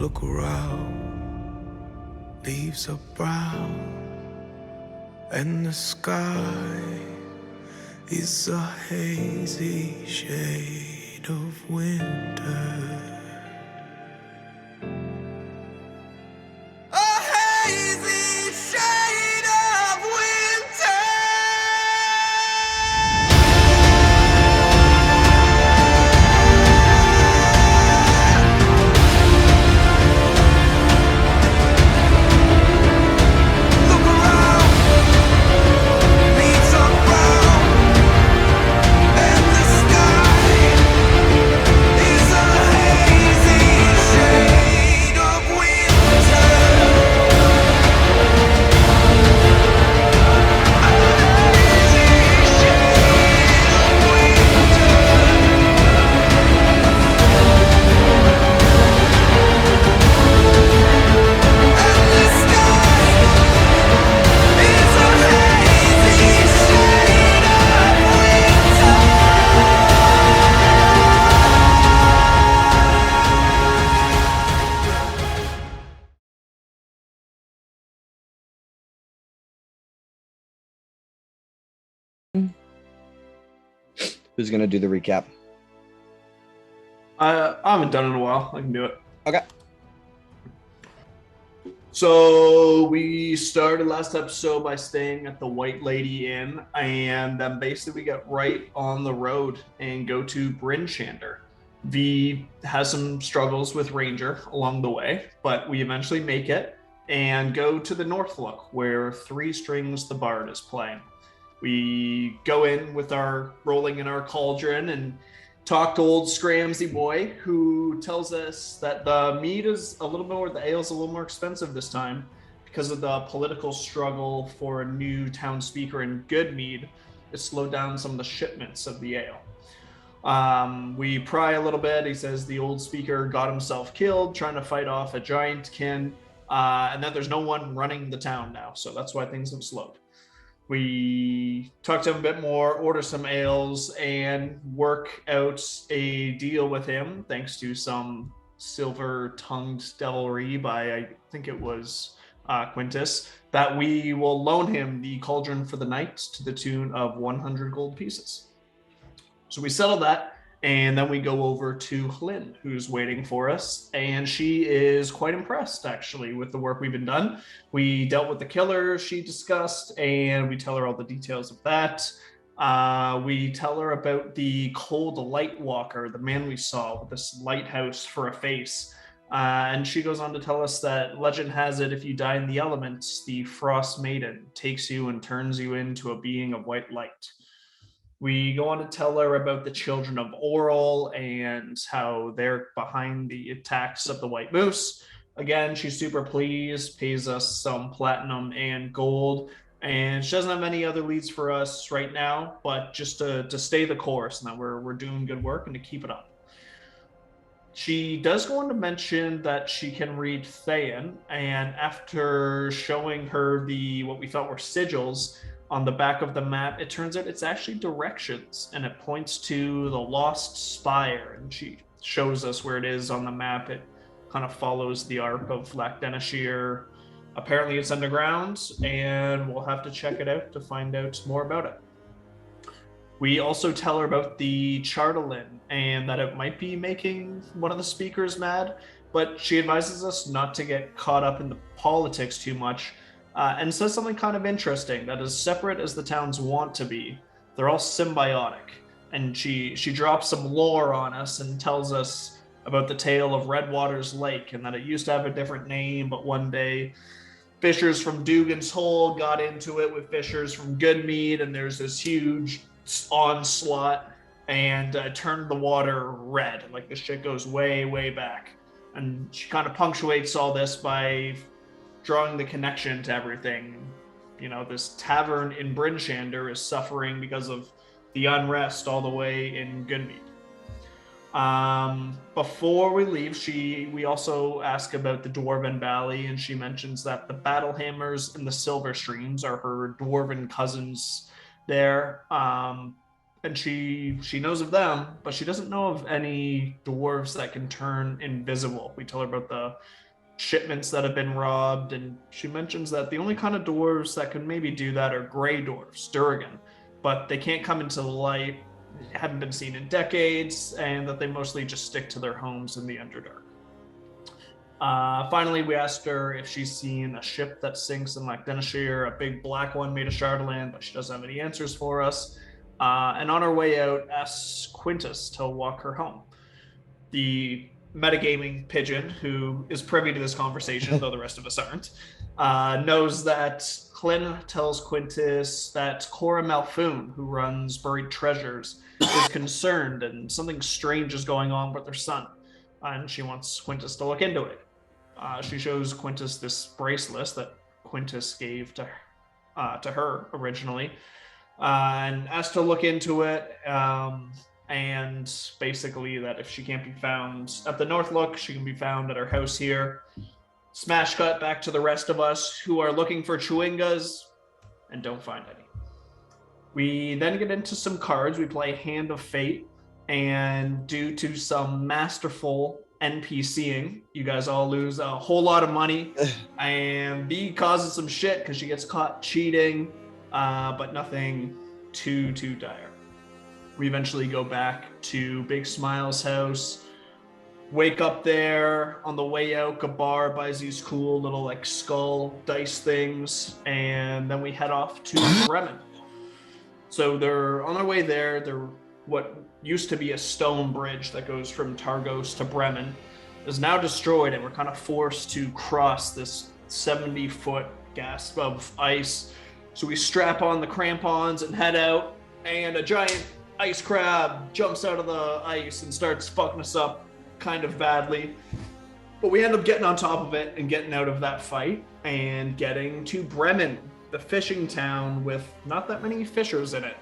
Look around, leaves are brown, and the sky is a hazy shade of winter. A hazy shade of winter. Look around, leaves are brown, and the sky is a hazy shade of winter. Who's going to do the recap? I haven't done it in a while. I can do it. Okay. So we started last episode by staying at the White Lady Inn, and then basically we get right on the road and go to Bryn Shander. V has some struggles with Ranger along the way, but we eventually make it and go to the Northlook, where Three Strings the Bard is playing. We go in with our rolling in our cauldron and talk to old Scramsy boy, who tells us that the mead is a little more, the ale's a little more expensive this time because of the political struggle for a new town speaker in Goodmead. It slowed down some of the shipments of the ale. We pry a little bit. He says the old speaker got himself killed trying to fight off a giant kin, and that there's no one running the town now, so that's why things have slowed. We talk to him a bit more, order some ales, and work out a deal with him, thanks to some silver-tongued devilry by, I think it was Quintus, that we will loan him the cauldron for the night to the tune of 100 gold pieces. So we settle that, and then we go over to Hlyn, who's waiting for us, and she is quite impressed, actually, with the work we've been done. We dealt with the killer she discussed, and we tell her all the details of that. We tell her about the cold light walker, the man we saw with this lighthouse for a face. And she goes on to tell us that legend has it, if you die in the elements, the Frostmaiden takes you and turns you into a being of white light. We go on to tell her about the children of Oral and how they're behind the attacks of the White Moose. Again, she's super pleased, pays us some platinum and gold, and she doesn't have any other leads for us right now, but just to stay the course and that we're doing good work and to keep it up. She does go on to mention that she can read Thayan, and after showing her the what we thought were sigils on the back of the map, it turns out it's actually directions, and it points to the Lost Spire, and she shows us where it is on the map. It kind of follows the arc of Lakdenashir. Apparently it's underground, and we'll have to check it out to find out more about it. We also tell her about the Chartelin and that it might be making one of the speakers mad, but she advises us not to get caught up in the politics too much, and says something kind of interesting, that as separate as the towns want to be, they're all symbiotic. And she drops some lore on us and tells us about the tale of Redwater's Lake, and that it used to have a different name, but one day fishers from Dugan's Hole got into it with fishers from Goodmead, and there's this huge onslaught and turned the water red. Like, this shit goes way, way back. And she kind of punctuates all this by drawing the connection to everything. You know, this tavern in Bryn Shander is suffering because of the unrest all the way in Goodmead. Before we leave, we also ask about the Dwarven Valley, and she mentions that the Battlehammers and the Silver Streams are her Dwarven cousins there. and she knows of them, but she doesn't know of any dwarves that can turn invisible. We tell her about the shipments that have been robbed, and she mentions that the only kind of dwarves that can maybe do that are gray dwarves, Durgan, but they can't come into the light, haven't been seen in decades, and that they mostly just stick to their homes in the Underdark. Finally, we asked her if she's seen a ship that sinks in Denishir, a big black one made of Shardland, but she doesn't have any answers for us. And on our way out, asks Quintus to walk her home. The metagaming pigeon, who is privy to this conversation, though the rest of us aren't, knows that Clint tells Quintus that Cora Malfoon, who runs Buried Treasures, is concerned and something strange is going on with her son. And she wants Quintus to look into it. She shows Quintus this bracelet that Quintus gave to her originally, and asked to look into it. And basically that if she can't be found at the Northlook, she can be found at her house here. Smash cut back to the rest of us who are looking for Chewingas and don't find any. We then get into some cards. We play Hand of Fate, and due to some masterful NPCing, you guys all lose a whole lot of money, and B causes some shit because she gets caught cheating, but nothing too dire. We eventually go back to Big Smile's house, wake up there. On the way out, Gabar buys these cool little skull dice things, and then we head off to Bremen. So they're on their way there. They're what used to be a stone bridge that goes from Targos to Bremen is now destroyed, and we're kind of forced to cross this 70-foot gasp of ice. So we strap on the crampons and head out, and a giant ice crab jumps out of the ice and starts fucking us up kind of badly. But we end up getting on top of it and getting out of that fight and getting to Bremen, the fishing town with not that many fishers in it.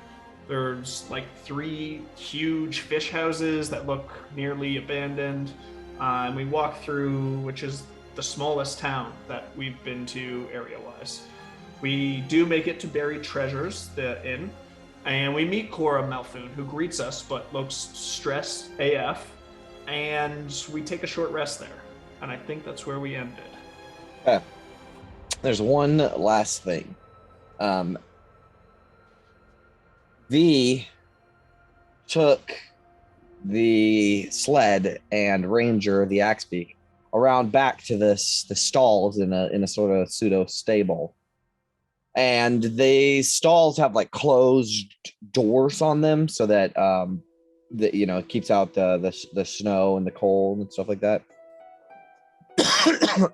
There's 3 huge fish houses that look nearly abandoned. And we walk through, which is the smallest town that we've been to area-wise. We do make it to Buried Treasures, the inn, and we meet Cora Malfoon, who greets us but looks stressed AF, and we take a short rest there. And I think that's where we ended. There's one last thing. V took the sled and Ranger, the Axebeak, around back to the stalls in a sort of pseudo stable, and the stalls have closed doors on them so that it keeps out the snow and the cold and stuff like that.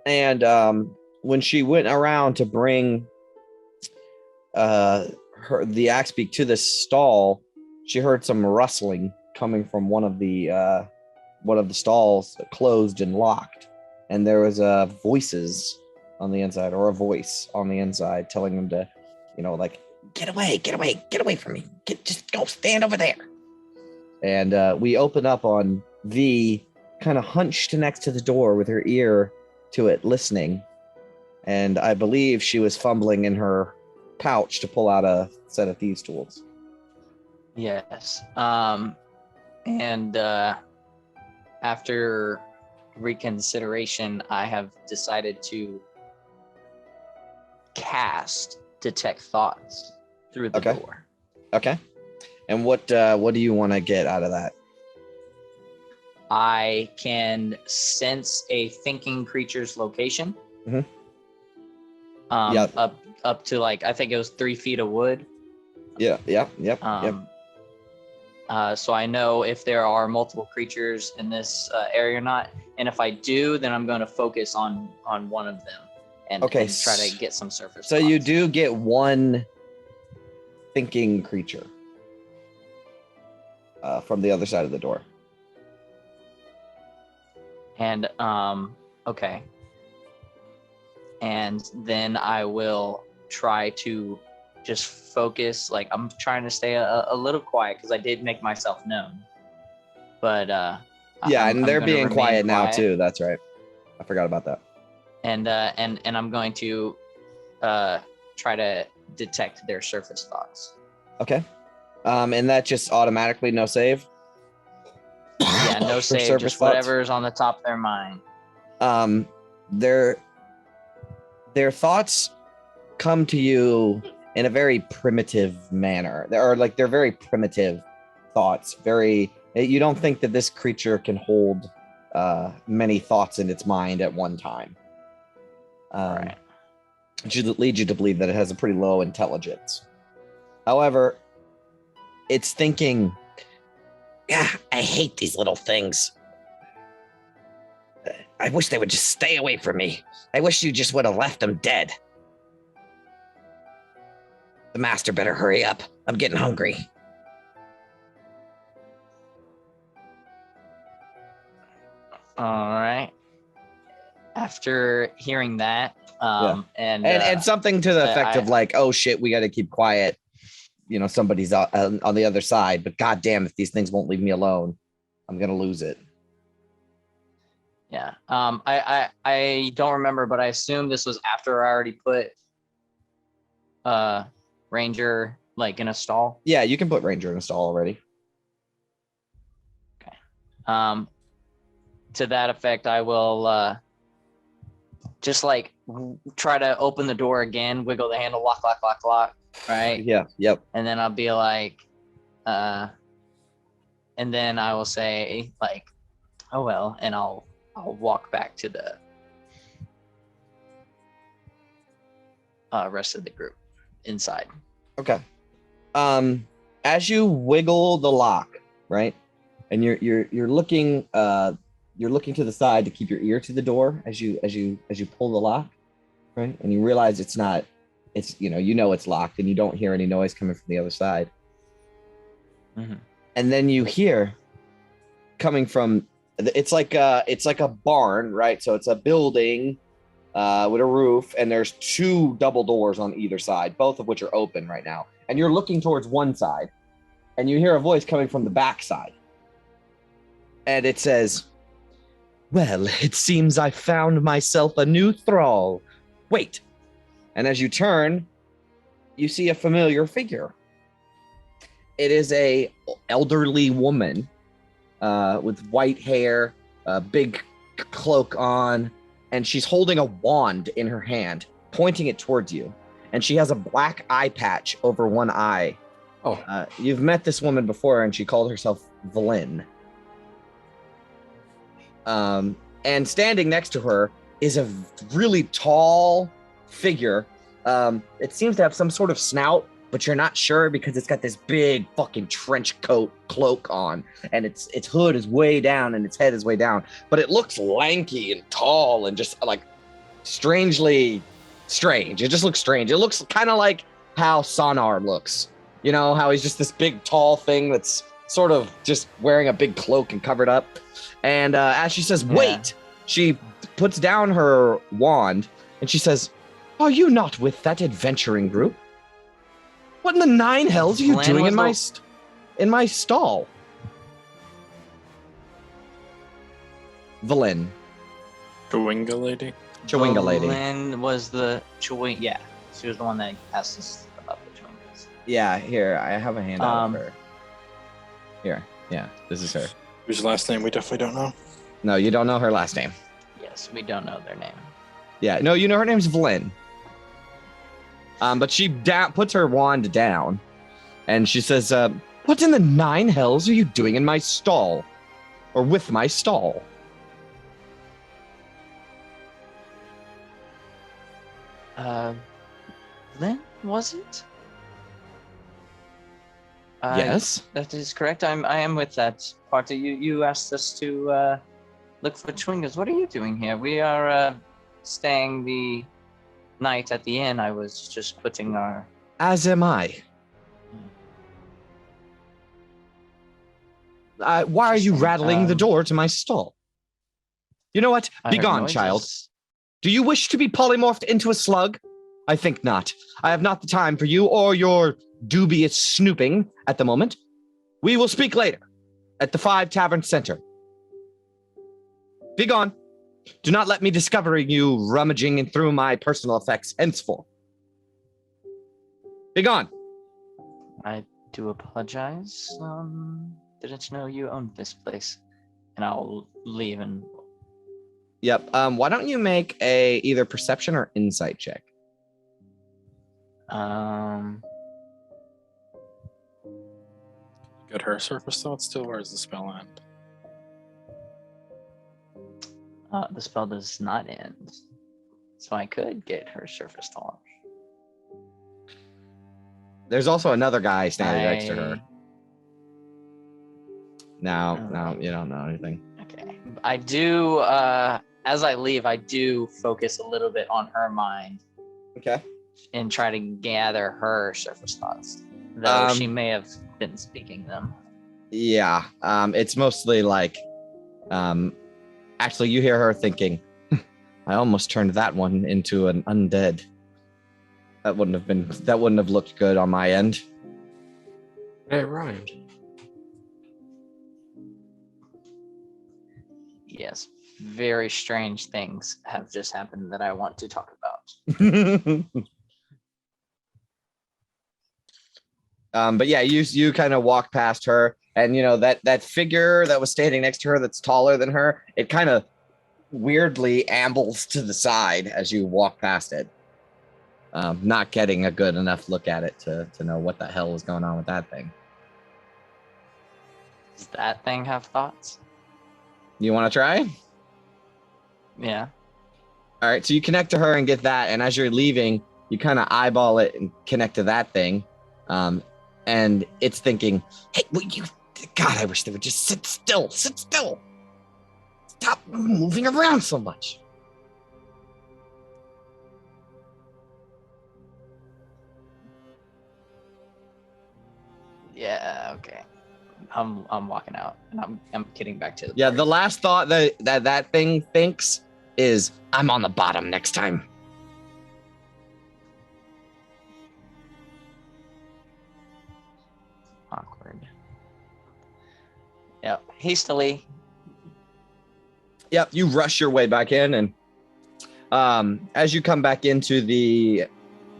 And when she went around to bring the Axebeak to the stall, she heard some rustling coming from one of the stalls, closed and locked, and there was voices on the inside, or a voice on the inside telling them to, get away from me, just go stand over there. And we open up on V kind of hunched next to the door with her ear to it, listening, and I believe she was fumbling in her pouch to pull out a set of thieves' tools. Yes. And after reconsideration, I have decided to cast Detect Thoughts through the door. Okay. And what do you want to get out of that? I can sense a thinking creature's location. Mm-hmm. Up to I think it was 3 feet of wood. Yep. So I know if there are multiple creatures in this area or not, and if I do, then I'm going to focus on one of them and try to get some surface. So you do get one thinking creature from the other side of the door. And okay. And then I will try to just focus. I'm trying to stay a little quiet because I did make myself known. But and they're being quiet now too. That's right. I forgot about that. And I'm going to try to detect their surface thoughts. Okay. And that just automatically no save. Yeah, no For save, surface just thoughts? whatever's on the top of their mind. Their thoughts come to you in a very primitive manner. They're very primitive thoughts. You don't think that this creature can hold many thoughts in its mind at one time. Right. Which should lead you to believe that it has a pretty low intelligence. However, it's thinking, yeah, I hate these little things. I wish they would just stay away from me. I wish you just would have left them dead. The master better hurry up. I'm getting hungry. All right. After hearing that, And something to the effect of like, oh shit, we got to keep quiet. You know, somebody's on the other side, but goddamn, if these things won't leave me alone, I'm gonna lose it. Yeah. I don't remember, but I assume this was after I already put Ranger like in a stall. Yeah, you can put Ranger in a stall already. Okay. To that effect, I will just like try to open the door again, wiggle the handle, lock, right? Yeah, yep. And then I'll be like, and then I will say like, oh well, and I'll walk back to the rest of the group inside. Okay. As you wiggle the lock, right, and you're looking to the side to keep your ear to the door as you pull the lock, right, and you realize it's locked and you don't hear any noise coming from the other side. Mm-hmm. And then you hear coming from it's like a barn, right? So it's a building with a roof, and there's two double doors on either side, both of which are open right now. And you're looking towards one side, and you hear a voice coming from the back side. And it says, "Well, it seems I found myself a new thrall. Wait." And as you turn, you see a familiar figure. It is a elderly woman with white hair, a big cloak on, and she's holding a wand in her hand, pointing it towards you. And she has a black eye patch over one eye. Oh. You've met this woman before, and she called herself Vlyn. And standing next to her is a really tall figure. It seems to have some sort of snout, but you're not sure because it's got this big fucking trench coat cloak on, and its hood is way down and its head is way down, but it looks lanky and tall and just like strangely strange. It just looks strange. It looks kind of like how Sonar looks. You know, how he's just this big tall thing that's sort of just wearing a big cloak and covered up. And as she says, "Wait," she puts down her wand and she says, "Are you not with that adventuring group? What in the nine hells are you Vlyn doing was in my stall?" Vlyn. Chewinga lady? Chewinga lady. Vlyn was the Chewinga. Yeah, she was the one that asked us about the Chewingas. Yeah, here, I have a handout of her. Here, yeah, this is her. Whose last name we definitely don't know. No, you don't know her last name. Yes, we don't know their name. Yeah, no, you know her name's Vlyn. But she puts her wand down, and she says, "What in the nine hells are you doing in my stall? Or with my stall?" Vlyn, was it? Yes. That is correct. I am with that party. You asked us to look for Chewingas. What are you doing here? We are staying the night at the inn. I was just putting our... As am I. Why are you rattling the door to my stall? You know what? I Be heard gone, noises. child. Do you wish to be polymorphed into a slug? I think not. I have not the time for you or your dubious snooping at the moment. We will speak later at the 5 Tavern Center. Be gone. Do not let me discover you rummaging in through my personal effects henceforth. Be gone. I do apologize. Didn't know you owned this place. And I'll leave and Yep. Why don't you make a either perception or insight check? Get her surface thought still, or is the spell end? The spell does not end. So I could get her surface thought. There's also another guy standing next to her. No, you don't know anything. Okay. I do, as I leave, I do focus a little bit on her mind Okay. and try to gather her surface thoughts. Though she may have been speaking them. Yeah. It's mostly like, actually, you hear her thinking, I almost turned that one into an undead. That wouldn't have looked good on my end. It rhymed. Yes. Very strange things have just happened that I want to talk about. But yeah, you kind of walk past her, and that figure that was standing next to her that's taller than her, it kind of weirdly ambles to the side as you walk past it. Not getting a good enough look at it to know what the hell is going on with that thing. Does that thing have thoughts? You want to try? Yeah. All right, so you connect to her and get that, and as you're leaving, you kind of eyeball it and connect to that thing. And it's thinking, hey, God, I wish they would just sit still. Stop moving around so much. Yeah, okay. I'm walking out and I'm getting back to the Yeah, party. the last thought that thing thinks is, I'm on the bottom next time. Awkward. Yeah, hastily. Yep, you rush your way back in, and as you come back into the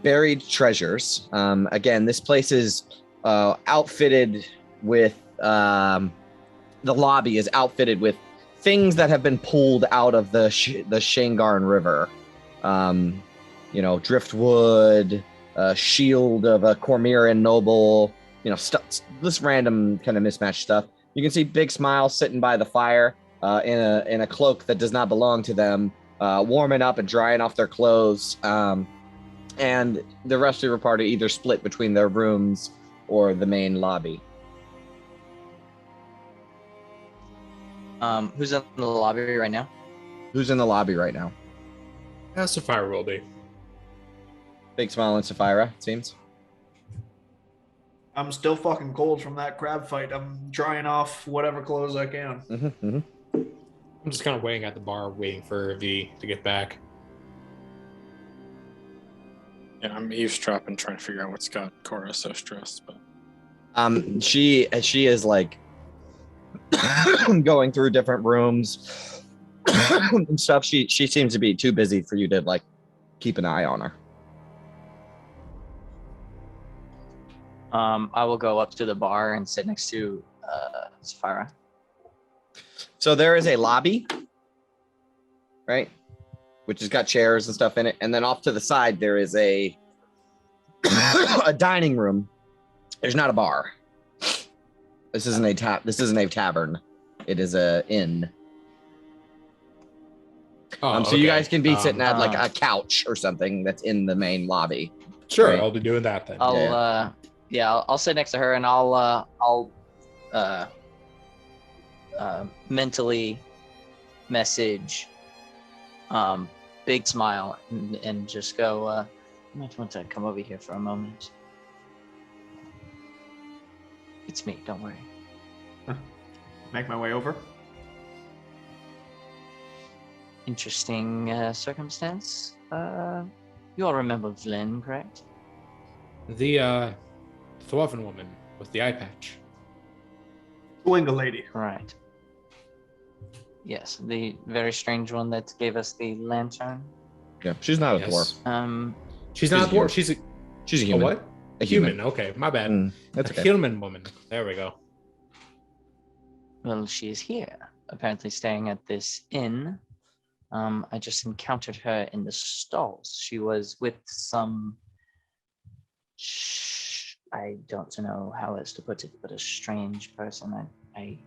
buried treasures, again, this place is outfitted with the lobby is outfitted with things that have been pulled out of the Shangarn River. Driftwood, a shield of a Cormyrean noble, this random kind of mismatched stuff. You can see Big Smile sitting by the fire in a cloak that does not belong to them, warming up and drying off their clothes. And the rest of your party either split between their rooms or the main lobby. Who's in the lobby right now? Who's in the lobby right now? Sapphire will be. Big Smile and Sapphira, it seems. I'm still fucking cold from that crab fight. I'm drying off whatever clothes I can. I'm just kind of waiting at the bar, waiting for V to get back. Yeah, I'm eavesdropping, trying to figure out what's got Cora so stressed. But She is like going through different rooms and stuff. She seems to be too busy for you to like keep an eye on her. I will go up to the bar and sit next to Sapphira. So there is a lobby, right? Which has got chairs and stuff in it. And then off to the side, there is a dining room. There's not a bar. This isn't a tavern. It is a inn. So you guys can be sitting at like a couch or something that's in the main lobby. Sure, right? I'll be doing that then. I'll sit next to her and I'll mentally message Big Smile and just go, I might want to come over here for a moment. It's me, don't worry. Make my way over. Interesting circumstance. You all remember Vlyn, correct? The Dwarven woman with the eye patch. Winga lady. Right. Yes, the very strange one that gave us the lantern. Yeah, she's not a Yes. dwarf. She's not a dwarf. She's a She's a human. what? A Human. Okay, my bad. That's A okay. human woman. There we go. Well, she is here, apparently staying at this inn. I just encountered her in the stalls. She was with some. I don't know how else to put it, but a strange person. I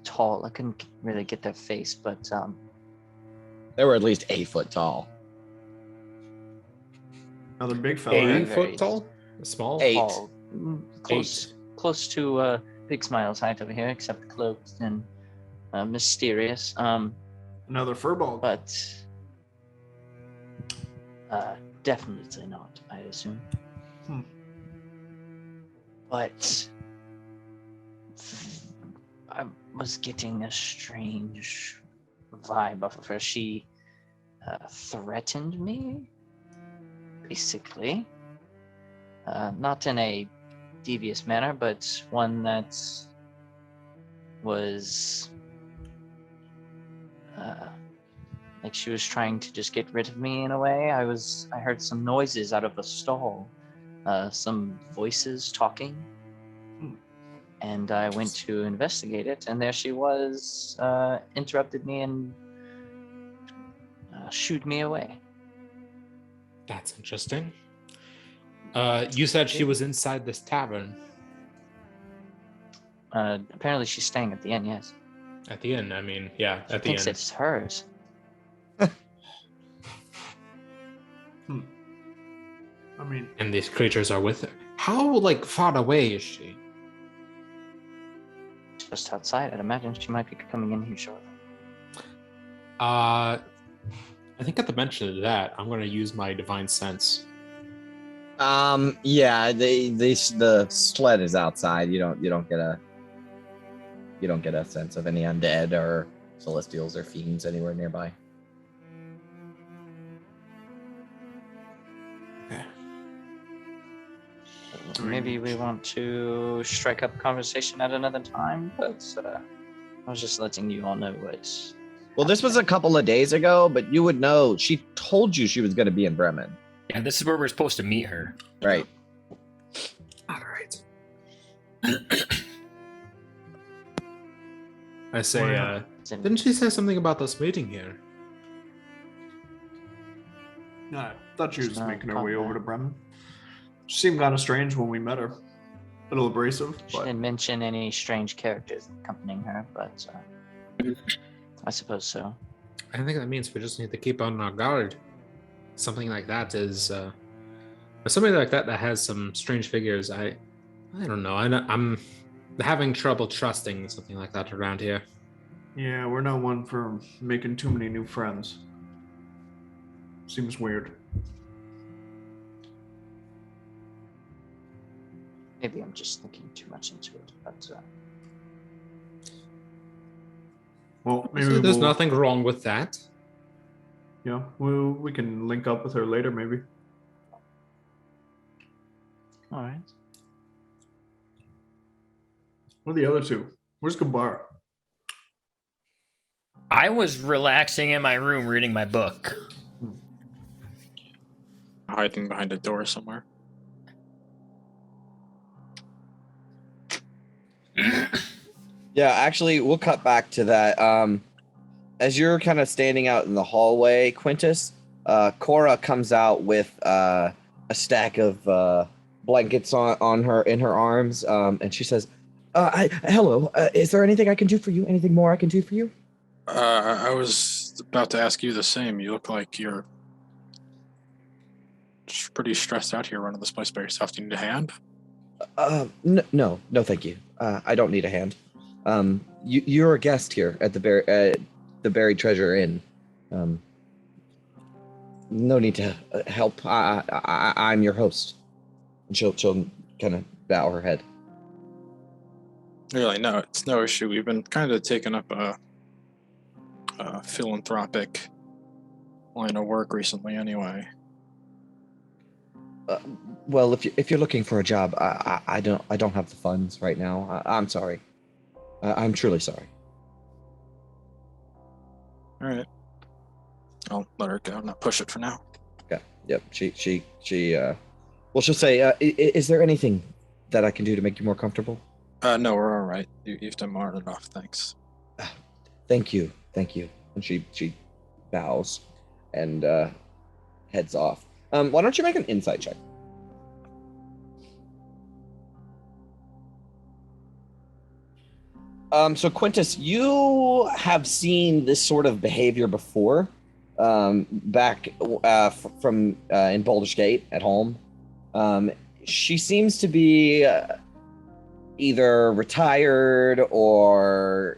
tall. I couldn't really get their face, but They were at least 8 foot tall. Another big fella. 8 eh? foot tall? Small? 8. tall, close to Big Smile's height over here, except cloaked and mysterious. Another furball. But definitely not, I assume. Hmm. But I was getting a strange vibe off of her. She threatened me, basically. Not in a devious manner, but one that was like she was trying to just get rid of me in a way. I heard some noises out of a stall, some voices talking, and I went to investigate it, and there she was, interrupted me and shooed me away. That's interesting. You said she was inside this tavern. Apparently she's staying at the inn, yes. At the inn, I mean, yeah, at the Thinks inn. it's hers. I mean, And these creatures are with her. How, far away is she? Just outside. I'd imagine she might be coming in here shortly. I think at the mention of that, I'm going to use my divine sense. Yeah, the sled is outside. You don't get a sense of any undead or celestials or fiends anywhere nearby. Maybe we want to strike up a conversation at another time, but I was just letting you all know what. Well, this was a couple of days ago, but you would know. She told you she was going to be in Bremen. Yeah, this is where we're supposed to meet her. Right. All right. I say, didn't she say something about us meeting here? no, I thought she was It's not making her way over to combat. Bremen. She seemed kind of strange when we met her. A little abrasive, She but didn't mention any strange characters accompanying her, but I suppose so. I think that means we just need to keep on our guard. Something like that is, something like that has some strange figures. I don't know. I'm having trouble trusting something like that around here. yeah, we're not one for making too many new friends. Seems weird. Maybe I'm just thinking too much into it, but Well, maybe So there's we'll- nothing wrong with that. Yeah, we can link up with her later, maybe. all right. What are the other two? Where's Gabar? I was relaxing in my room reading my book. Hiding behind a door somewhere. Yeah, actually, we'll cut back to that. As you're kind of standing out in the hallway, Quintus, Cora comes out with a stack of blankets on her in her arms, and she says, "Hello. Is there anything I can do for you? Anything more I can do for you?" I was about to ask you the same. You look like you're pretty stressed out here running this place by yourself. Do you need a hand? No, thank you. I don't need a hand. You're a guest here at the Buried Treasure Inn. No need to help. I'm your host. And she'll kind of bow her head. Really, no, it's no issue. We've been kind of taking up a philanthropic line of work recently, anyway. Well, if you're looking for a job, I don't have the funds right now. I'm sorry. I'm truly sorry. All right, I'll let her go. Not push it for now. Okay. Yep. She Well, she'll say, "Is there anything that I can do to make you more comfortable?" No, we're all right. You've done more than enough. Thanks. Thank you. And she bows and heads off. Why don't you make an insight check? So Quintus, you have seen this sort of behavior before, back from in Baldur's Gate at home. She seems to be either retired or,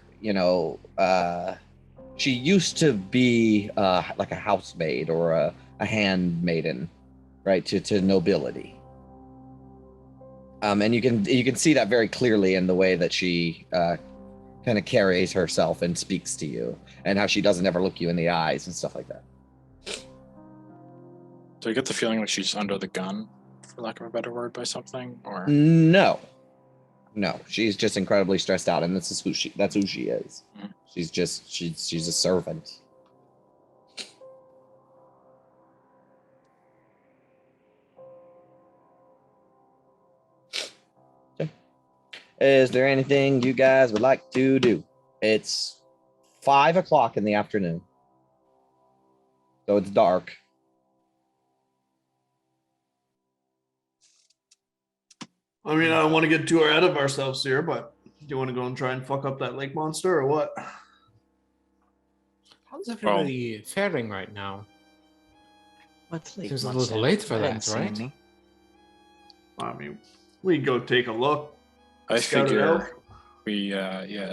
she used to be like a housemaid or a handmaiden, right, to nobility. And you can see that very clearly in the way that she kind of carries herself and speaks to you, and how she doesn't ever look you in the eyes and stuff like that. Do I get the feeling like she's under the gun, for lack of a better word, by something? Or No, she's just incredibly stressed out, and that's who she is. Mm. She's a servant. Okay. Is there anything you guys would like to do? It's 5 o'clock in the afternoon, so it's dark. I mean, I don't want to get too ahead of ourselves here, but do you want to go and try and fuck up that lake monster or what? How's everybody faring right now? What's late? Seems a little late for I didn't that, see right? any. I mean, we go take a look. I Scout it figure out. we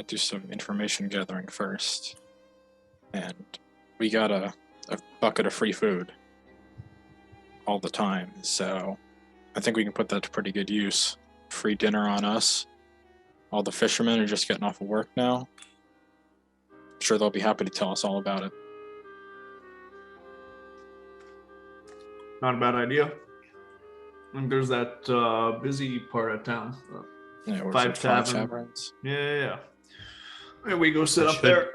do some information gathering first, and we got a bucket of free food all the time, so I think we can put that to pretty good use. Free dinner on us. All the fishermen are just getting off of work now. I'm sure they'll be happy to tell us all about it. Not a bad idea. And there's that busy part of town. Yeah, what is Five it, 5 tavern. taverns? Yeah. And we go sit I up should- there.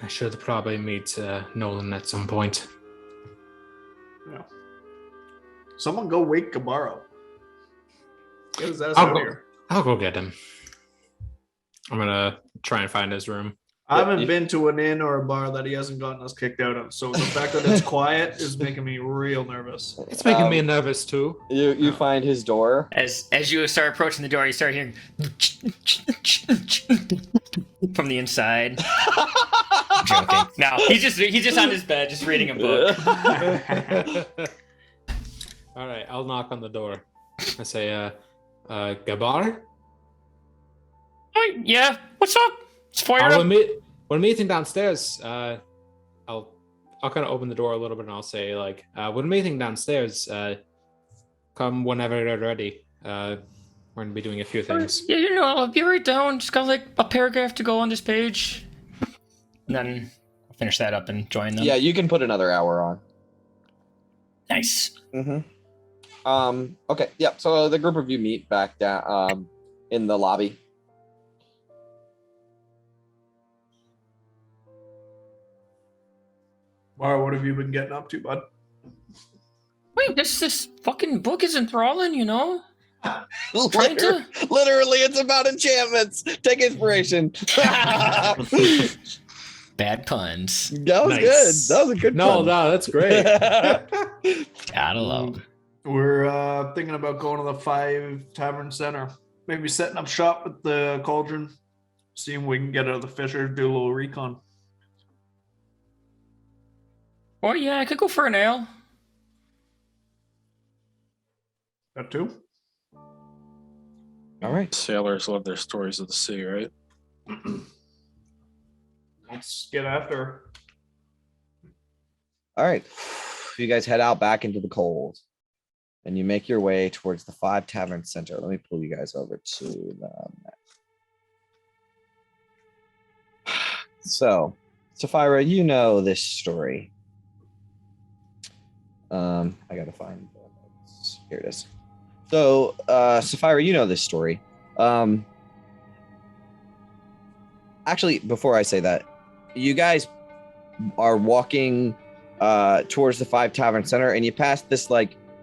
I should probably meet Nolan at some point. Yeah. Someone go wake Gabarro. Get his ass I'll out go. here. I'll go get him. I'm gonna try and find his room. I haven't been to an inn or a bar that he hasn't gotten us kicked out of. So the fact that it's quiet is making me real nervous. It's making me nervous too. You find his door. As you start approaching the door, you start hearing from the inside. I'm joking. No, he's just on his bed, just reading a book. All right, I'll knock on the door. I say, Gabar? Oh, yeah, what's up? It's fire up. We're meeting downstairs. I'll kind of open the door a little bit and I'll say, like, we're meeting downstairs. Come whenever you're ready. We're gonna be doing a few things. Yeah, I'll be right down. Just got like a paragraph to go on this page. And then I'll finish that up and join them. Yeah, you can put another hour on. Nice. Mm-hmm. Okay. Yep. So the group of you meet back down in the lobby. Bar, what have you been getting up to, bud? Wait, this fucking book is enthralling, Trying to... Literally, it's about enchantments. Take inspiration. Bad puns. That was Nice. good. That was a good No, pun. that's great. Gotta love 'em. We're thinking about going to the 5 Tavern Center. Maybe setting up shop with the cauldron. Seeing if we can get out of the fisher, do a little recon. Or yeah, I could go for an ale. That too? All right. Sailors love their stories of the sea, right? Let's get after her. All right. You guys head out back into the cold, and you make your way towards the 5 Tavern Center. Let me pull you guys over to the map. So, Sapphira, you know this story. I gotta find the notes. Here it is. So, Sapphira, you know this story. Actually, before I say that, you guys are walking towards the 5 Tavern Center, and you pass this like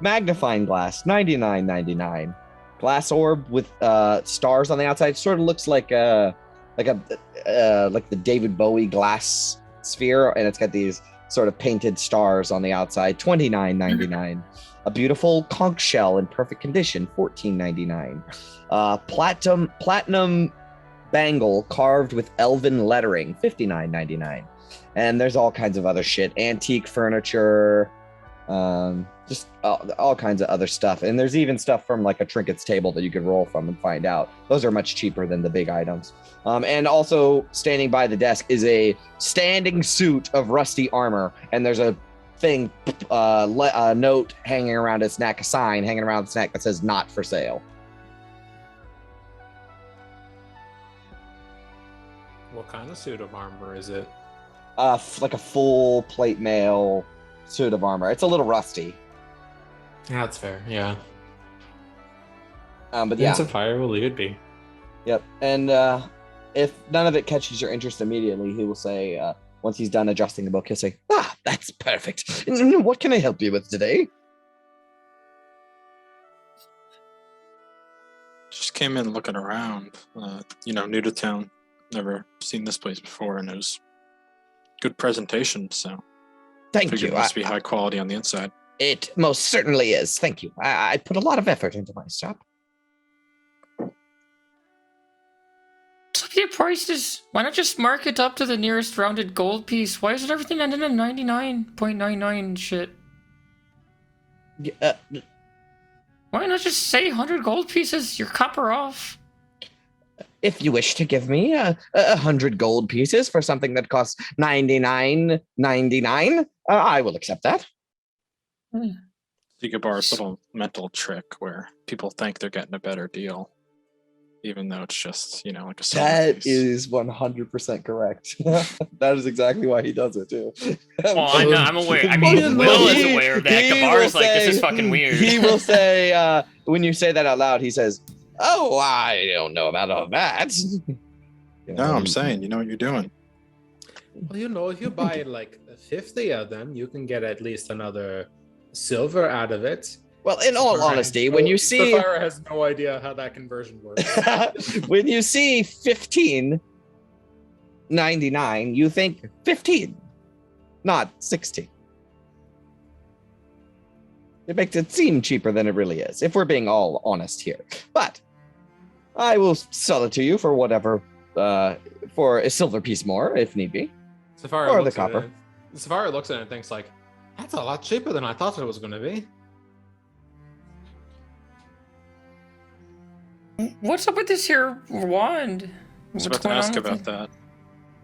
Magnifying glass, $99.99. Glass orb with stars on the outside. Sort of looks like like the David Bowie glass sphere, and it's got these sort of painted stars on the outside. $29.99. A beautiful conch shell in perfect condition. $14.99. Platinum bangle carved with elven lettering. $59.99. And there's all kinds of other shit. Antique furniture. Just all kinds of other stuff. And there's even stuff from like a trinkets table that you could roll from and find out. Those are much cheaper than the big items. And also standing by the desk is a standing suit of rusty armor. And there's a thing, a note hanging around its neck, a sign hanging around its neck that says "Not for sale." What kind of suit of armor is it? Like a full plate mail suit of armor. It's a little rusty. Yeah, that's fair. Yeah. But yeah. Some fire will leave it be. Yep. And if none of it catches your interest immediately, he will say, once he's done adjusting the book, he'll say, that's perfect. What can I help you with today? Just came in looking around. New to town. Never seen this place before, and it was good presentation, so Thank figured you. it must be high quality on the inside. It most certainly is. Thank you. I put a lot of effort into my shop. So your prices, why not just mark it up to the nearest rounded gold piece? Why is it everything ending in 99.99 shit? Why not just say 100 gold pieces? You're copper off. If you wish to give me 100 gold pieces for something that costs $99.99, I will accept that. You could borrow a little mental trick where people think they're getting a better deal, even though it's just, like a silver That piece. is 100% correct. That is exactly why he does it too. Well, I'm aware. I mean, Will is aware of that. Gabar's like, this is fucking weird. He will say, when you say that out loud, he says, "Oh, I don't know about all that." No, I'm saying, you know what you're doing. Well, if you buy like 50 of them, you can get at least another silver out of it. Well, in all honesty, when you see Sapphira has no idea how that conversion works. when you see $15.99, you think 15, not 16. It makes it seem cheaper than it really is, if we're being all honest here. But I will sell it to you for whatever, for a silver piece more, if need be. Sapphira Or looks the at copper. it. Sapphira looks at it and thinks like, that's a lot cheaper than I thought it was going to be. What's up with this here wand? I What's was about to going ask on with about it? that.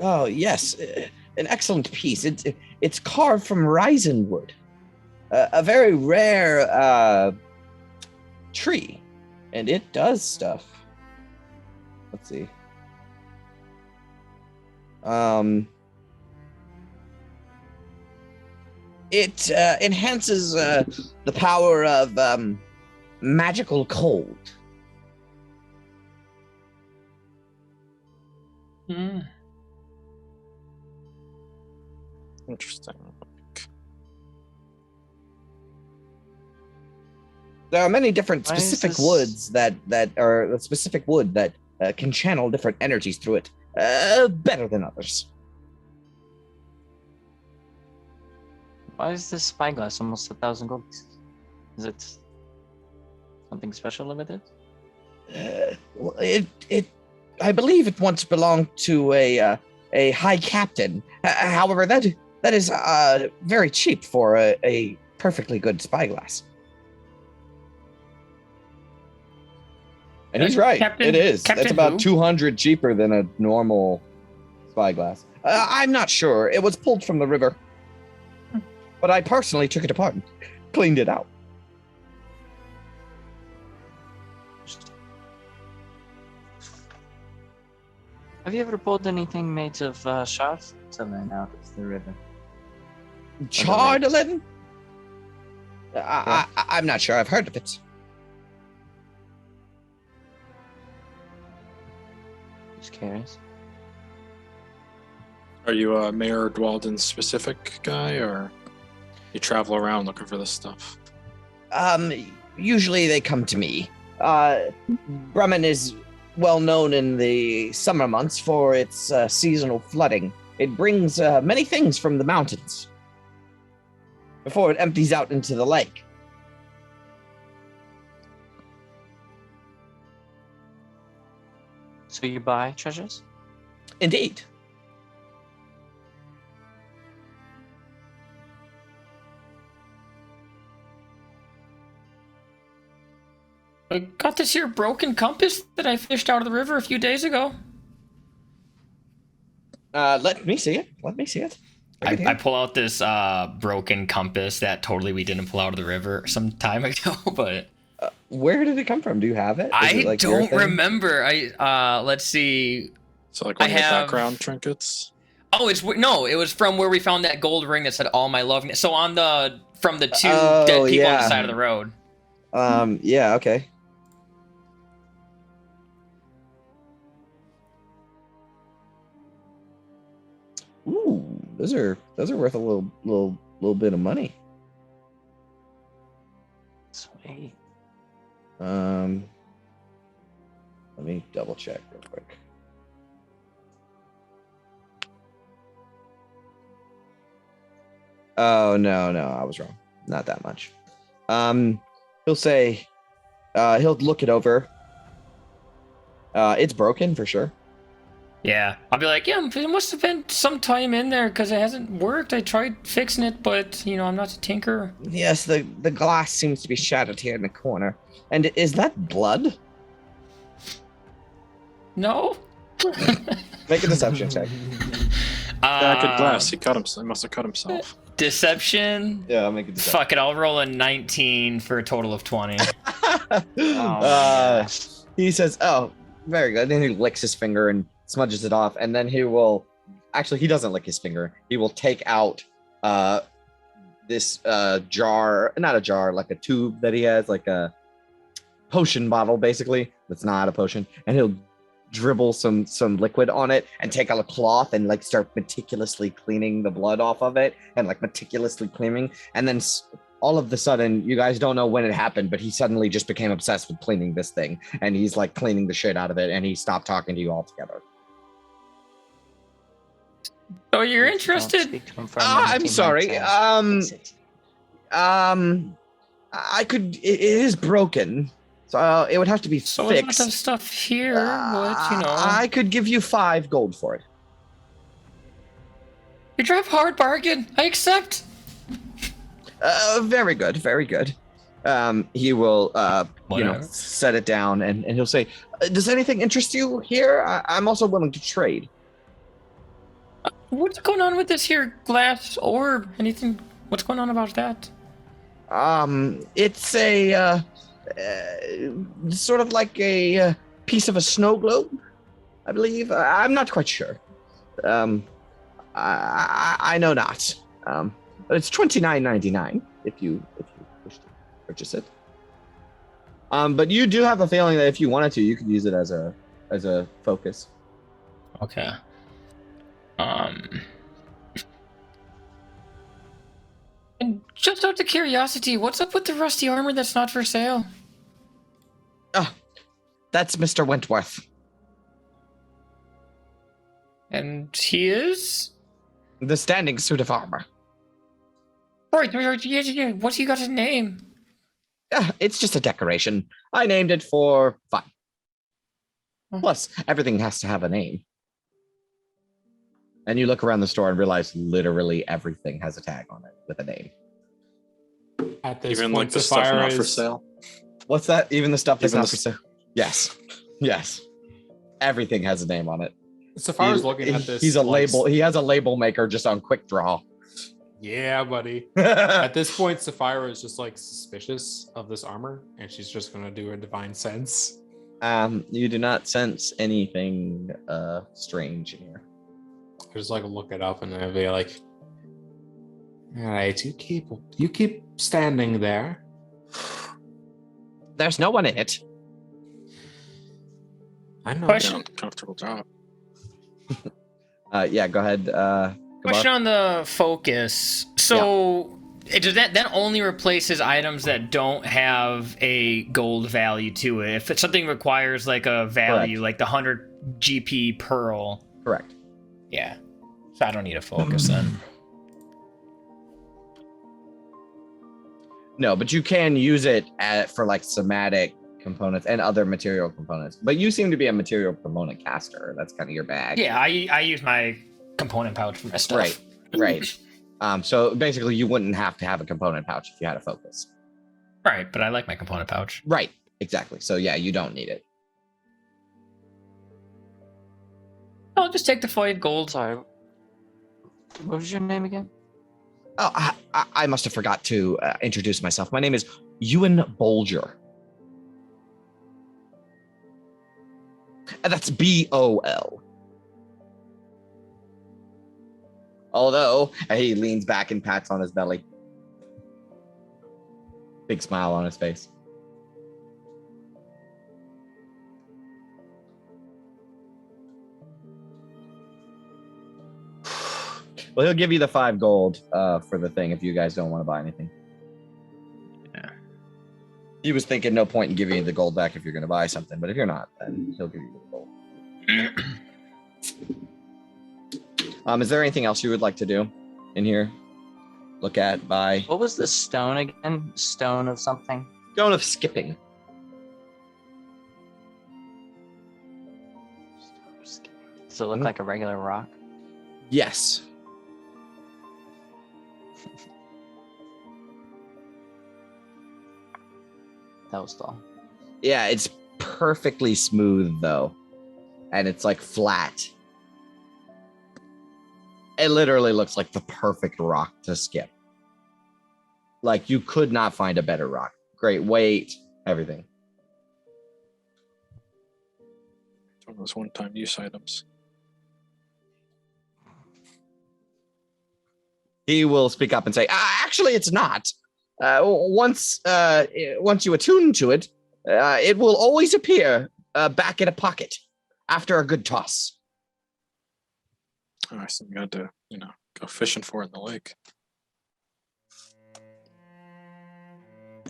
Oh, yes. An excellent piece. It's carved from Risen wood. A very rare tree. And it does stuff. Let's see. It enhances the power of magical cold. Hmm. Interesting. There are many different Why is specific this- woods that are a specific wood that can channel different energies through it better than others. Why is this spyglass almost 1,000 gold pieces? Is it something special with it? I believe it once belonged to a high captain. However, that is very cheap for a perfectly good spyglass. And he's right. Captain- It is. Captain It's about who? 200 cheaper than a normal spyglass. I'm not sure. It was pulled from the river. But I personally took it apart and cleaned it out. Have you ever pulled anything made of shards out of the river? Charred 11? I'm not sure. I've heard of it. Just curious. Are you a Mayor Dwalden specific guy, or you travel around looking for this stuff? Usually they come to me. Bremen is well known in the summer months for its seasonal flooding. It brings many things from the mountains before it empties out into the lake. So you buy treasures? Indeed. I got this here broken compass that I fished out of the river a few days ago. Let me see it. Let me see it. I pull out this broken compass that totally we didn't pull out of the river some time ago, but Where did it come from? Do you have it? Is I it, like, your don't thing? remember. Let's see. So like one I of the have- background trinkets. Oh, it was from where we found that gold ring that said "All My Love." So from the two Oh, dead people on yeah. the side of the road. Yeah, okay. Ooh, those are worth a little bit of money. Sweet. Let me double check real quick. Oh no, I was wrong. Not that much. He'll say, he'll look it over. It's broken for sure. Yeah, I'll be like, yeah, there must have been some time in there because it hasn't worked. I tried fixing it, but I'm not a tinker. Yes, the glass seems to be shattered here in the corner. And is that blood? No. Make a deception check. Back at glass. He must have cut himself. Deception. Yeah, I'll make a deception. Fuck it, I'll roll a 19 for a total of 20. He says, "Oh, very good." Then he licks his finger and smudges it off, and then he will. Actually, he doesn't lick his finger. He will take out this jar, not a jar, like a tube that he has, like a potion bottle, basically. That's not a potion, and he'll dribble some liquid on it and take out a cloth and like start meticulously cleaning the blood off of it and like meticulously cleaning, and then all of the sudden, you guys don't know when it happened, but he suddenly just became obsessed with cleaning this thing, and he's like cleaning the shit out of it, and he stopped talking to you altogether. So you're Don't interested? speak to him for a I'm minute, sorry. he might, fix it. I could. It is broken, so it would have to be So there's fixed. lots of stuff here, but I could give you 5 gold for it. you drive hard bargain. I accept. Very good, very good. He will, Whatever. set it down, and he'll say, "Does anything interest you here? I'm also willing to trade." What's going on with this here glass orb? Anything? What's going on about that? It's a sort of like a piece of a snow globe, I believe. I'm not quite sure. I know not. But it's $29.99 if you wish to purchase it. But you do have a feeling that if you wanted to, you could use it as a focus. Okay. And just out of curiosity, what's up with the rusty armor that's not for sale? That's Mr. Wentworth. And he is? The standing suit of armor. Right, yeah. What's he got his name? It's just a decoration. I named it for fun. Plus, everything has to have a name. And you look around the store and realize literally everything has a tag on it with a name. At this Even like point, the stuff Sapphire not for is sale. What's that? Even the stuff that's Even not for sale? Yes. Yes. Everything has a name on it. Sapphire's looking at this. He's a like, label. He has a label maker just on quick draw. Yeah, buddy. At this point, Sapphire is just like suspicious of this armor, and she's just gonna do a divine sense. You do not sense anything strange in here. I just like look it up, and I'll be like, "All right, you keep standing there." There's no one in it. I know. Question. Comfortable job. Yeah, go ahead. Question on the focus. So that only replaces items that don't have a gold value to it. If something requires like a value, Correct. like the 100 GP pearl. Correct. Yeah. So I don't need a focus then. No, but you can use it for like somatic components and other material components. But you seem to be a material component caster. That's kind of your bag. Yeah, I use my component pouch for my stuff. Right. So basically, you wouldn't have to have a component pouch if you had a focus. Right, but I like my component pouch. Right. Exactly. So yeah, you don't need it. I'll just take the 5 gold. Sorry. What was your name again? Oh, I must have forgot to introduce myself. My name is Ewan Bolger. That's B-O-L. Although, he leans back and pats on his belly. Big smile on his face. Well, he'll give you the 5 gold for the thing if you guys don't want to buy anything. Yeah. He was thinking no point in giving you the gold back if you're going to buy something, but if you're not, then he'll give you the gold. Is there anything else you would like to do in here? Look at, buy? What was the stone again? Stone of something? Stone of skipping. Does it look like a regular rock? Yes. That was all. Yeah, it's perfectly smooth though. And it's like flat. It literally looks like the perfect rock to skip. Like you could not find a better rock. Great weight, everything. It's one of those one-time use items. He will speak up and say, actually, it's not. Once you attune to it, it will always appear back in a pocket after a good toss. Oh, I still got to, go fishing for it in the lake.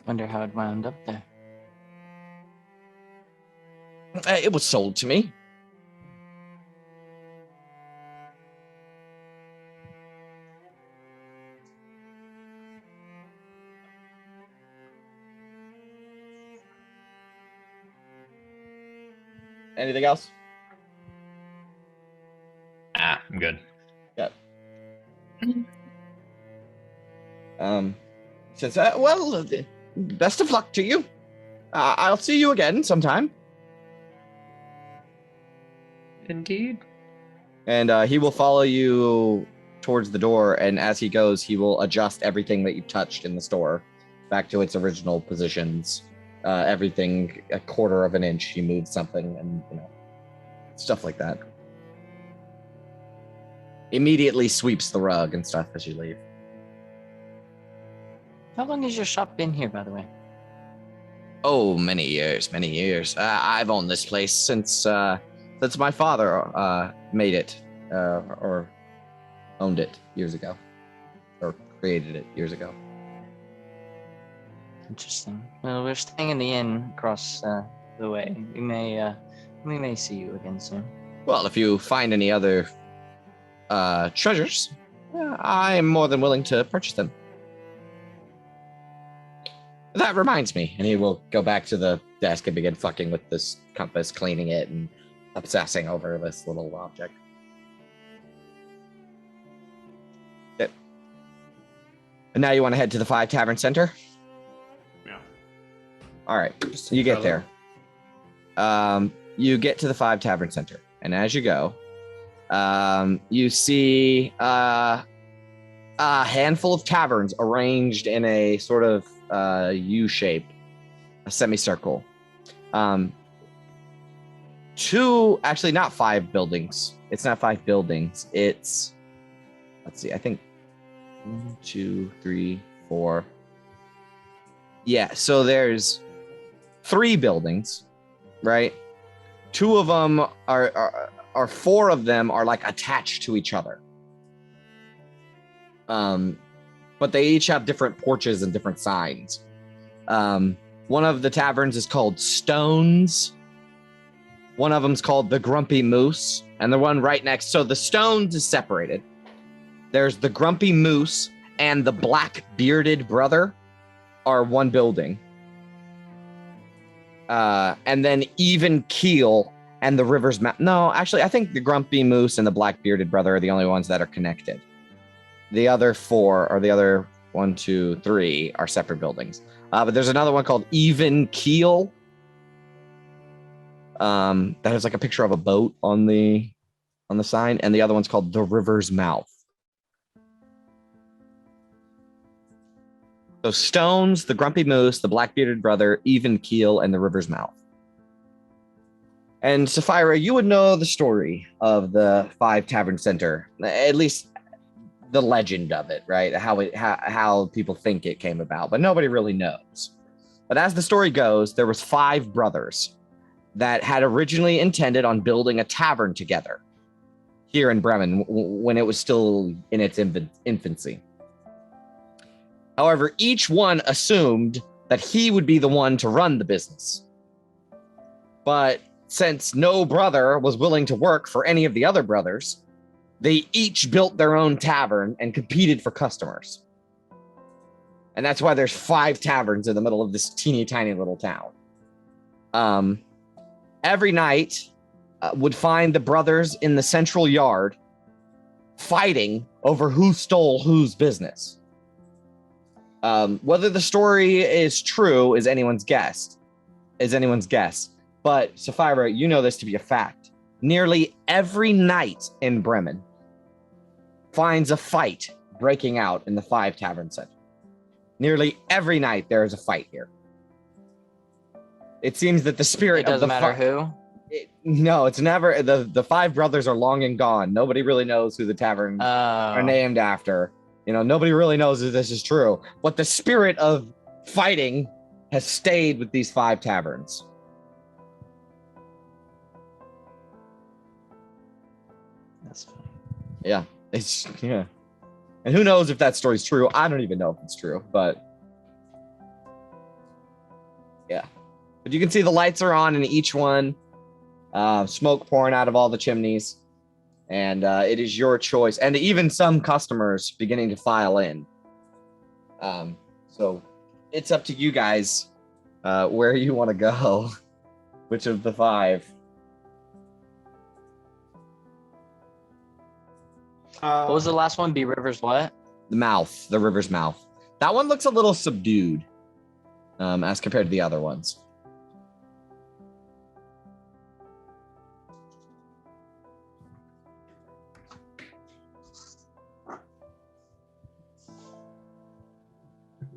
Wonder how it wound up there. It was sold to me. Anything else? I'm good. Yep. Says, well, best of luck to you. I'll see you again sometime. Indeed. And he will follow you towards the door, and as he goes, he will adjust everything that you touched in the store back to its original positions. Everything a quarter of an inch, he moves something, and stuff like that. Immediately sweeps the rug and stuff as you leave. How long has your shop been here, by the way? Oh, many years. I've owned this place since my father made it, or owned it years ago, or created it years ago. Interesting. Well, we're staying in the inn across the way. We may see you again soon. Well, if you find any other treasures, I am more than willing to purchase them. That reminds me, and he will go back to the desk and begin fucking with this compass, cleaning it and obsessing over this little object. Yep. And now you want to head to the 5 Tavern Center? Yeah. All right, you get there. You get to the 5 Tavern Center, and as you go, you see a handful of taverns arranged in a sort of U shape, a semicircle. Actually not 5 buildings. It's not 5 buildings. It's, let's see, I think 1, 2, 3, 4. Yeah, so there's 3 buildings, right? 2 of them are 4 of them are like attached to each other. but they each have different porches and different signs. One of the taverns is called Stones. One of them's called the Grumpy Moose, and the one right next. So the Stones is separated. There's the Grumpy Moose and the Black Bearded Brother are one building. And then Even Keel and the River's Mouth. No, actually, I think the Grumpy Moose and the Black Bearded Brother are the only ones that are connected. The other four, or the other 1, 2, 3, are separate buildings. But there's another one called Even Keel. That has like a picture of a boat on the sign, and the other one's called the River's Mouth. So Stones, the Grumpy Moose, the Black Bearded Brother, Even Keel, and the River's Mouth. And Sapphira, you would know the story of the 5 Tavern Center, at least the legend of it, right? How people think it came about, but nobody really knows. But as the story goes, there was 5 brothers that had originally intended on building a tavern together here in Bremen when it was still in its infancy. However, each one assumed that he would be the one to run the business. But since no brother was willing to work for any of the other brothers, they each built their own tavern and competed for customers. And that's why there's 5 taverns in the middle of this teeny tiny little town. Every night would find the brothers in the central yard fighting over who stole whose business. Whether the story is true is anyone's guess. But Sapphira, you know this to be a fact. Nearly every night in Bremen finds a fight breaking out in the 5 Tavern Center. Nearly every night there is a fight here. It seems that the spirit It doesn't matter who. No, it's never. The 5 brothers are long and gone. Nobody really knows who the taverns are named after. You know, nobody really knows if this is true. But the spirit of fighting has stayed with these 5 taverns. That's fine. Yeah. And who knows if that story's true? I don't even know if it's true, but yeah. But you can see the lights are on in each one, smoke pouring out of all the chimneys, and it is your choice. And even some customers beginning to file in. So it's up to you guys where you want to go. Which of the 5? What was the last one? Be Rivers what? The River's Mouth. That one looks a little subdued as compared to the other ones.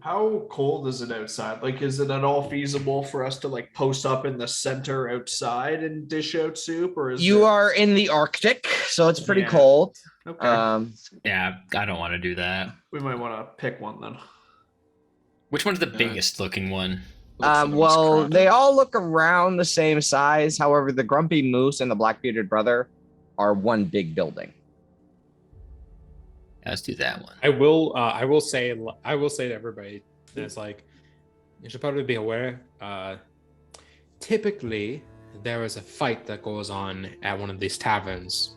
How cold is it outside? Like, is it at all feasible for us to like post up in the center outside and dish out soup, or is You are in the Arctic, so it's pretty Yeah. cold. okay? Yeah, I don't want to do that. We might want to pick one then. Which one's the biggest looking one? Looks like the most Well, crowded. they all look around the same size. However, the Grumpy Moose and the Black Bearded Brother are one big building. Let's do that one. I will say to everybody, it's like you should probably be aware. Typically, there is a fight that goes on at one of these taverns.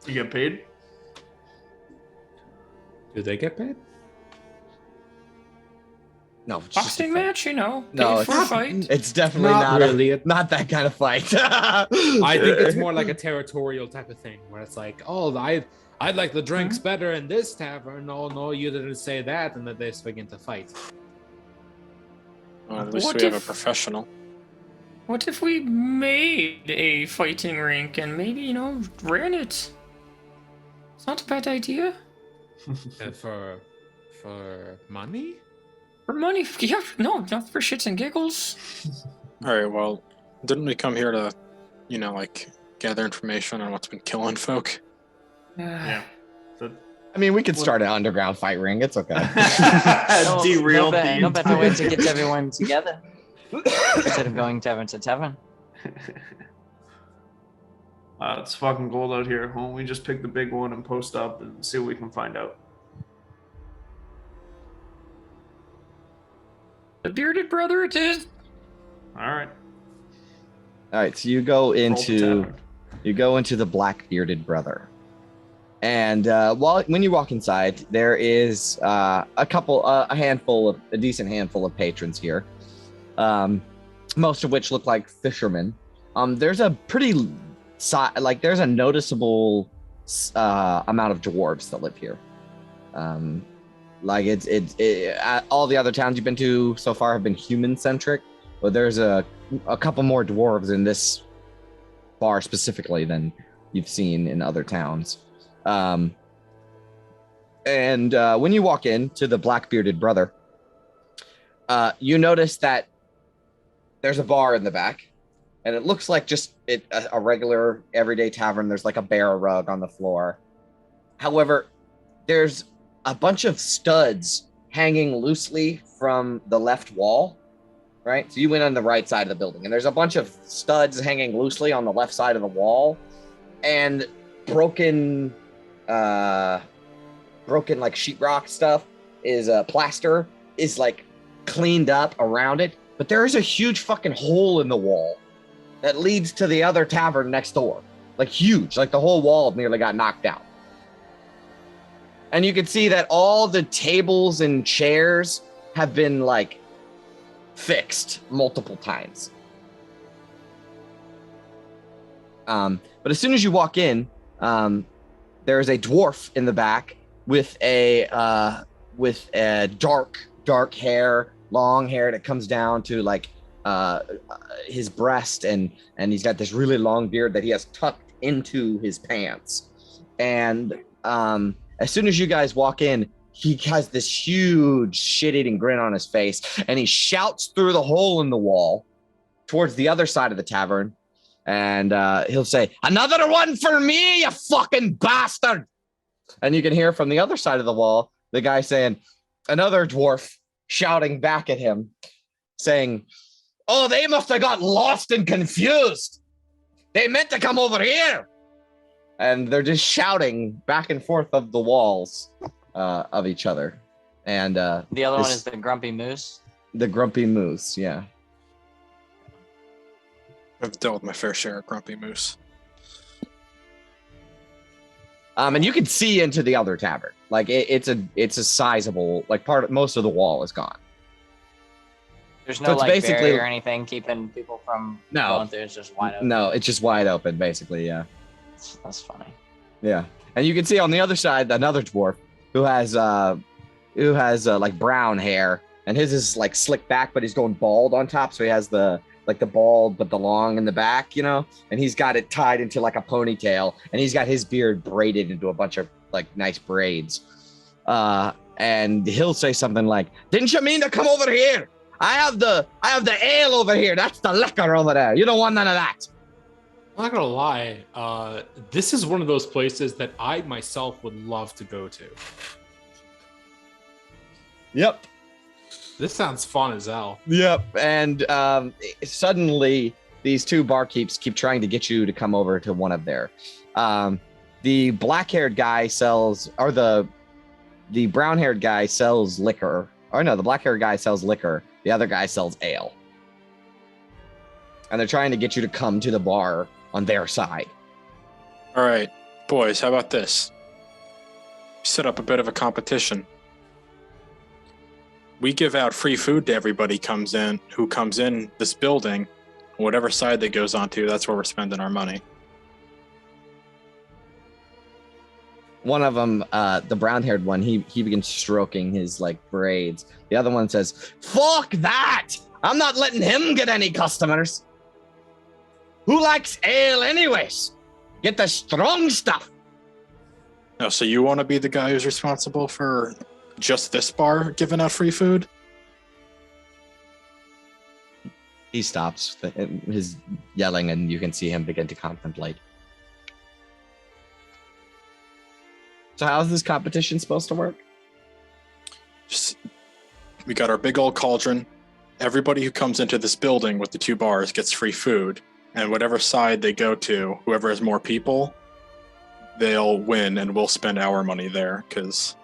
You get paid? Do they get paid? No, it's just a Boxing fight. match, you know. No, Paid for a fight. it's definitely Not not really. not that kind of fight. I think it's more like a territorial type of thing, where it's like, oh, I'd like the drinks better in this tavern. Oh no, you didn't say that, and then they just begin to fight. Well, at least What we have a if- professional. What if we made a fighting rink and maybe, you know, ran it? It's not a bad idea. For money? For money, yeah, no, not for shits and giggles. All right, well, didn't we come here to, like gather information on what's been killing folk? Yeah. I mean, we could start an underground fight ring. It's okay. Derailed the no better way to entire- get everyone together instead of going tavern to tavern. It's fucking cold out here. Why don't we just pick the big one and post up and see what we can find out? The bearded brother it is. All right. All right, so you go Roll the into tavern. the black bearded brother, and when you walk inside, there is a decent handful of patrons here, most of which look like fishermen. There's a there's a noticeable amount of dwarves that live here. All the other towns you've been to so far have been human centric, but there's a couple more dwarves in this bar specifically than you've seen in other towns. And when you walk in to the black bearded brother, you notice that there's a bar in the back, and it looks like just a regular everyday tavern. There's like a bear rug on the floor. However, there's a bunch of studs hanging loosely from the left wall, right? So you went on the right side of the building, and there's a bunch of studs hanging loosely on the left side of the wall, and broken like sheetrock stuff is plaster is like cleaned up around it, but there is a huge fucking hole in the wall that leads to the other tavern next door. Like huge, like the whole wall nearly got knocked out. And you can see that all the tables and chairs have been like fixed multiple times. But as soon as you walk in, there is a dwarf in the back with a dark hair, long hair that comes down to like his breast, and he's got this really long beard that he has tucked into his pants. And as soon as you guys walk in, he has this huge shit-eating grin on his face, and he shouts through the hole in the wall towards the other side of the tavern, and he'll say, "Another one for me, you fucking bastard!" And you can hear from the other side of the wall the guy saying, another dwarf shouting back at him, saying, "Oh, they must have got lost and confused. They meant to come over here." And they're just shouting back and forth of the walls of each other. And The other one is the grumpy moose. the grumpy moose, yeah. I've dealt with my fair share of grumpy moose. And you can see into the other tavern. Like it's a sizable, like most of the wall is gone. There's So no it's like basically- barrier or anything keeping people from No. going through. It's just wide open. No, it's just wide open, basically, yeah. That's funny. Yeah. And you can see on the other side another dwarf who has like brown hair, and his is like slicked back, but he's going bald on top, so he has the bald but the long in the back, you know, and he's got it tied into like a ponytail, and he's got his beard braided into a bunch of like nice braids. And he'll say something like, "Didn't you mean to come over here? I have the ale over here. That's the liquor over there. You don't want none of that." I'm not gonna lie, this is one of those places that I myself would love to go to. Yep. This sounds fun as hell. Yep. And suddenly these two barkeeps keep trying to get you to come over to one of their. The black-haired guy sells, or the brown-haired guy sells liquor. Or no, the black-haired guy sells liquor. The other guy sells ale. And they're trying to get you to come to the bar on their side. All right, boys, how about this? Set up a bit of a competition. We give out free food to everybody who comes in this building. Whatever side that goes onto, that's where we're spending our money. One of them, the brown-haired one, he begins stroking his like braids. The other one says, "Fuck that! I'm not letting him get any customers. Who likes ale anyways? Get the strong stuff." Oh, so you want to be the guy who's responsible for just this bar giving out free food? He stops his yelling, and you can see him begin to contemplate. So how's this competition supposed to work? We got our big old cauldron. Everybody who comes into this building with the two bars gets free food. And whatever side they go to, whoever has more people, they'll win, and we'll spend our money there, because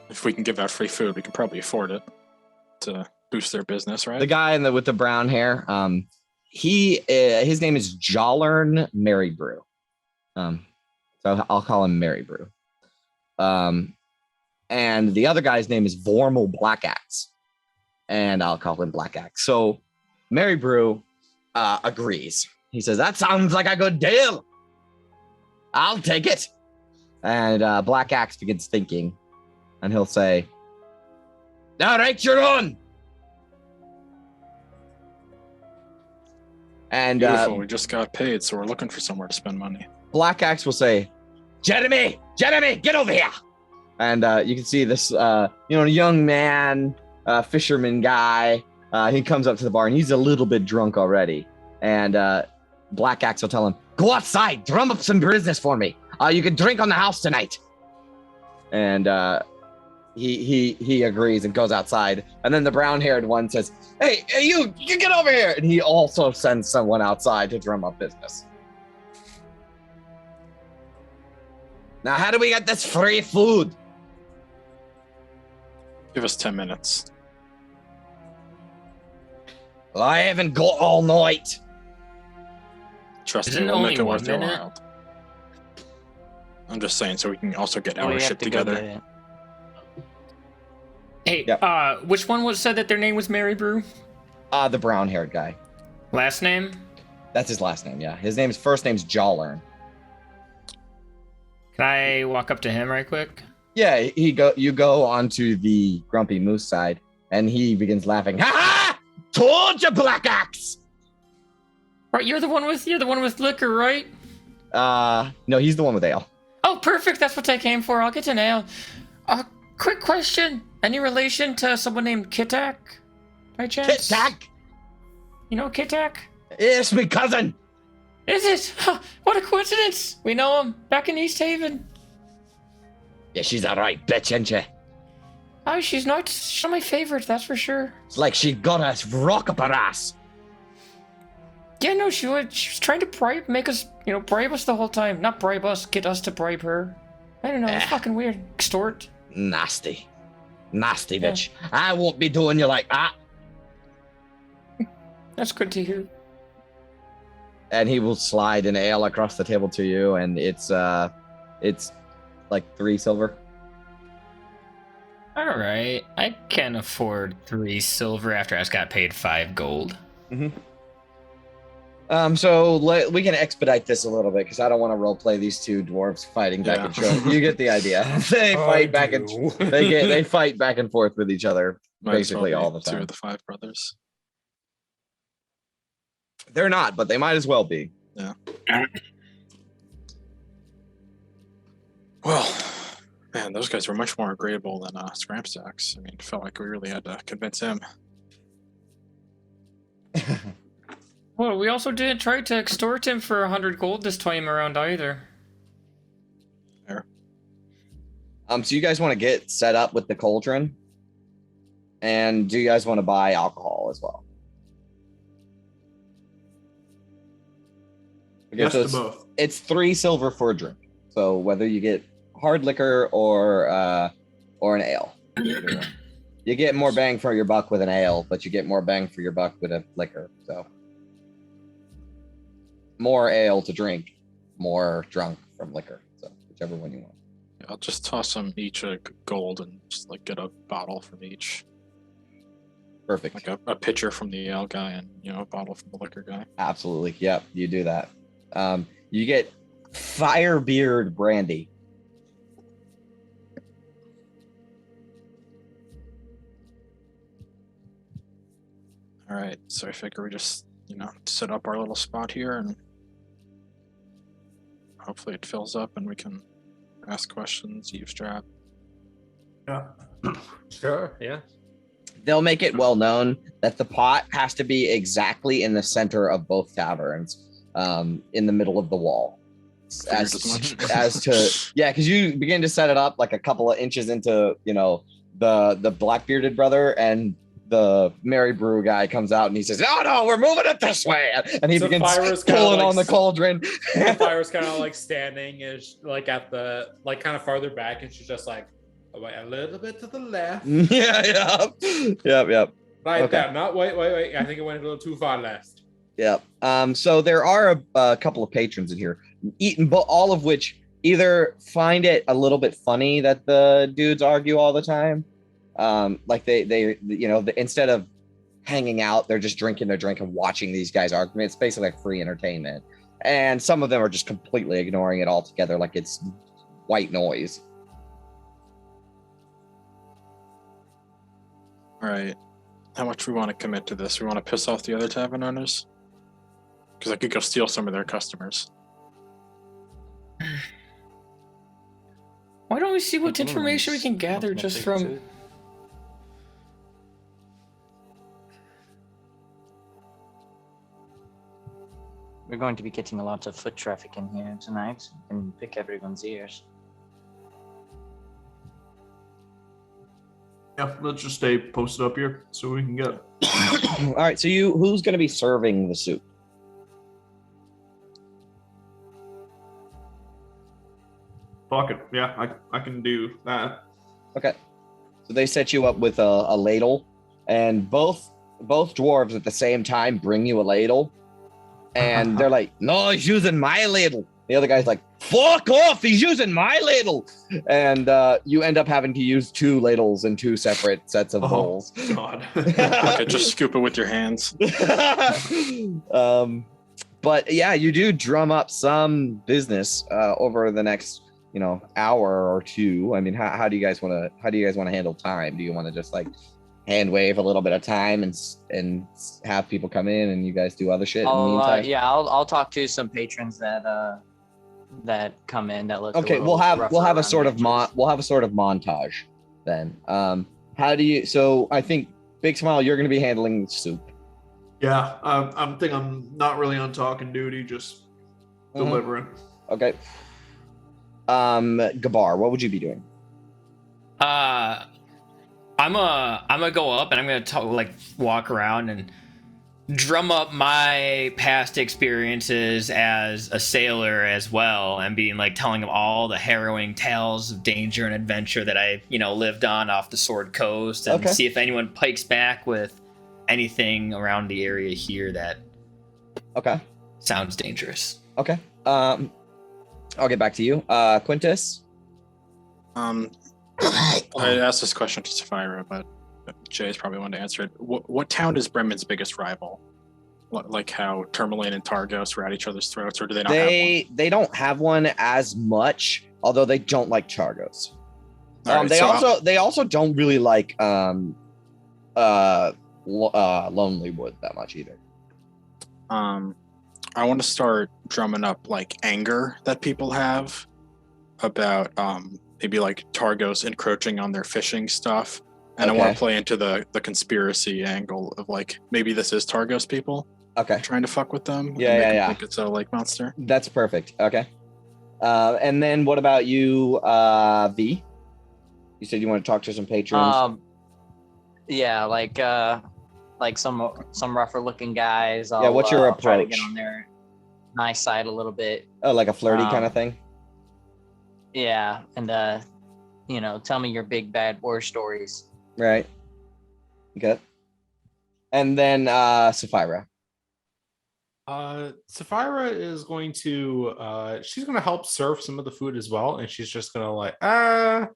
if we can give out free food, we can probably afford it. to boost their business, right? The guy with the brown hair, his name is Jollern Marybrew. So I'll call him Marybrew. And the other guy's name is Vormal Blackaxe, and I'll call him Blackaxe. So Marybrew agrees. He says, "That sounds like a good deal. I'll take it." And Blackaxe begins thinking, and he'll say, "All right, you're on." And Beautiful. We just got paid, so we're looking for somewhere to spend money. Blackaxe will say, Jeremy, get over here." And you can see this, young man, fisherman guy. He comes up to the bar, and he's a little bit drunk already. And Blackaxe will tell him, "Go outside, drum up some business for me. You can drink on the house tonight." And he agrees and goes outside. And then the brown-haired one says, "Hey, you get over here." And he also sends someone outside to drum up business. Now, how do we get this free food? Give us 10 minutes. Well, I haven't got all night. Trust Isn't me, it we'll only make it worth 1 your minute? while. I'm just saying, so we can also get Oh, we our have shit to go together. get it. Hey, Yep. which one was said that their name was Mary Brew? The brown-haired guy. Last name? That's his last name, yeah. His first name's Jollern. Can I walk up to him right quick? Yeah, you go onto the Grumpy Moose side, and he begins laughing. "Ha ha! Told you, Blackaxe!" Right, you're the one with liquor, right? No, he's the one with ale. Oh, perfect. That's what I came for. I'll get an ale. Quick question. Any relation to someone named Kitak? By chance? Kit-tack! You know Kitak? It's me cousin! Is it? Huh, what a coincidence. We know him. Back in East Haven. Yeah, she's a right bitch, ain't she? Oh, she's not my favorite, that's for sure. It's like she got us rock up her ass. Yeah, no, she was trying to bribe us the whole time. Not bribe us, get us to bribe her. I don't know, it's fucking weird. Extort. Nasty bitch. I won't be doing you like that. That's good to hear. And he will slide an ale across the table to you, and it's like 3 silver. Alright, I can afford 3 silver after I just got paid 5 gold. So we can expedite this a little bit because I don't want to roleplay these two dwarves fighting back and forth. You get the idea. They fight back and they fight back and forth with each other basically all the time. 2 of the 5 brothers. They're not, but they might as well be. Yeah. Well, man, those guys were much more agreeable than Scrampstacks. I mean, it felt like we really had to convince him. Well, we also didn't try to extort him for 100 gold this time around either. Fair. So you guys want to get set up with the cauldron? And do you guys want to buy alcohol as well? Okay, Yes so to both. it's 3 silver for a drink. So whether you get hard liquor or an ale, you get more bang for your buck with an ale, but you get more bang for your buck with a liquor. So more ale to drink, more drunk from liquor. So whichever one you want. Yeah, I'll just toss them each a gold and just like get a bottle from each. Perfect. Like a pitcher from the ale guy and a bottle from the liquor guy. Absolutely. Yep, you do that. You get Firebeard brandy. All right, so I figure we just set up our little spot here and hopefully it fills up and we can ask questions, eavesdrop. Yeah. Sure, yeah. They'll make it well known that the pot has to be exactly in the center of both taverns, in the middle of the wall. Figured as much. Because you begin to set it up like a couple of inches into, the black-bearded brother, and the Mary Brew guy comes out and he says, "No, we're moving it this way," and he So begins Fyra's kinda pulling like on the cauldron. The fire's kind of like standing is like at the kind of farther back, and she's just like Wait, a little bit to the left. Yep. Right Okay. there. No, wait. I think it went a little too far left. Yep. So there are a couple of patrons in here, but all of which either find it a little bit funny that the dudes argue all the time, like they instead of hanging out, they're just drinking their drink and watching these guys argue. It's basically like free entertainment, and some of them are just completely ignoring it altogether, like it's white noise. All right. How much we want to commit to this? We want to piss off the other tavern owners? Because I could go steal some of their customers. Why don't we see what information we can gather just from... We're going to be getting a lot of foot traffic in here tonight and pick everyone's ears. Yeah, let's just stay posted up here so we can get. All right, so who's going to be serving the soup? Fuck it. Yeah, I can do that. Okay. So they set you up with a ladle, and both dwarves at the same time bring you a ladle, and they're like, "No, he's using my ladle." The other guy's like, "Fuck off! He's using my ladle," and you end up having to use 2 ladles and 2 separate sets of bowls. God. Okay, just scoop it with your hands. But yeah, you do drum up some business over the next hour or 2. I mean, how do you guys want to handle time? Do you want to just like hand wave a little bit of time and have people come in and you guys do other shit in the meantime? I'll talk to some patrons that come in that look okay. We'll have a sort of montage then. How do you? So I think Big Smile, you're going to be handling soup. Yeah, I'm not really on talking duty, just delivering. Okay. Gabar, what would you be doing? I'm gonna go up and I'm gonna walk around and drum up my past experiences as a sailor as well, and being telling them all the harrowing tales of danger and adventure that I lived on off the Sword Coast, and see if anyone pikes back with anything around the area here that sounds dangerous. Okay. I'll get back to you. Quintus? I asked this question to Sapphira, but Jay's probably one to answer it. What town is Bremen's biggest rival? Like how Tourmaline and Targos were at each other's throats, or do they not have one? They don't have one as much, although they don't like Targos. Right, they also don't really like Lonely Wood that much either. I want to start drumming up anger that people have about maybe Targos encroaching on their fishing stuff, and I want to play into the conspiracy angle of maybe this is Targos people trying to fuck with them. Yeah. Think it's a lake monster. That's perfect. Okay. And then what about you, V? You said you want to talk to some patrons. Yeah, some rougher looking guys. What's your approach? Try to get on their nice side a little bit. Oh, like a flirty kind of thing? Yeah, and tell me your big bad war stories. Right. Okay. And then Sapphira. Sapphira is going to she's gonna help serve some of the food as well, and she's just gonna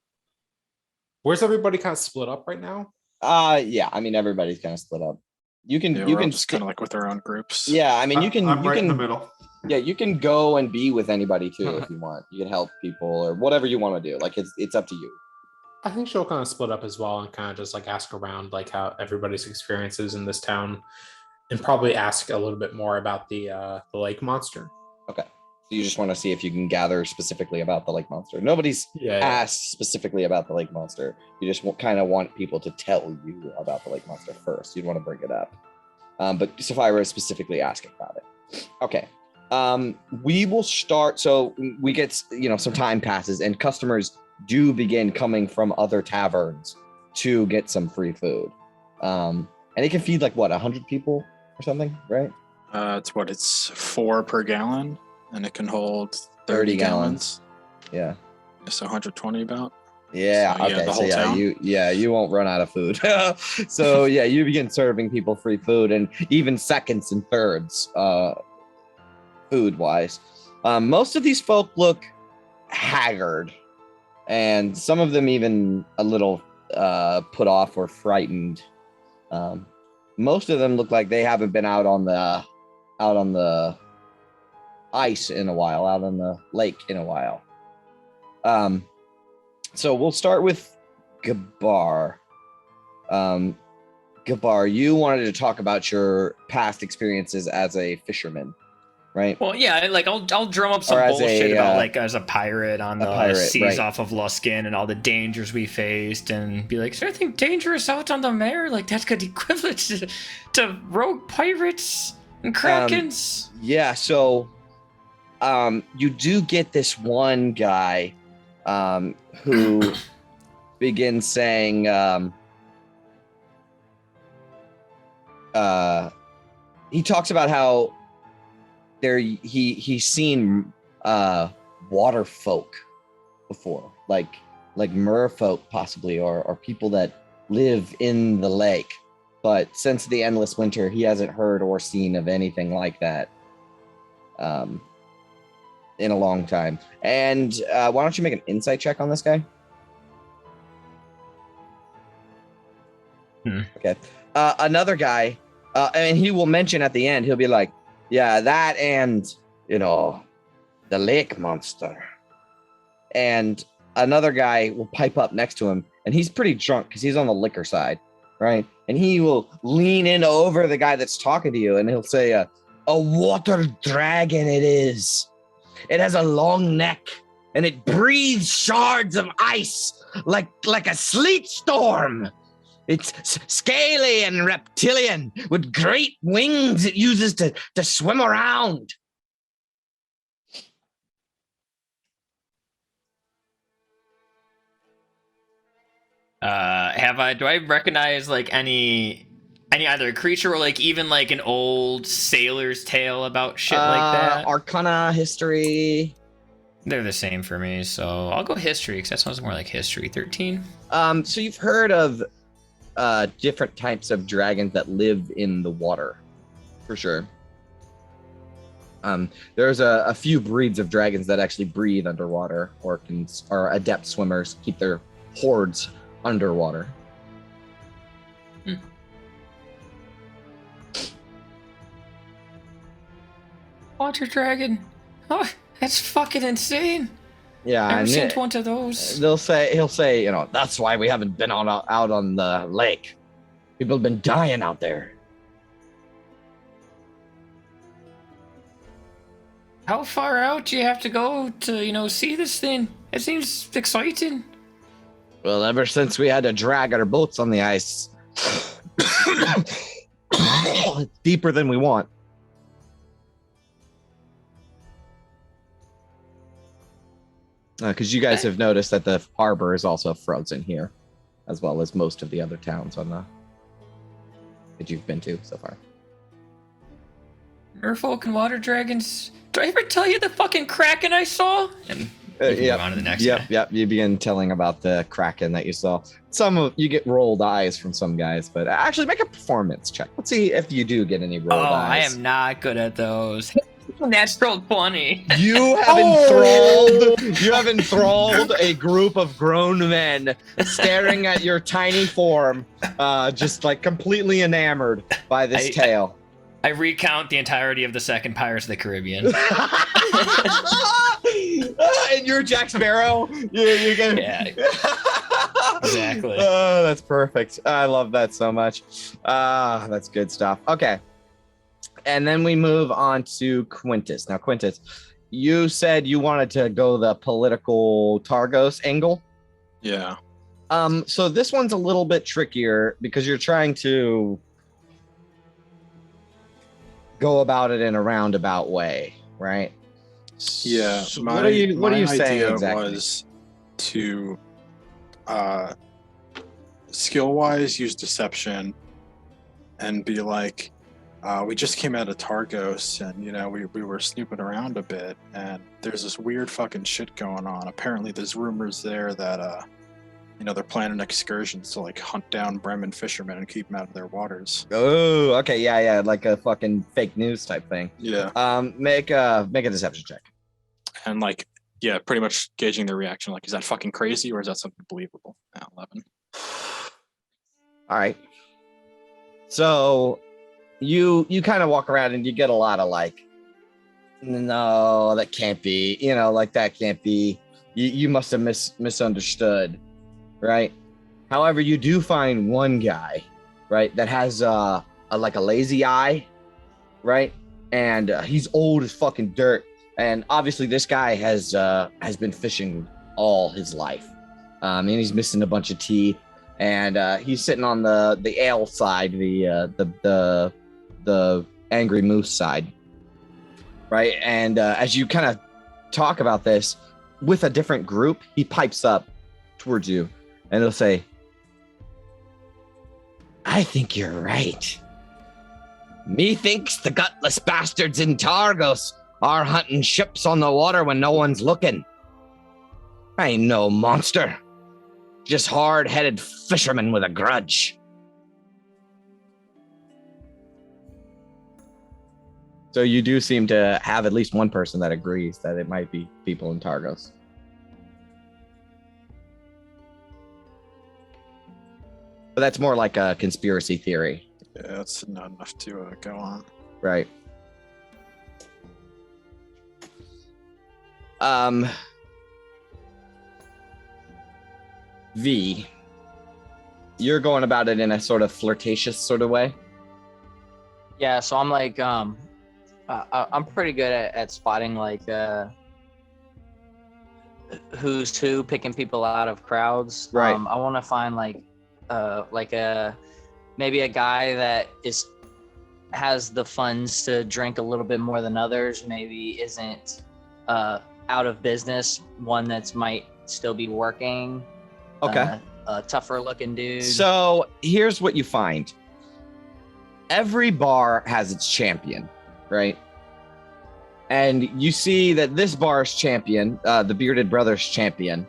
where's everybody kind of split up right now? Yeah, I mean everybody's kind of split up. You can just kind of with their own groups. Yeah, I mean I'm right in the middle. Yeah, you can go and be with anybody too if you want. You can help people or whatever you want to do. It's up to you. I think she'll kind of split up as well and kind of just ask around how everybody's experiences in this town, and probably ask a little bit more about the lake monster. Okay. So you just want to see if you can gather specifically about the lake monster. Nobody's asked specifically about the lake monster. You just kind of want people to tell you about the lake monster first. You'd want to bring it up. But Sapphira is specifically asking about it. Okay. We will start. So we get, some time passes and customers do begin coming from other taverns to get some free food. And it can feed 100 people or something, right? It's 4 per gallon, and it can hold 30 gallons. Yeah. So 120 about. Yeah. So, yeah, Okay. the So whole town? you won't run out of food. So yeah, you begin serving people free food and even seconds and thirds, food wise. Most of these folk look haggard, and some of them even a little put off or frightened. Most of them look like they haven't been out on the ice in a while, out on the lake in a while. So we'll start with Gabar. Gabar, you wanted to talk about your past experiences as a fisherman, right? Well, yeah, like I'll drum up some Or as bullshit a, about like as a pirate on the pirate, seas right. off of Luskin and all the dangers we faced, and be like, is there anything dangerous out on the mare? Like that's good equivalent to rogue pirates and krakens. Yeah, so you do get this one guy who begins saying he talks about how he's seen water folk before, like merfolk possibly, or people that live in the lake, but since the endless winter he hasn't heard or seen of anything like that in a long time. And why don't you make an insight check on this guy? Okay. Another guy, and he will mention at the end, he'll be like, yeah, that and, the lake monster. And another guy will pipe up next to him, and he's pretty drunk because he's on the liquor side, right? And he will lean in over the guy that's talking to you, and he'll say, a water dragon it is. It has a long neck, and it breathes shards of ice like a sleet storm. It's scaly and reptilian with great wings it uses to swim around. Do I recognize like any either creature or like even like an old sailor's tale about shit like that? Arcana, history. They're the same for me, so I'll go history because that sounds more like history. 13. So you've heard of different types of dragons that live in the water, for sure. There's a few breeds of dragons that actually breathe underwater, or are adept swimmers, keep their hordes underwater. Water dragon. Oh, that's fucking insane. Yeah, Never and seen one of those. he'll say, that's why we haven't been out on the lake. People have been dying out there. How far out do you have to go to, see this thing? It seems exciting. Well, ever since we had to drag our boats on the ice, it's deeper than we want. Because you guys have noticed that the harbor is also frozen here, as well as most of the other towns that you've been to so far. Merfolk and water dragons. Did I ever tell you the fucking kraken I saw? And we can move on to the next guy. Yep. You begin telling about the kraken that you saw. You get rolled eyes from some guys, but actually make a performance check. Let's see if you do get any rolled eyes. I am not good at those. Natural 20. You have enthralled a group of grown men staring at your tiny form, just like completely enamored by this tale. I recount the entirety of the second Pirates of the Caribbean. And you're Jack Sparrow? You can... Yeah. Exactly. Oh, that's perfect. I love that so much. That's good stuff. Okay. And then we move on to Quintus. Now, Quintus, you said you wanted to go the political Targos angle. Yeah. So this one's a little bit trickier because you're trying to go about it in a roundabout way, right? Yeah. So what are you saying idea exactly? Was to skill-wise use deception and be like, we just came out of Targos, and we were snooping around a bit, and there's this weird fucking shit going on. Apparently, there's rumors there that they're planning excursions to like hunt down Bremen fishermen and keep them out of their waters. Oh, okay, yeah, like a fucking fake news type thing. Yeah. Make a deception check. And like, yeah, pretty much gauging their reaction. Like, is that fucking crazy or is that something believable? 11. All right. So you kind of walk around and you get a lot of like, no, that can't be. Like that can't be. You must have misunderstood, right? However, you do find one guy, right, that has like a lazy eye, right, and he's old as fucking dirt. And obviously, this guy has been fishing all his life, and he's missing a bunch of teeth. And he's sitting on the ale side, the angry moose side, right? And as you kind of talk about this with a different group, he pipes up towards you, and he'll say, "I think you're right. Methinks the gutless bastards in Targos are hunting ships on the water when no one's looking. I ain't no monster. Just hard-headed fisherman with a grudge." So you do seem to have at least one person that agrees that it might be people in Targos. But that's more like a conspiracy theory. Yeah, that's not enough to go on. Right. V, you're going about it in a sort of flirtatious sort of way. Yeah, so I'm like, I'm pretty good at spotting like who's who, picking people out of crowds. Right. I want to find like maybe a guy that has the funds to drink a little bit more than others. Maybe isn't out of business. One that's might still be working. Okay. A tougher looking dude. So here's what you find. Every bar has its champion, right? And you see that this bar's champion, the Bearded Brothers champion,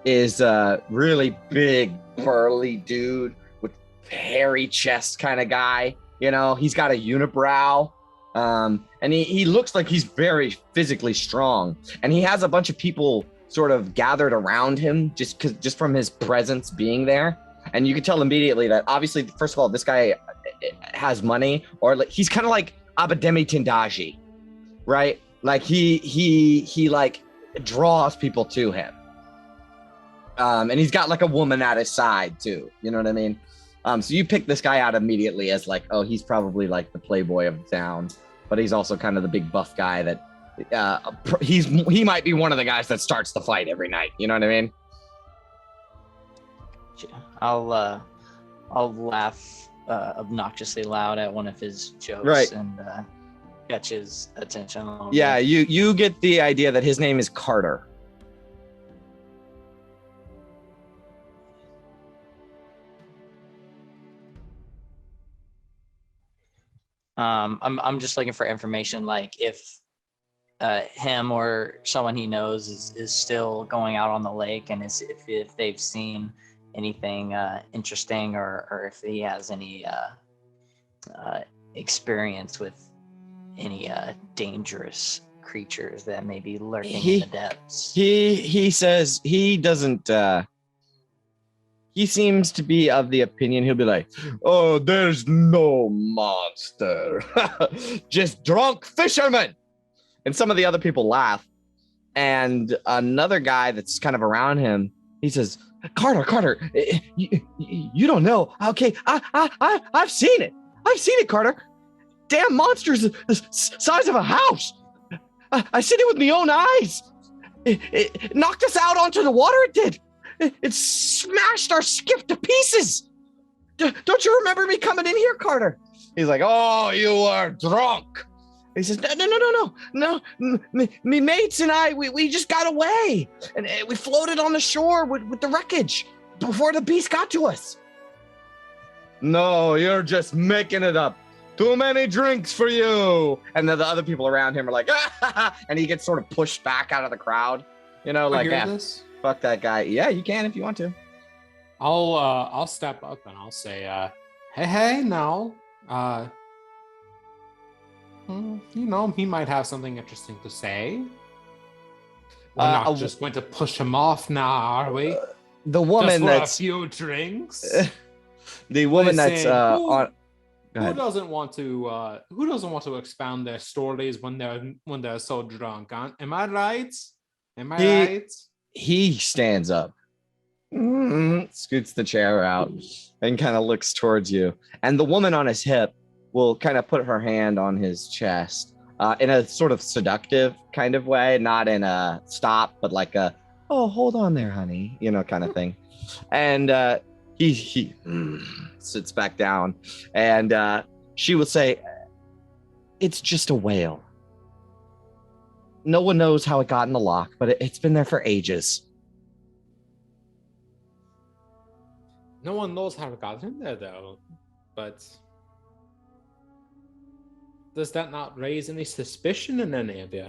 is a really big, burly dude with hairy chest kind of guy. He's got a unibrow. And he looks like he's very physically strong. And he has a bunch of people sort of gathered around him just from his presence being there. And you can tell immediately that obviously, first of all, this guy has money, or like he's kind of like Abademi Tindaji, right? Like he like draws people to him. And he's got like a woman at his side too. You know what I mean? So you pick this guy out immediately as like, oh, he's probably like the playboy of the town, but he's also kind of the big buff guy that he might be one of the guys that starts the fight every night. You know what I mean? I'll laugh obnoxiously loud at one of his jokes, right, and catch his attention a little yeah, bit. you get the idea that his name is Carter. I'm just looking for information, like if him or someone he knows is still going out on the lake, and if they've seen anything interesting, or if he has any experience with any dangerous creatures that may be lurking in the depths. He says he doesn't. He seems to be of the opinion, he'll be like, "Oh, there's no monster, just drunk fishermen." And some of the other people laugh. And another guy that's kind of around him, he says, Carter, you don't know. Okay, I've seen it. I've seen it, Carter. Damn monsters the size of a house. I seen it with my own eyes. It knocked us out onto the water, it did. It smashed our skiff to pieces. Don't you remember me coming in here, Carter? He's like, "Oh, you are drunk." He says, No. Me mates and I, we just got away. And we floated on the shore with the wreckage before the beast got to us. "No, you're just making it up. Too many drinks for you." And then the other people around him are like, "Ah!" And he gets sort of pushed back out of the crowd. Like, I hear "Yeah, this? fuck that guy." Yeah, you can if you want to. I'll step up and I'll say, hey now, he might have something interesting to say. We're not just going to push him off now, are we? The Just woman for that's a few drinks. the woman that's Listen, on. Go Who ahead. doesn't want to expound their stories when they're so drunk? Huh? Am I right? Am I right? He stands up, scoots the chair out, and kind of looks towards you. And the woman on his hip will kind of put her hand on his chest in a sort of seductive kind of way, not in a stop, but like a, oh, hold on there, honey, kind of thing. And he sits back down, and she will say, it's just a whale. No one knows how it got in the lock, but it's been there for ages. No one knows how it got in there, though. But does that not raise any suspicion in any of you?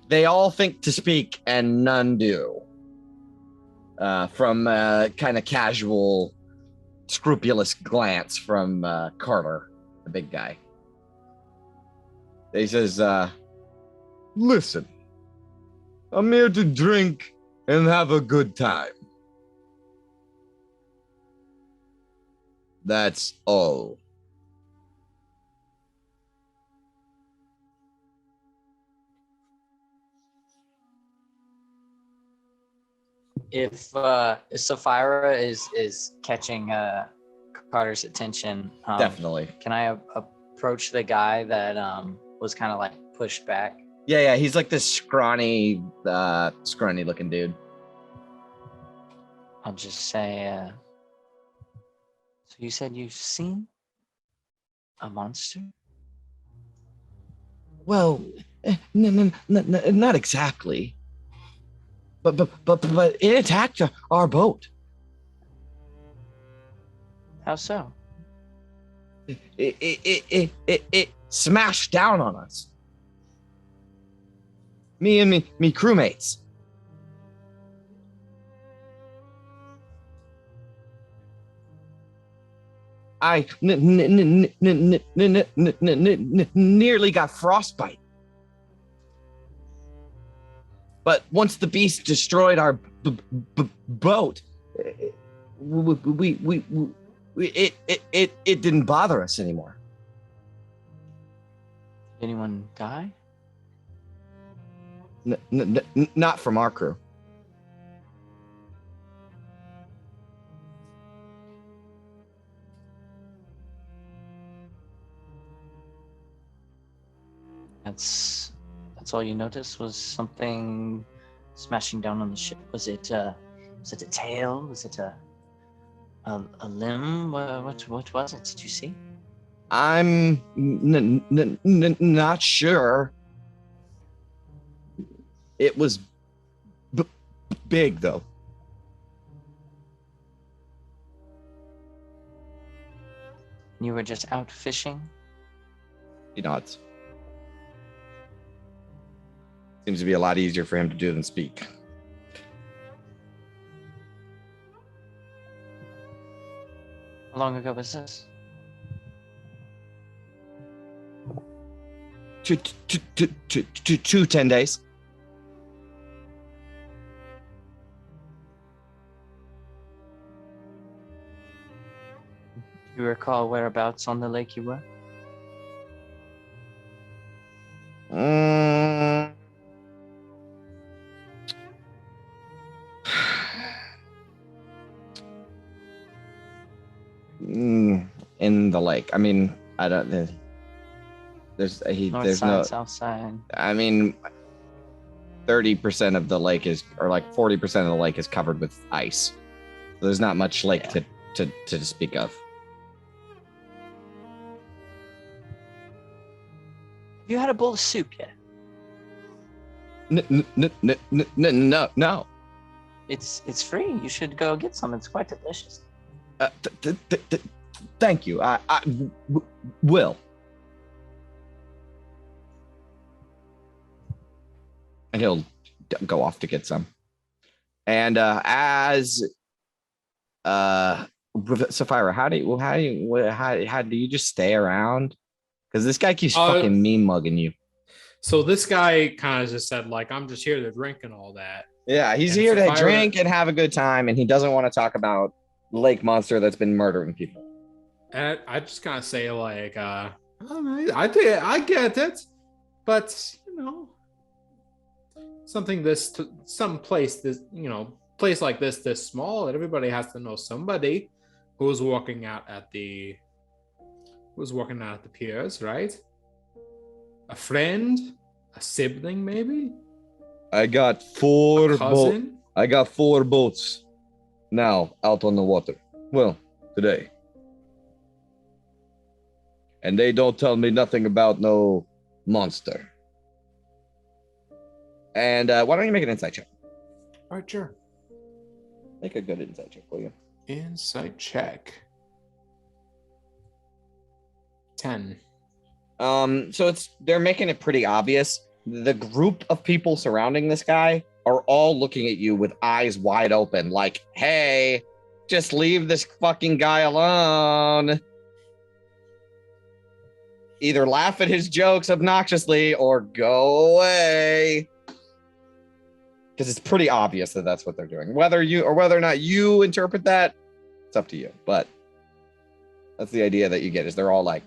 They all think to speak, and none do. From a kind of casual, scrupulous glance from Carter, the big guy. He says, listen, I'm here to drink and have a good time. That's all. If Sapphira is catching Carter's attention, Definitely. can I approach the guy that was kind of like pushed back? Yeah, he's like this scrawny looking dude. I'll just say, so you said you've seen a monster? Well, not exactly. But it attacked our boat. How so? It smashed down on us. Me and me crewmates. I nearly got frostbite. But once the beast destroyed our boat, it didn't bother us anymore. Did anyone die? Not from our crew. That's all you noticed was something smashing down on the ship. Was it a tail? Was it a limb? What was it? Did you see? I'm not sure. It was big though. You were just out fishing? He nods. Seems to be a lot easier for him to do than speak. How long ago was this? Two 10 days. Do you recall whereabouts on the lake you were? In the lake. I mean, I don't. There's North there's side, no. south side. I mean, 30% of the lake is, or like 40% of the lake is covered with ice. So there's not much lake to speak of. Have you had a bowl of soup yet? No. It's free. You should go get some. It's quite delicious. Thank you. I will. And he'll go off to get some. And as Sapphira, how do you just stay around? Because this guy keeps fucking mean mugging you. So this guy kind of just said, like, I'm just here to drink and all that. Yeah, he's And here to Sapphira- drink and have a good time, and he doesn't want to talk about lake monster that's been murdering people. And I just kind of say, like, I get it, but some place like this small, and everybody has to know somebody who's walking out at the piers, right? A friend, a sibling, maybe. I got four cousin. I got 4 boats now out on the water. Well, today. And they don't tell me nothing about no monster. And why don't you make an insight check? All right, sure. Make a good insight check, will you? Insight check. 10. So they're making it pretty obvious. The group of people surrounding this guy are all looking at you with eyes wide open, like, hey, just leave this fucking guy alone. Either laugh at his jokes obnoxiously or go away. Because it's pretty obvious that that's what they're doing. Whether or not you interpret that, it's up to you. But that's the idea that you get, is they're all like,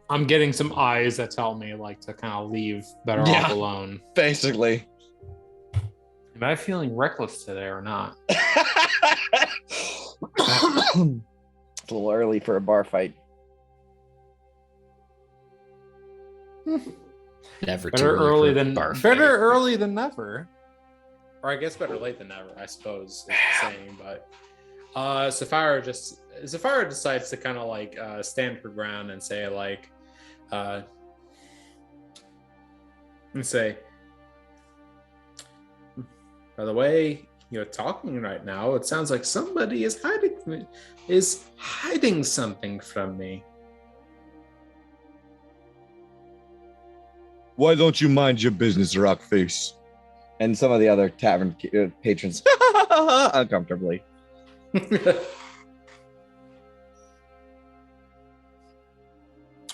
I'm getting some eyes that tell me, like, to kind of leave better off alone. basically. Am I feeling reckless today or not? It's a little early for a bar fight. Never too Better early for a than bar fight. better early than never, or I guess better late than never. I suppose is the saying. But Sapphira decides to kind of like stand her ground and say like, and say, by the way you're talking right now, it sounds like somebody is hiding something from me. Why don't you mind your business, Rockface? And some of the other tavern patrons uncomfortably.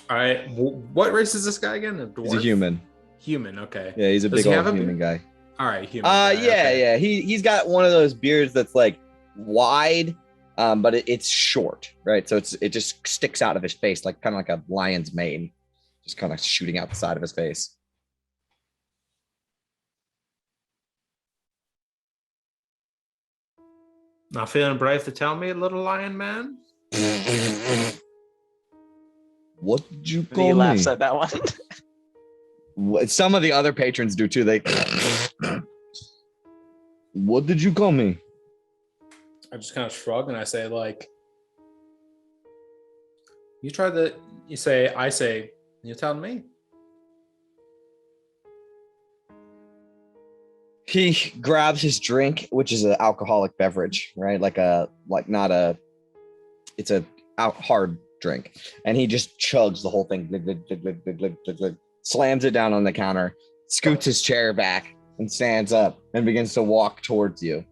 All right, what race is this guy again? A dwarf? He's a human. Human, okay. Yeah, he's a Does big he old have a human beard? guy. All right, human. guy, Yeah. okay. He's got one of those beards that's like wide, but it's short, right? So it just sticks out of his face, like kind of like a lion's mane, just kind of shooting out the side of his face. Not feeling brave to tell me, little lion man? What did you He call me? laughs at that one. Some of the other patrons do too. They. What did you call me? I just kind of shrug and I say, like, I say, you tell me. He grabs his drink, which is an alcoholic beverage, right? It's a hard drink, and he just chugs the whole thing, glug, glug, glug, glug, glug, glug, glug, glug, slams it down on the counter, scoots his chair back, and stands up and begins to walk towards you.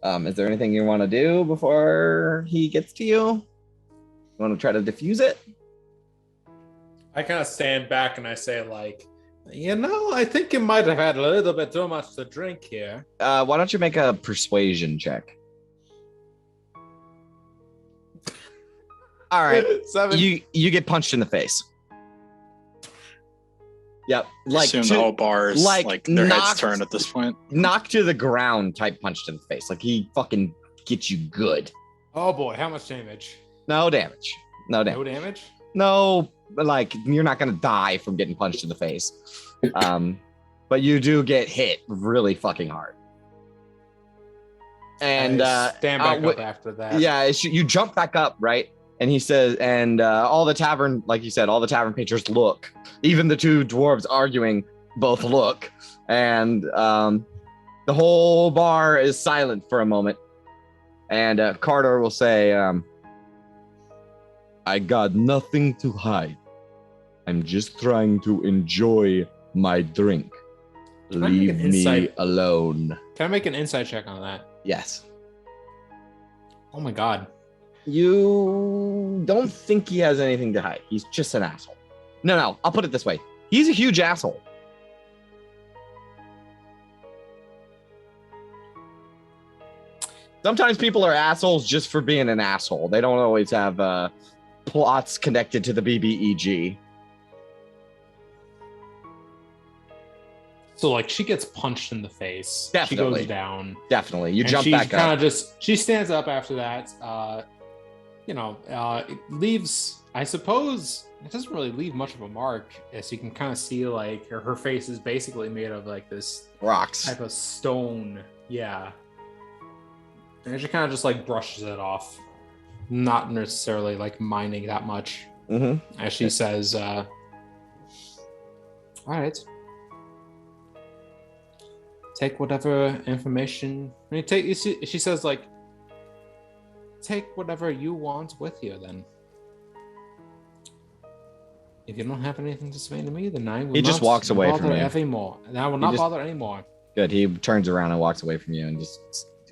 Is there anything you want to do before he gets to you? You want to try to diffuse it? I kind of stand back and I say, like, I think you might have had a little bit too much to drink here. Why don't you make a persuasion check? All right. 7. You get punched in the face. Yep. Like Assume the whole bar is like their heads knocked- turned at this point. Knocked to the ground type punched in the face. Like he fucking gets you good. Oh boy, how much damage? No damage. No damage. No damage? No, like you're not gonna die from getting punched in the face. But you do get hit really fucking hard. And I stand back up after that. yeah, you jump back up, right? And he says, and all the tavern, like you said, all the tavern patrons look. Even the two dwarves arguing both look. And the whole bar is silent for a moment. And Carter will say, I got nothing to hide. I'm just trying to enjoy my drink. Can I make Leave an me insight- alone. Can I make an insight check on that? Yes. Oh my god. You don't think he has anything to hide. He's just an asshole. No, I'll put it this way. He's a huge asshole. Sometimes people are assholes just for being an asshole. They don't always have plots connected to the BBEG. So like she gets punched in the face. Definitely. She goes down. Definitely. You And jump she back kind up. of she stands up after that. It leaves, I suppose, it doesn't really leave much of a mark, as you can kind of see like her face is basically made of like this Rocks. type of stone. Yeah. And she kind of just like brushes it off, not necessarily like minding that much, Mm-hmm. as she says, all right. Take whatever information. She says, like, take whatever you want with you, then. If you don't have anything to say to me, then I will He just not walks away from bother you. anymore. And I will not just- bother anymore. Good. He turns around and walks away from you and just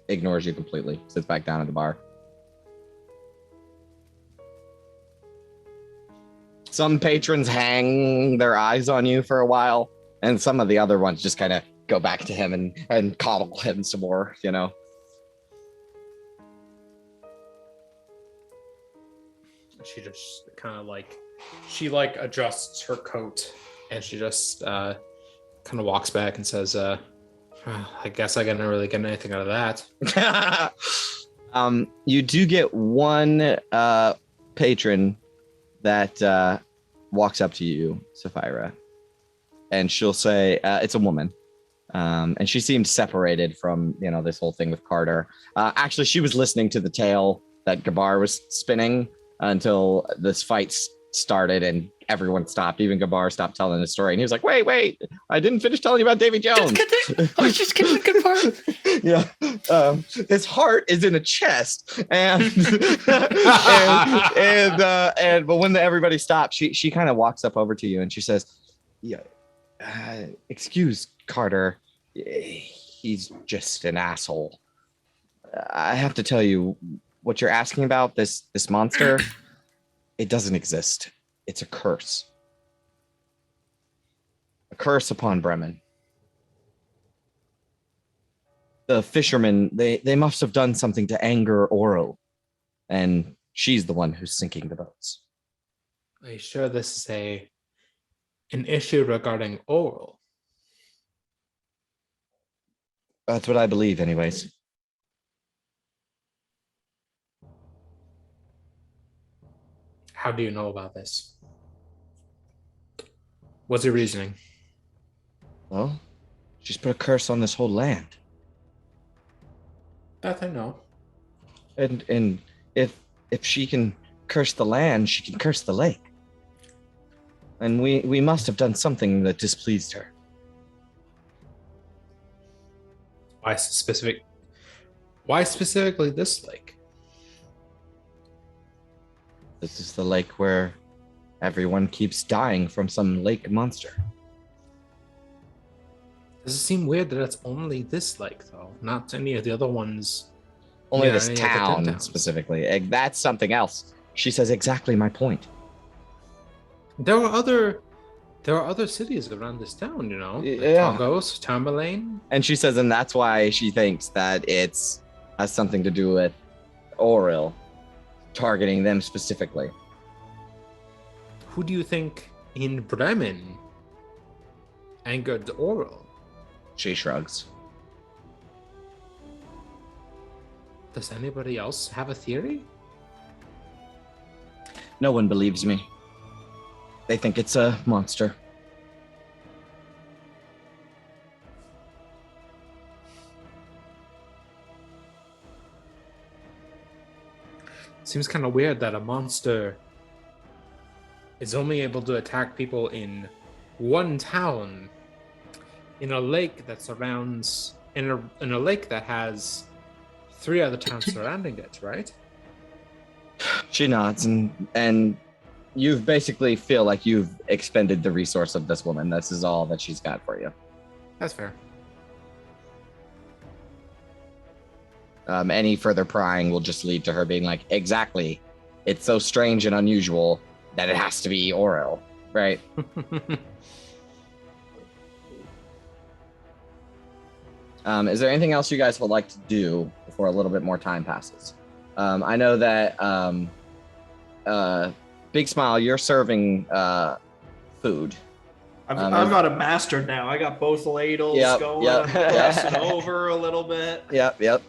ignores you completely. Sits back down at the bar. Some patrons hang their eyes on you for a while, and some of the other ones just kind of go back to him and coddle him some more, you know. She just kind of like, she like adjusts her coat, and she just kind of walks back and says, I guess I didn't really get anything out of that. You do get one patron that walks up to you, Sapphira, and she'll say, it's a woman. And she seemed separated from, this whole thing with Carter. Actually, she was listening to the tale that Gabar was spinning until this fight started and everyone stopped. Even Gabar stopped telling the story. And he was like, wait, I didn't finish telling you about Davy Jones. I was just getting the good part. Yeah. His heart is in a chest. And but when everybody stopped, she kind of walks up over to you and she says, yeah, excuse Carter. He's just an asshole. I have to tell you, what you're asking about, this monster, it doesn't exist. It's a curse. A curse upon Bremen. The fishermen, they must have done something to anger Oro, and she's the one who's sinking the boats. Are you sure this is an issue regarding oral? That's what I believe, anyways. How do you know about this? What's your reasoning? Well, she's put a curse on this whole land. That I know. And if she can curse the land, she can curse the lake. And we must have done something that displeased her. Why specifically this lake? This is the lake where everyone keeps dying from some lake monster. Does it seem weird that it's only this lake, though, not any of the other ones? Only Yeah, this any of the town towns. specifically. That's something else. She says exactly my point. There are other cities around this town, like Yeah. Tagos, Tamerlane. And she says, and that's why she thinks that it's has something to do with Oril, targeting them specifically. Who do you think in Bremen angered Oral? She shrugs. Does anybody else have a theory? No one believes me. They think it's a monster. Seems kind of weird that a monster is only able to attack people in one town, in a lake that surrounds, in a lake that has 3 other towns surrounding it, right? She nods, and you basically feel like you've expended the resource of this woman. This is all that she's got for you. That's fair. Any further prying will just lead to her being like, exactly. It's so strange and unusual that it has to be oral, right? Is there anything else you guys would like to do before a little bit more time passes? I know that Big Smile, you're serving food. I've got it mastered now. I got both ladles going. Yep. I'm passing over a little bit. Yep.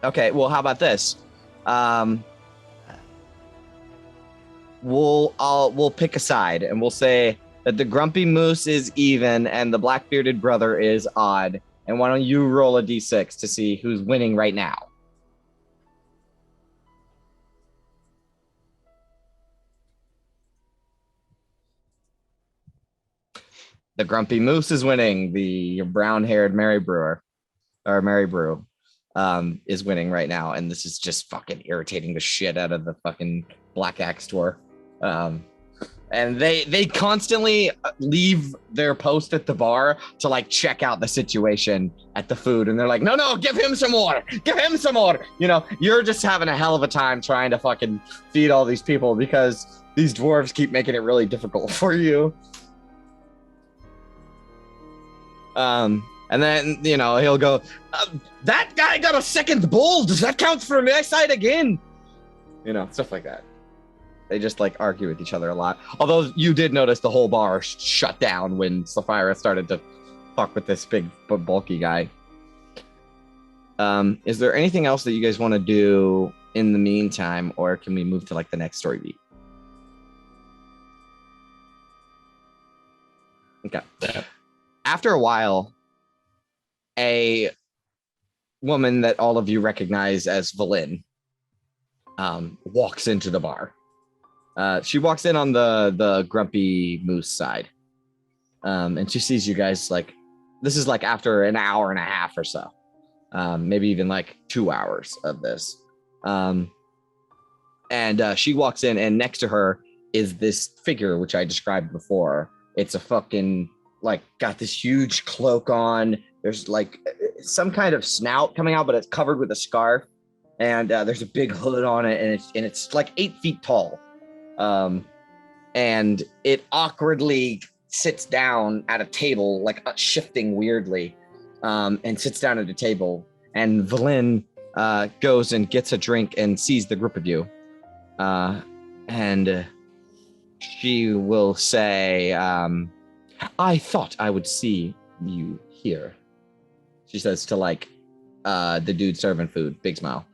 Okay, well, how about this? We'll pick a side and we'll say that the grumpy moose is even and the black bearded brother is odd. And why don't you roll a d6 to see who's winning right now? The grumpy moose is winning. The brown-haired Mary Brew is winning right now, and this is just fucking irritating the shit out of the fucking Black Axe Tour. And they constantly leave their post at the bar to like check out the situation at the food, and they're like, no, give him some more. You know, you're just having a hell of a time trying to fucking feed all these people because these dwarves keep making it really difficult for you. And then, you know, he'll go, that guy got a second bull. Does that count for my side again? You know, stuff like that. They just like argue with each other a lot. Although you did notice the whole bar shut down when Sapphira started to fuck with this big bulky guy. Is there anything else that you guys want to do in the meantime, or can we move to like the next story beat? Okay. After a while, a woman that all of you recognize as Valin walks into the bar. She walks in on the grumpy moose side, and she sees you guys like, this is like after an hour and a half or so, maybe even like 2 hours of this. And she walks in, and next to her is this figure, which I described before. It's a fucking, like, got this huge cloak on. There's like some kind of snout coming out, but it's covered with a scarf. And there's a big hood on it, and it's like 8 feet tall. And it awkwardly sits down at a table, like shifting weirdly, and sits down at a table. And Valin goes and gets a drink and sees the group of you. And she will say, I thought I would see you here. She says to like the dude serving food, Big Smile.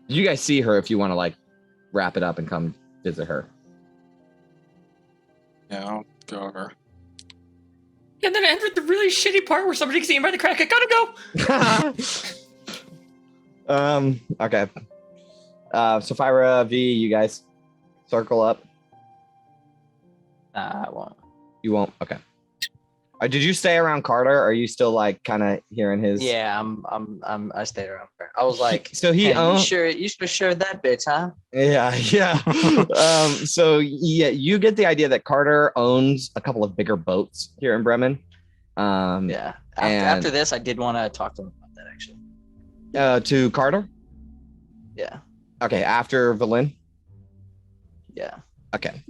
You guys see her if you want to like wrap it up and come visit her. Yeah, I'll go over. Yeah, then I entered the really shitty part where somebody gets eaten by the crack. I gotta go. Okay. Sapphira, V, you guys circle up. I won't. You won't? Okay. Did you stay around Carter? Or are you still like kind of hearing his? Yeah, I stayed around there. I was like, so he "Man, owns. you sure shared that bitch, huh?" Yeah. So yeah, you get the idea that Carter owns a couple of bigger boats here in Bremen. Yeah. After this, I did want to talk to him about that actually. To Carter? Yeah. Okay, after Valin? Yeah. Okay.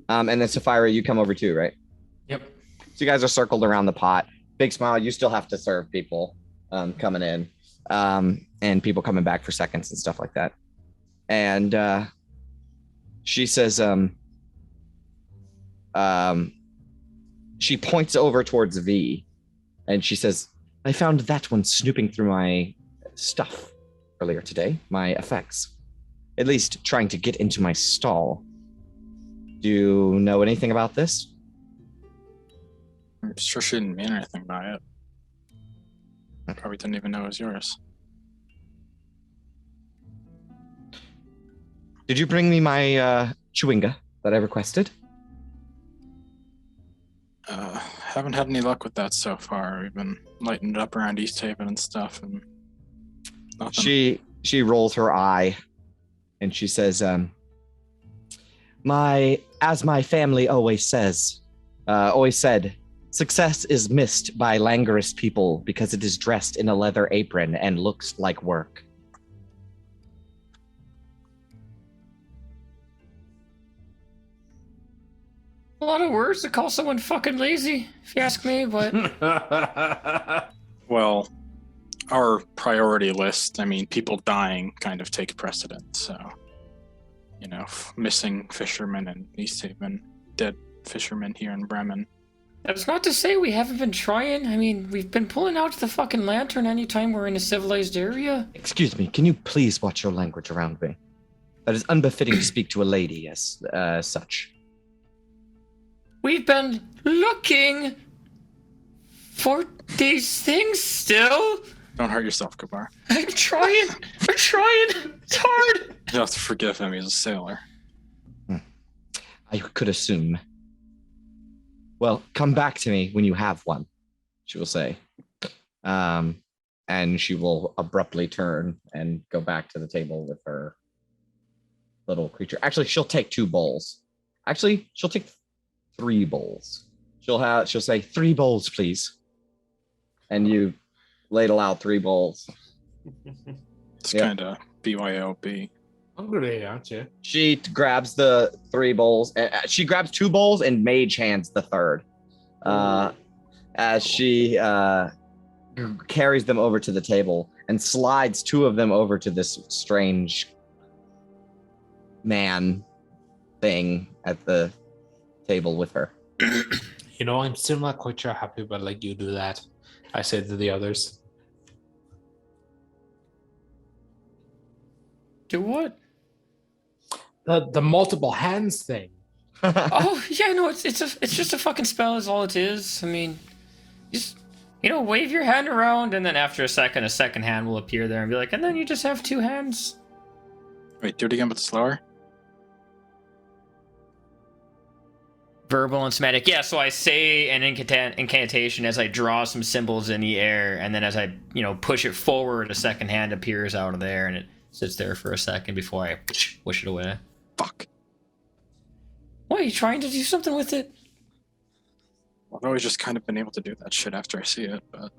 And then Sapphira, you come over too, right? Yep. So you guys are circled around the pot. Big Smile, you still have to serve people coming in, and people coming back for seconds and stuff like that. And she says, she points over towards V, and she says, I found that one snooping through my stuff earlier today, my effects. At least trying to get into my stall. Do you know anything about this? I'm sure she didn't mean anything by it. I probably didn't even know it was yours. Did you bring me my chewinga that I requested? Haven't had any luck with that so far. We've been lighting it up around East Haven and stuff, and nothing. She rolls her eye, and she says, as my family always said, Success is missed by languorous people because it is dressed in a leather apron and looks like work. A lot of words to call someone fucking lazy, if you ask me, but Well, our priority list, I mean, people dying kind of take precedence, so, you know, missing fishermen in East Haven, dead fishermen here in Bremen. that's not to say we haven't been trying. I mean, we've been pulling out the fucking lantern anytime we're in a civilized area. Excuse me, can you please watch your language around me? That is unbefitting to speak to a lady as such. We've been looking for these things still. Don't hurt yourself, Kabar. I'm trying. It's hard. You have to forgive him, he's a sailor. I could assume. Well, come back to me when you have one, she will say. And she will abruptly turn and go back to the table with her little creature. Actually, she'll take 2 bowls. Actually, she'll take 3 bowls. She'll say 3 bowls, please. And you ladle out 3 bowls. It's Yeah. kind of BYOB. Hungry, aren't you? She grabs the 3 bowls. She grabs 2 bowls and mage hands the 3rd. As she carries them over to the table and slides 2 of them over to this strange man thing at the table with her. You know, I'm still not quite sure happy about like you do that. I said to the others. Do what? The multiple hands thing. Oh yeah, no, it's just a fucking spell is all it is. I mean, just wave your hand around, and then after a second hand will appear there and be like, and then you just have 2 hands. Wait, do it again, but slower? Verbal and somatic. Yeah, so I say an incantation as I draw some symbols in the air, and then as I, push it forward, a second hand appears out of there, and it sits there for a second before I wish it away. Fuck. What, are you trying to do something with it? I've always just kind of been able to do that shit after I see it, but...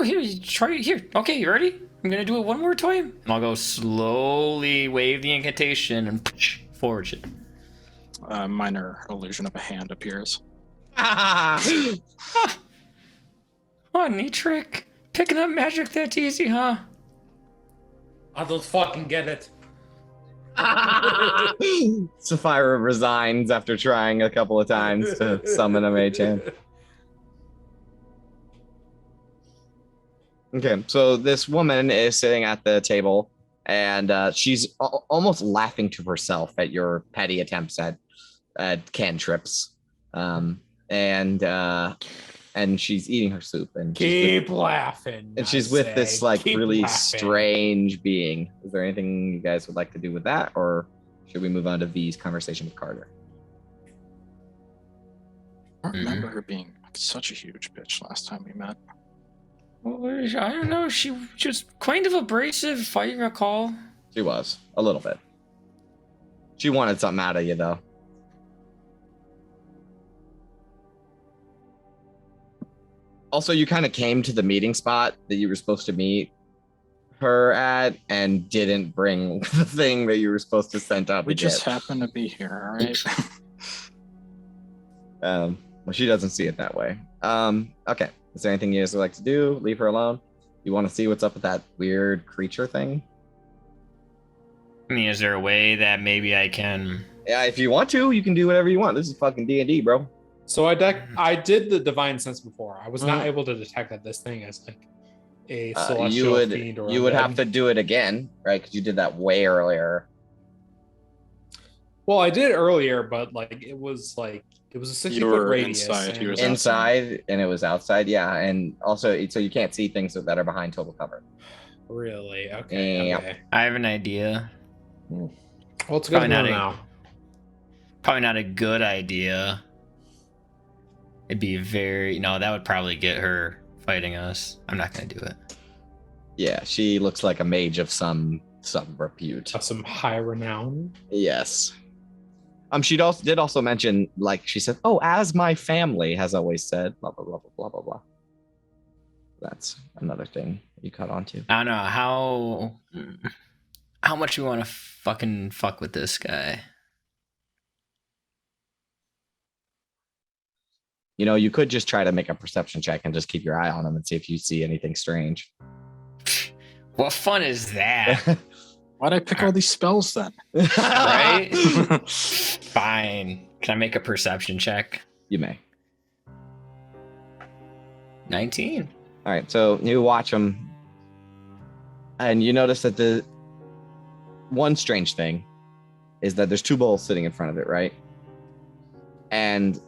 Here, you try it. Here. Okay, you ready? I'm gonna do it one more time. And I'll go slowly wave the incantation and forward it. A minor illusion of a hand appears. Oh, neat trick. Picking up magic that easy, huh? I don't fucking get it. Sapphira resigns after trying a couple of times to summon a mage hand. Okay, so this woman is sitting at the table, and she's almost laughing to herself at your petty attempts at cantrips, and she's eating her soup, and Keep laughing. and I she's with say. this like Keep really laughing. strange being. Is there anything you guys would like to do with that, or should we move on to V's conversation with Carter? I don't remember her being such a huge bitch last time we met. Well, I don't know. She was kind of abrasive, if I recall. She was a little bit. She wanted something out of you, though. Also, you kind of came to the meeting spot that you were supposed to meet her at and didn't bring the thing that you were supposed to send up. We to just get. happen to be here, alright? Well, she doesn't see it that way. Okay. Is there anything you guys would like to do? Leave her alone? You want to see what's up with that weird creature thing? I mean, is there a way that maybe I can... Yeah, if you want to, you can do whatever you want. This is fucking D&D, bro. So I did the divine sense before. I was not able to detect that this thing is like a celestial fiend or you would have to do it again, right? Because you did that way earlier. Well, I did earlier, but like it was a 60-foot radius. inside, he was and- Inside, and it was outside, yeah. And also, so you can't see things that are behind total cover. Really? Okay. Yeah. Okay. I have an idea. Well, it's good to Probably know not a- now. Probably not a good idea. It'd be very... No, that would probably get her fighting us. I'm not going to do it. Yeah, she looks like a mage of some repute. Some high renown. Yes. She did also mention, like she said, "Oh, as my family has always said, blah blah blah blah blah blah blah." That's another thing you caught on to. I don't know how much we want to fucking fuck with this guy. You know, you could just try to make a perception check and just keep your eye on him and see if you see anything strange. What fun is that? Why'd I pick all these spells then? Right? Fine. Can I make a perception check? You may. 19. All right, so you watch him, and you notice that the one strange thing is that there's two bowls sitting in front of it, right? And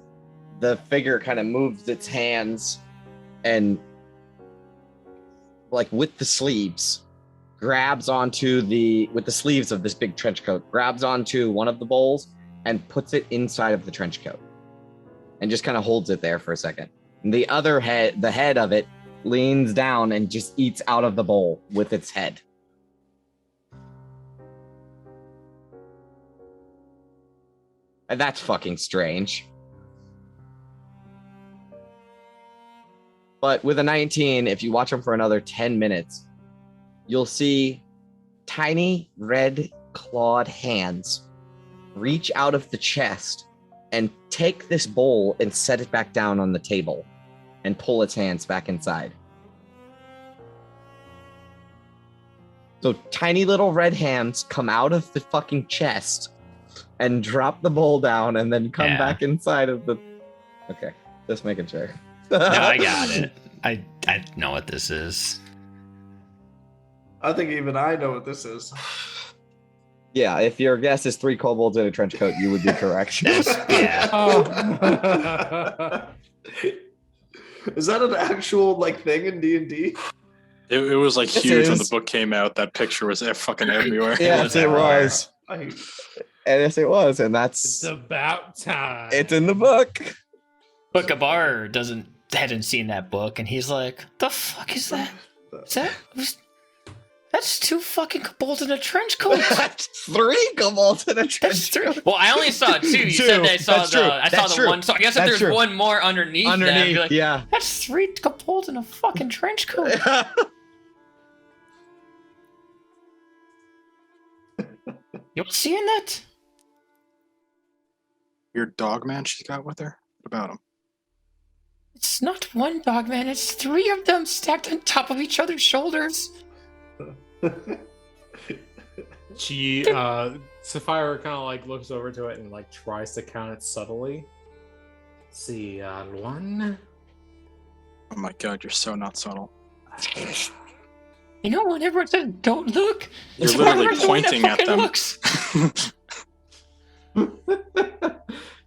the figure kind of moves its hands and, like with the sleeves, grabs onto with the sleeves of this big trench coat, grabs onto one of the bowls and puts it inside of the trench coat and just kind of holds it there for a second. And the other head, the head of it, leans down and just eats out of the bowl with its head. And that's fucking strange. But with a 19, if you watch them for another 10 minutes, you'll see tiny red clawed hands reach out of the chest and take this bowl and set it back down on the table and pull its hands back inside. So tiny little red hands come out of the fucking chest and drop the bowl down and then come back inside of the... Okay, just making sure. No, I got it. I know what this is. I think even I know what this is. Yeah, if your guess is 3 kobolds in a trench coat, you would be correct. Yeah. Is that an actual like thing in D&D? It was like Yes, huge it when the is. book came out. That picture was fucking everywhere. Yes, it was. And yes, it was. And It's that's... about time. It's in the book. But Gabar hadn't seen that book, and he's like, "The fuck is that? That's 2 fucking kobolds in a trench coat." That's 3 kobolds in a That's trench 3. coat. Well, I only saw 2. You said I saw That's true. I saw That's the true. one. So I guess if That's there's true. one more underneath, that, I'd be like, Yeah. that's 3 kobolds in a fucking trench coat. You seeing that? Your dog man she's got with her? What about him? It's not one dog, man. It's 3 of them stacked on top of each other's shoulders. She, Sapphire kind of like looks over to it and like tries to count it subtly. Let's see, 1. Oh my god, you're so not subtle. You know when everyone says don't look? You're It's literally everyone pointing that at fucking them. Looks.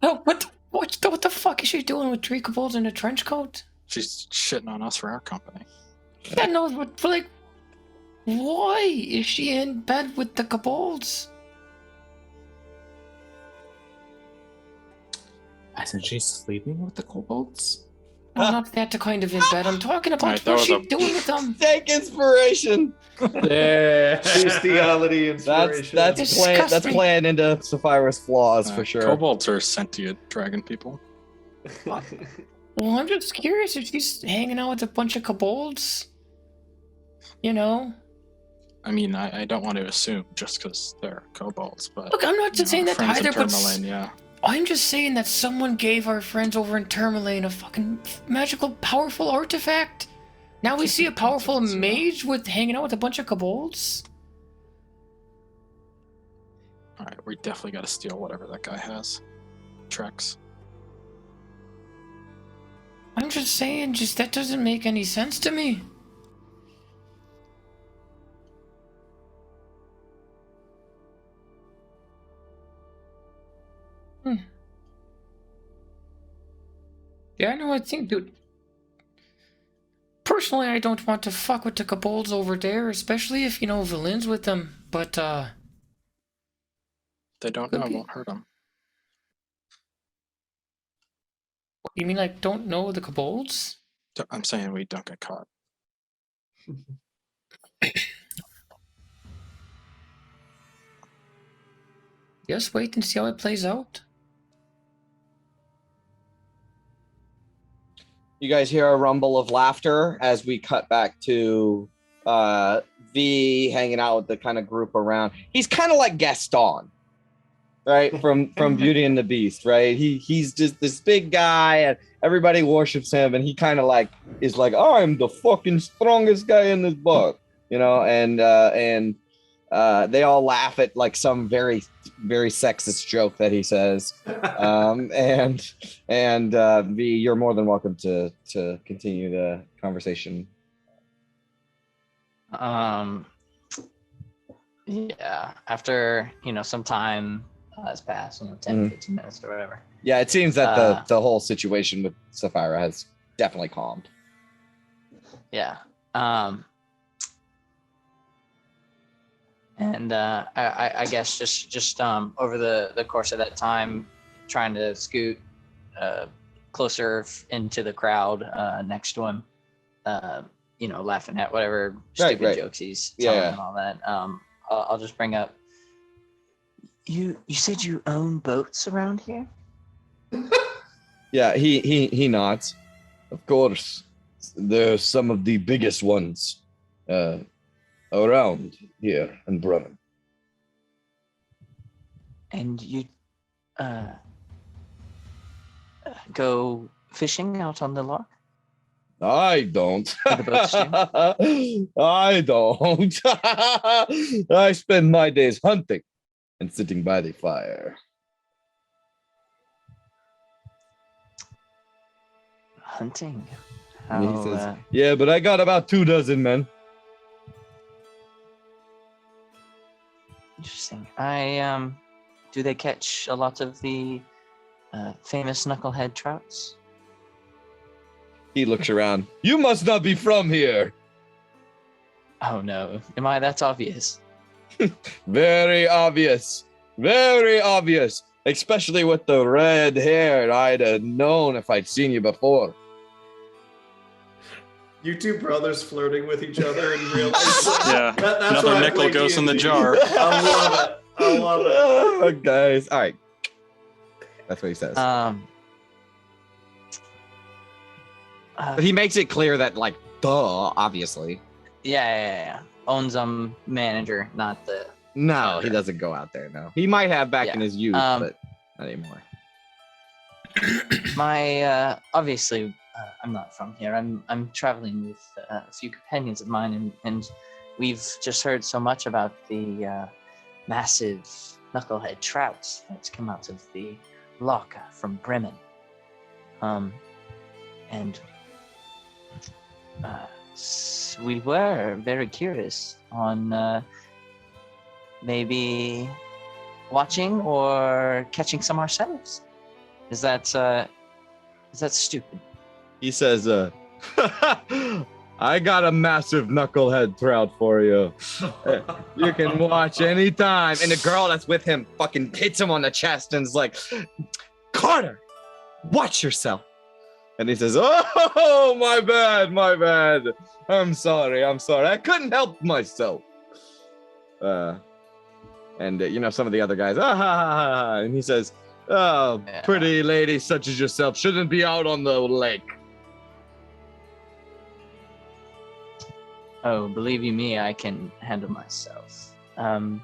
Oh, what the fuck is she doing with 3 kobolds in a trench coat? She's shitting on us for our company. Yeah, no, but like, why is she in bed with the kobolds? I said she's sleeping with the kobolds. I'm not that kind of in bed. I'm talking about Alright, that what was she's a- doing with them. Take inspiration. Yeah. Bestiality inspiration. That's Disgusting. playing into Sapphira's flaws for sure. Kobolds are sentient dragon people. Well, I'm just curious if she's hanging out with a bunch of kobolds. You know? I mean, I don't want to assume just because they're kobolds, but Look, I'm not just saying that friends either, of but Tourmaline, yeah. I'm just saying that someone gave our friends over in Tourmaline a fucking magical, powerful artifact. Now we see a powerful mage with hanging out with a bunch of kobolds. All right, we definitely got to steal whatever that guy has. Trex. I'm just saying, that doesn't make any sense to me. Yeah, no, I think, dude. Personally, I don't want to fuck with the kobolds over there, especially if, Valin's with them. But, They don't know, Okay. won't hurt them. you mean, like, don't know the kobolds? I'm saying we don't get caught. Just wait and see how it plays out. You guys hear a rumble of laughter as we cut back to V hanging out with the kind of group around. He's kind of like Gaston, right? From Beauty and the Beast, right? He's just this big guy and everybody worships him, and he kind of like is like, I'm the fucking strongest guy in this book, and they all laugh at like some very, very sexist joke that he says. And V, you're more than welcome to continue the conversation. Yeah, after some time has passed, 10 15 minutes or whatever. Yeah, it seems that the whole situation with Sapphira has definitely calmed. Yeah. And I guess just over the course of that time, trying to scoot closer into the crowd next to him, laughing at whatever stupid jokes he's telling and all that. I'll just bring up. You said you own boats around here? Yeah, he nods. Of course, they're some of the biggest ones around here in Barroom. And you go fishing out on the loch? I don't. The boats do? I don't. I spend my days hunting and sitting by the fire. Hunting? And he says, yeah, but I got about 24 men. Interesting. Do they catch a lot of the famous knucklehead trouts? He looks around. You must not be from here. Oh no, am I? That's obvious. Very obvious. Very obvious. Especially with the red hair. I'd have known if I'd seen you before. You two brothers flirting with each other in real life. Yeah, That's another why I nickel play goes in the D&D. jar. I love it. I love it. Oh, guys. All right. That's what he says. But he makes it clear that, like, duh, obviously. Yeah. Owns manager, not the. No, he doesn't go out there. No, he might have back in his youth, but not anymore. My obviously, I'm not from here. I'm traveling with a few companions of mine, and we've just heard so much about the massive knucklehead trouts that's come out of the loch from Bremen. And we were very curious on maybe watching or catching some ourselves. Is that stupid? He says, I got a massive knucklehead trout for you. You can watch anytime. And the girl that's with him fucking hits him on the chest and is like, Carter, watch yourself. And he says, oh, my bad. I'm sorry. I couldn't help myself. And some of the other guys, and he says, oh, yeah. Pretty lady such as yourself shouldn't be out on the lake. Oh, believe you me, I can handle myself. Oh,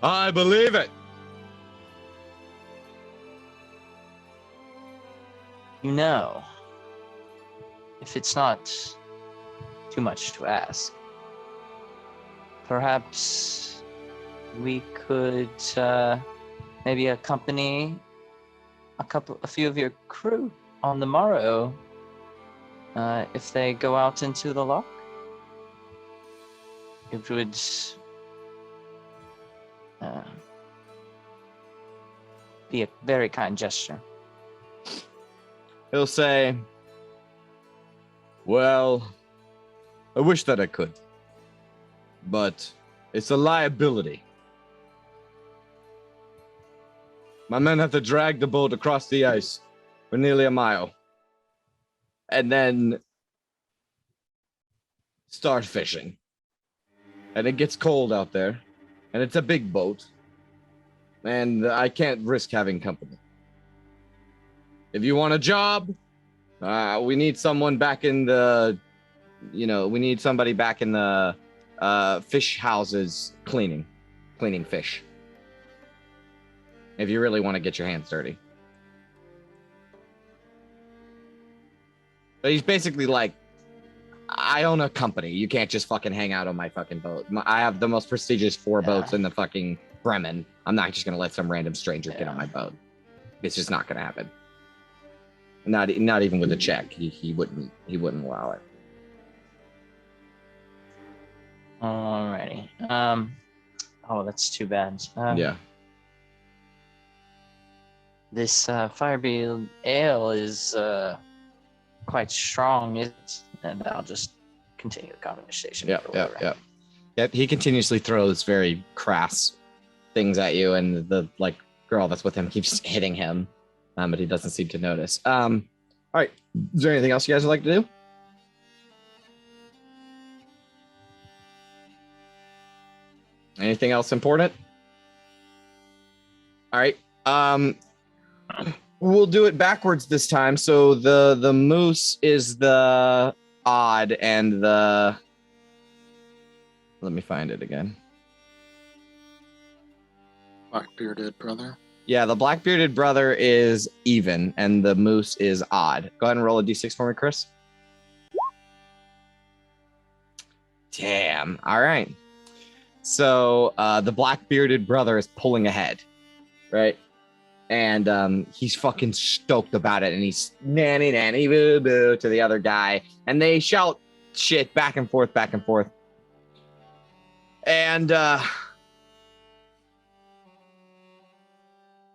I believe it. If it's not too much to ask, perhaps we could maybe accompany a few of your crew on the morrow if they go out into the loch. It would be a very kind gesture. He'll say, well, I wish that I could, but it's a liability. My men have to drag the boat across the ice for nearly a mile and then start fishing. And it gets cold out there, and it's a big boat, and I can't risk having company. If you want a job, We need someone back in the, we need somebody back in the fish houses cleaning fish. If you really want to get your hands dirty. But he's basically like, I own a company. You can't just fucking hang out on my fucking boat. I have the most prestigious 4 boats in the fucking Bremen. I'm not just gonna let some random stranger get on my boat. It's just not gonna happen. Not even with a check. He wouldn't allow it. Alrighty. Oh, that's too bad. Yeah. This Firebeard ale is quite strong. And I'll just continue the conversation. Yep. He continuously throws very crass things at you, and the girl that's with him keeps hitting him, but he doesn't seem to notice. All right. Is there anything else you guys would like to do? Anything else important? All right. We'll do it backwards this time. So the moose is the odd, and let me find it again. Black-bearded brother. Yeah, the black-bearded brother is even, and the moose is odd. Go ahead and roll a d6 for me, Chris. Damn. All right. So the black-bearded brother is pulling ahead, right? And he's fucking stoked about it, and he's nanny boo boo to the other guy, and they shout shit back and forth. And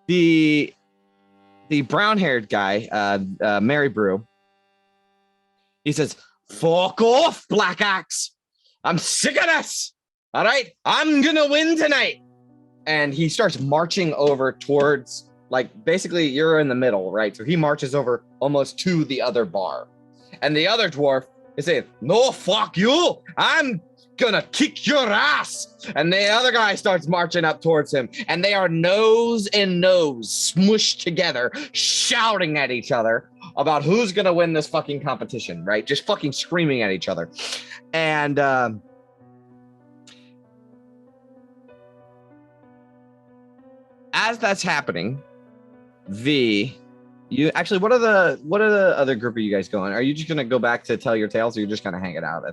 the brown-haired guy, Mary Brew, he says, "Fuck off, Black Axe! I'm sick of this. All right, I'm gonna win tonight." And he starts marching over towards. Basically, you're in the middle, right? So he marches over almost to the other bar. And the other dwarf is saying, "No, fuck you! I'm gonna kick your ass!" And the other guy starts marching up towards him. And they are nose and nose, smushed together, shouting at each other about who's gonna win this fucking competition, right? Just fucking screaming at each other. And as that's happening, you actually, what are the other group of you guys going? Are you just gonna go back to tell your tales, or you're just gonna hang it out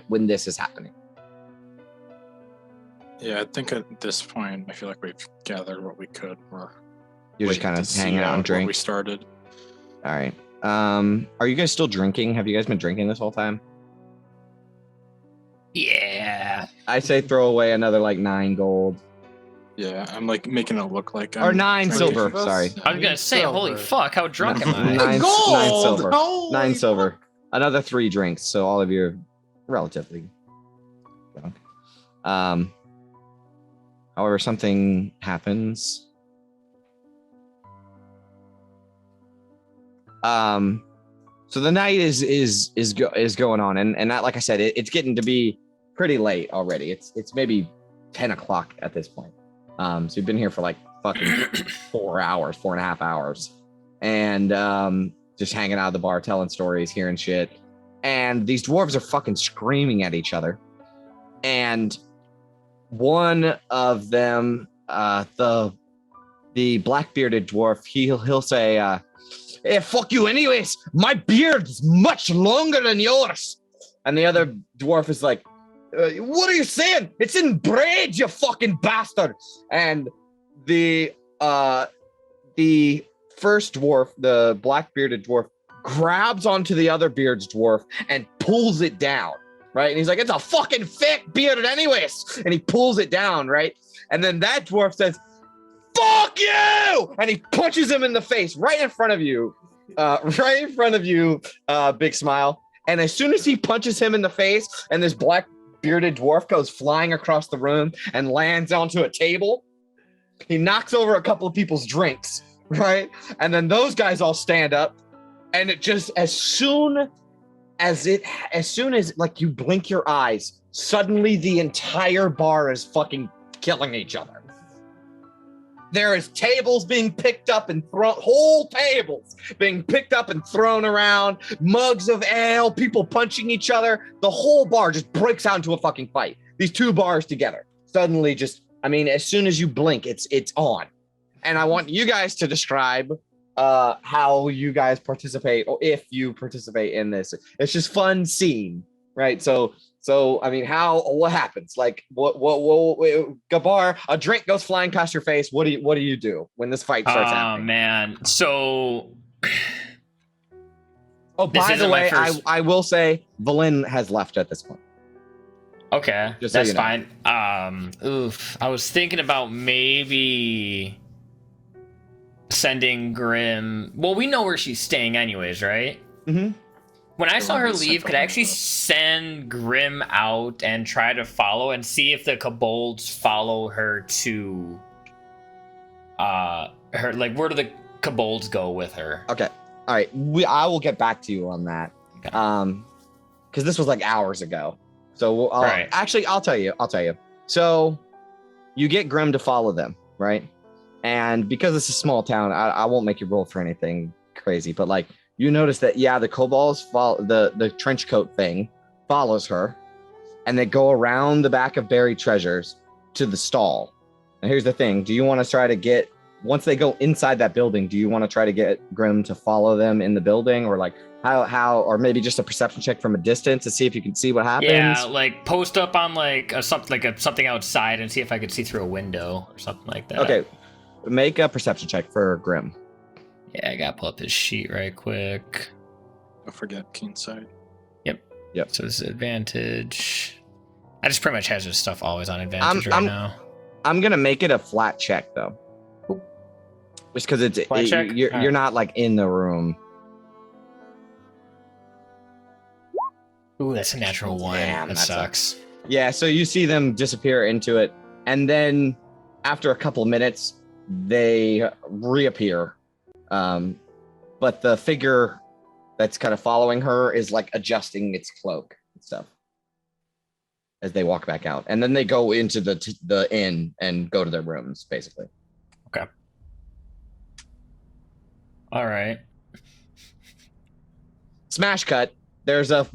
when this is happening? Yeah, I think at this point, I feel like we've gathered what we could. You're just kind of hanging out and drinking. We started. All right. Are you guys still drinking? Have you guys been drinking this whole time? Yeah. I say throw away another 9 gold. Yeah, I'm making it look like or 9 drinking. silver. Sorry. I was gonna say, holy fuck, how drunk am I? 9 silver. Holy 9 silver. Another 3 drinks. So all of you are relatively drunk. However, something happens. So the night is going on, and that, like I said, it's getting to be pretty late already. It's maybe 10 o'clock at this point. So you've been here for fucking 4.5 hours, and just hanging out at the bar, telling stories, hearing shit. And these dwarves are fucking screaming at each other. And one of them, the black-bearded dwarf, he'll say, "Hey, fuck you anyways. My beard's much longer than yours." And the other dwarf is like, "What are you saying? It's in braid, you fucking bastard." And the first dwarf, the black-bearded dwarf, grabs onto the other beard's dwarf and pulls it down, right? And he's like, "It's a fucking thick beard anyways." And he pulls it down, right? And then that dwarf says, "Fuck you!" And he punches him in the face right in front of you. Big smile. And as soon as he punches him in the face, and this black bearded dwarf goes flying across the room and lands onto a table, he knocks over a couple of people's drinks, right? And then those guys all stand up, and it just, as soon as you blink your eyes, suddenly the entire bar is fucking killing each other. There is tables being picked up and thrown, whole tables being picked up and thrown around, mugs of ale, people punching each other. The whole bar just breaks out into a fucking fight. These two bars together suddenly just, I mean, as soon as you blink, it's on. And I want you guys to describe how you guys participate, or if you participate in this. It's just fun scene, right? So I mean, what happens? Like, what Gabar, a drink goes flying past your face. What do you do when this fight starts happening? Oh man, so. Oh, This by the isn't my way, first- I will say Valin has left at this point. Okay, Just so that's you know. fine. I was thinking about maybe sending Grim. Well, we know where she's staying, anyways, right? Mm-hmm. When I saw her Everyone's leave, could I actually separate. send Grim out and try to follow and see if the kobolds follow her to her, like, where do the kobolds go with her? Okay. All right. I will get back to you on that. Okay. Because this was like hours ago. So Right. actually, I'll tell you. So you get Grim to follow them, right? And because it's a small town, I won't make you roll for anything crazy, but like you notice that, yeah, the kobolds follow the trench coat thing follows her, and they go around the back of buried treasures to the stall. And here's the thing: do you want to try to get, once they go inside that building, do you want to try to get Grim to follow them in the building, or like how, or maybe just a perception check from a distance to see if you can see what happens? Yeah, like post up on like something outside and see if I could see through a window or something like that. Okay, make a perception check for Grim. Yeah, I gotta pull up his sheet right quick. Don't forget keen sight. Yep. So this is advantage. I just pretty much has his stuff always on advantage I'm- now. I'm gonna make it a flat check though, just because Flat check? you're Alright. not like in the room. Ooh, that's a natural one. Damn, that that sucks. Yeah, so you see them disappear into it, and then after a couple of minutes, they reappear. But the figure that's kind of following her is like adjusting its cloak and stuff as they walk back out, and then they go into the inn and go to their rooms, basically. All right. Smash cut. There's a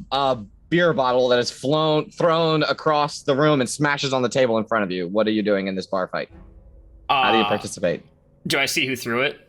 beer bottle that is thrown across the room and smashes on the table in front of you. What are you doing in this bar fight? How do you participate? Do I see who threw it?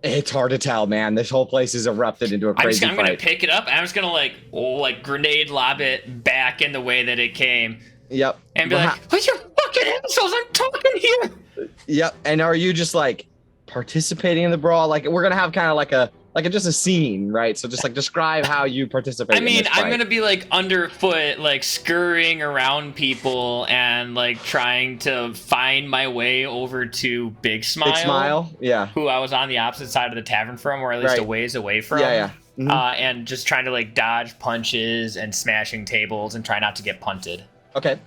It's hard to tell, man. This whole place is erupted into a crazy I'm gonna fight. pick it up. And I'm just gonna like grenade lob it back in the way that it came, Yep. and be like, "Oh, you fucking assholes! I'm talking here." Yep. And are you just like participating in the brawl? Like, we're gonna have kind of like a just a scene, right? So just like describe how you participate. I mean, in this I'm fight. gonna be like underfoot, like scurrying around people and like trying to find my way over to Big Smile. Big Smile. Yeah. Who I was on the opposite side of the tavern from, or at least a Right. ways away from. Yeah. Mhm. And just trying to like dodge punches and smashing tables and try not to get punted. Okay.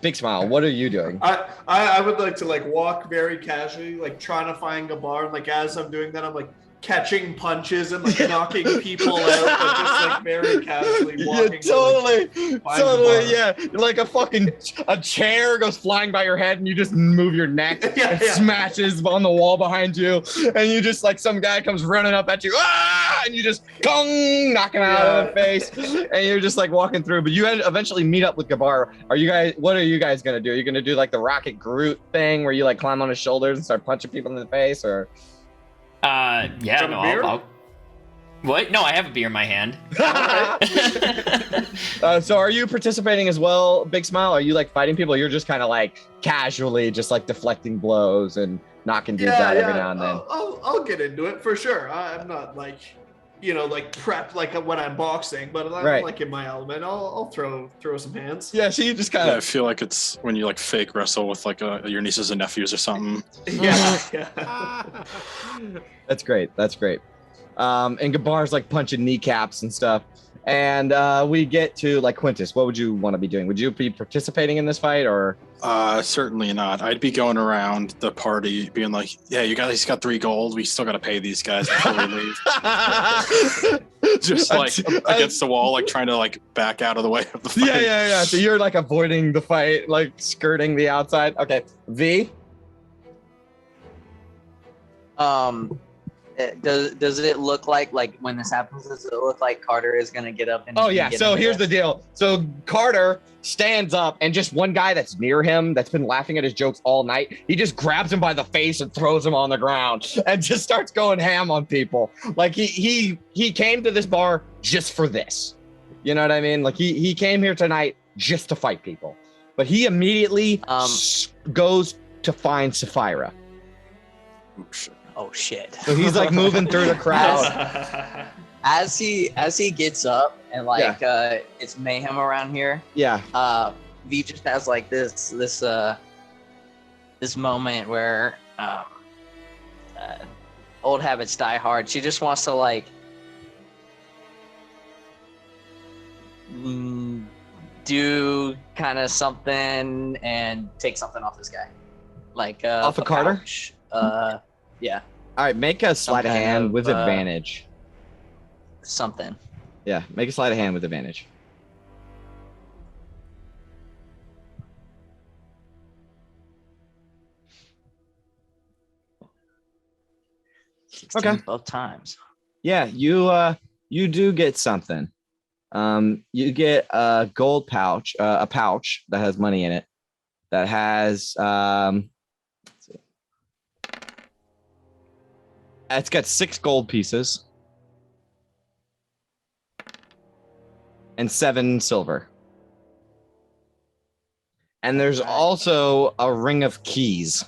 Big Smile. What are you doing? I would like to like walk very casually, like trying to find a bar, and like as I'm doing that, I'm like catching punches and like knocking people out, but just like very casually walking. Yeah, totally, find the bar. yeah. Like a chair goes flying by your head, and you just move your neck. Yeah, It yeah. smashes on the wall behind you, and you just like some guy comes running up at you, and you just gong, knock him out of the face, and you're just like walking through. But you eventually meet up with Gabar. What are you guys gonna do? Are you gonna do like the Rocket Groot thing where you like climb on his shoulders and start punching people in the face, or? Yeah, From no, a beer? I'll. What? No, I have a beer in my hand. So are you participating as well, Big Smile? Are you like fighting people? Or you're just kind of like casually just like deflecting blows and knocking dudes out every now and then. I'll get into it for sure. I'm not like, like prepped like when I'm boxing, but I'm Right. like in my element. I'll throw some hands. Yeah, so you just kind Yeah, I of feel like it's when you like fake wrestle with like your nieces and nephews or something. Yeah. That's great. And Gabar's like punching kneecaps and stuff. And we get to like Quintus. What would you want to be doing? Would you be participating in this fight, or? Certainly not. I'd be going around the party being like, yeah, you guys got 3 gold. We still got to pay these guys before we leave. Just like against the wall, like trying to like back out of the way of the fight. Yeah. So you're like avoiding the fight, like skirting the outside. Okay, V. Does it look like when this happens? Does it look like Carter is gonna get up and? Oh yeah. get So into here's this? the deal. So Carter stands up, and just one guy that's near him, that's been laughing at his jokes all night, he just grabs him by the face and throws him on the ground, and just starts going ham on people. Like he came to this bar just for this. You know what I mean? Like he came here tonight just to fight people, but he immediately goes to find Sapphira. Oh, shit. Oh shit! So he's like moving through the crowd. As he gets up and it's mayhem around here. Yeah. V just has like this moment where old habits die hard. She just wants to do kind of something and take something off this guy, Off of Carter. pouch. Yeah, All right, make a sleight of kind hand of, with advantage. something. Yeah, make a sleight of hand with advantage. Okay. Both times. Yeah, you do get something. You get a gold pouch, a pouch that has money in it, that has let's see. It's got 6 gold pieces and 7 silver. And there's also a ring of keys.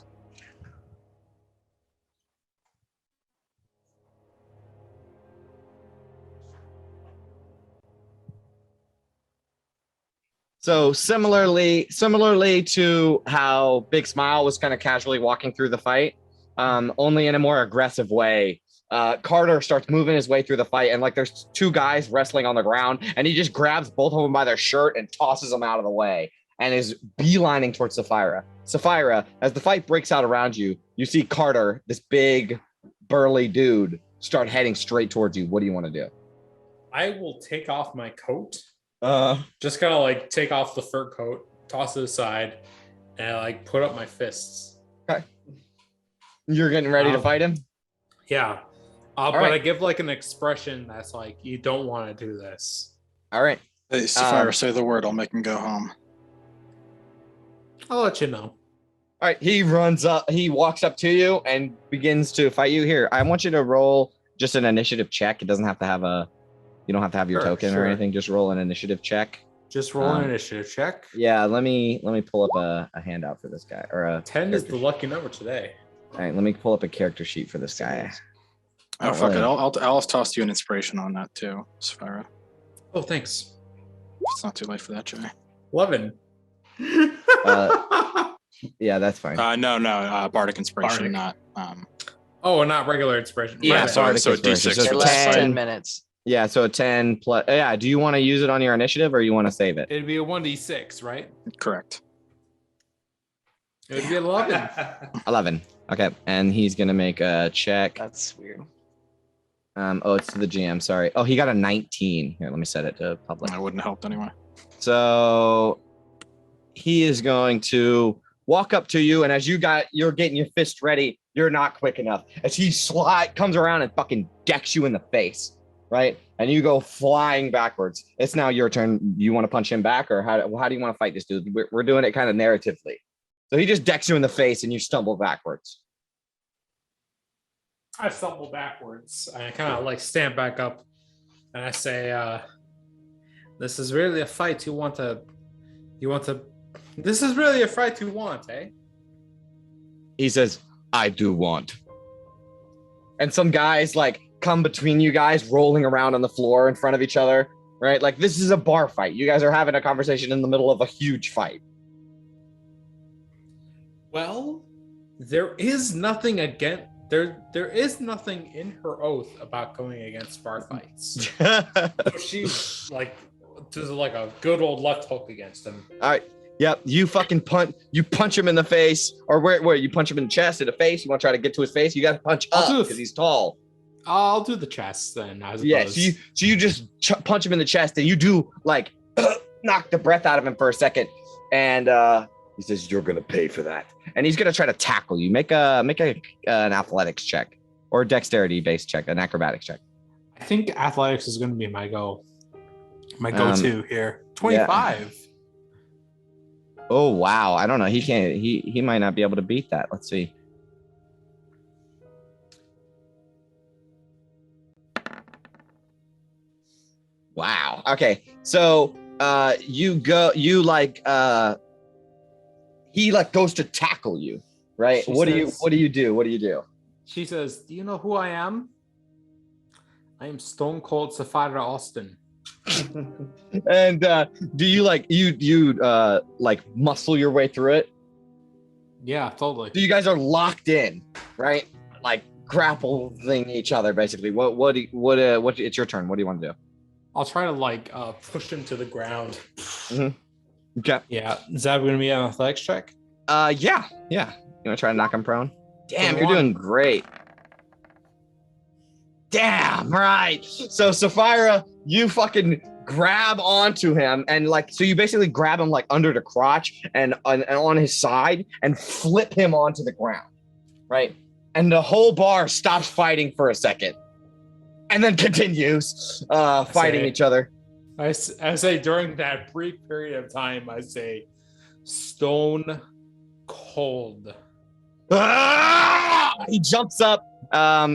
So similarly to how Big Smile was kind of casually walking through the fight, only in a more aggressive way, Carter starts moving his way through the fight, and there's 2 guys wrestling on the ground, and he just grabs both of them by their shirt and tosses them out of the way, and is beelining towards Sapphira. Sapphira, as the fight breaks out around you, you see Carter, this big, burly dude, start heading straight towards you. What do you want to do? I will take off my coat. Uh, Just kind of take off the fur coat, toss it aside, and put up my fists. you're getting ready to fight him? Yeah. But right. I give an expression that's you don't want to do this. All right. Hey, Sapphira, say the word. I'll make him go home. I'll let you know. All right, he runs up, he walks up to you and begins to fight you. Here, I want you to roll just an initiative check. It doesn't have to have you don't have to have your token or anything. Just roll an initiative check. Just roll an initiative check. Yeah, let me pull up a handout for this guy. Or a 10 is the lucky number today. All right, let me pull up a character sheet for this guy. Oh, fuck it. I'll toss you an inspiration on that too, Sapphira. Oh, thanks. It's not too late for that, Jay. 11. Yeah, that's fine. No, Bardic inspiration, not. Oh, not regular inspiration. Yeah, My bad. Bardic so inspiration. D6 So It for lasts 10. 10 minutes. Yeah, so a 10 plus. Yeah, do you want to use it on your initiative or you want to save it? It'd be a 1d6, right? Correct. It would be 11. 11. Okay, and he's gonna make a check. That's weird. Oh, it's to the GM. Sorry. Oh, he got a 19. Here, let me set it to public. I wouldn't have helped anyway. So he is going to walk up to you, and as you're getting your fist ready, you're not quick enough. As he comes around and fucking decks you in the face, right? And you go flying backwards. It's now your turn. You want to punch him back, or how do you want to fight this dude? We're doing it kind of narratively. So he just decks you in the face, and you stumble backwards. I stumble backwards. I kind of stand back up, and I say, "This is really a fight you want to. This is really a fight you want, eh?" He says, "I do want." And some guys come between you guys, rolling around on the floor in front of each other, right? This is a bar fight. You guys are having a conversation in the middle of a huge fight. Well, there is nothing against. There is nothing in her oath about going against bar fights. So she does a good old left hook against him. All right. Yep. You fucking punch him in the face, or where you punch him in the chest, in the face. You want to try to get to his face. You got to punch up because he's tall. I'll do the chest then. I suppose. Yeah. So you just punch him in the chest, and you do knock the breath out of him for a second, and he says, "You're gonna pay for that." And he's gonna try to tackle you. Make an athletics check. or dexterity based check, an acrobatics check. I think athletics is going to be my go-to here. 25. Oh wow, I don't know. He can't. He might not be able to beat that. Let's see. Wow. Okay. So he like goes to tackle you, right? She What do says- you do? She says, "Do you know who I am? I am Stone Cold Sapphira Austin." And do you like like muscle your way through it? Yeah, totally. So you guys are locked in, right? Like grappling each other, basically. It's your turn. What do you want to do? I'll try to like push him to the ground. Okay. Yeah, is that going to be an athletics check? Yeah. You want to try to knock him prone? Damn, you're One. doing great. Damn, right. So Sapphira, you fucking grab onto him and like, so you basically grab him like under the crotch and on his side and flip him onto the ground, right? And the whole bar stops fighting for a second and then continues fighting each other. I say during that brief period of time, I say Stone Cold. He jumps up,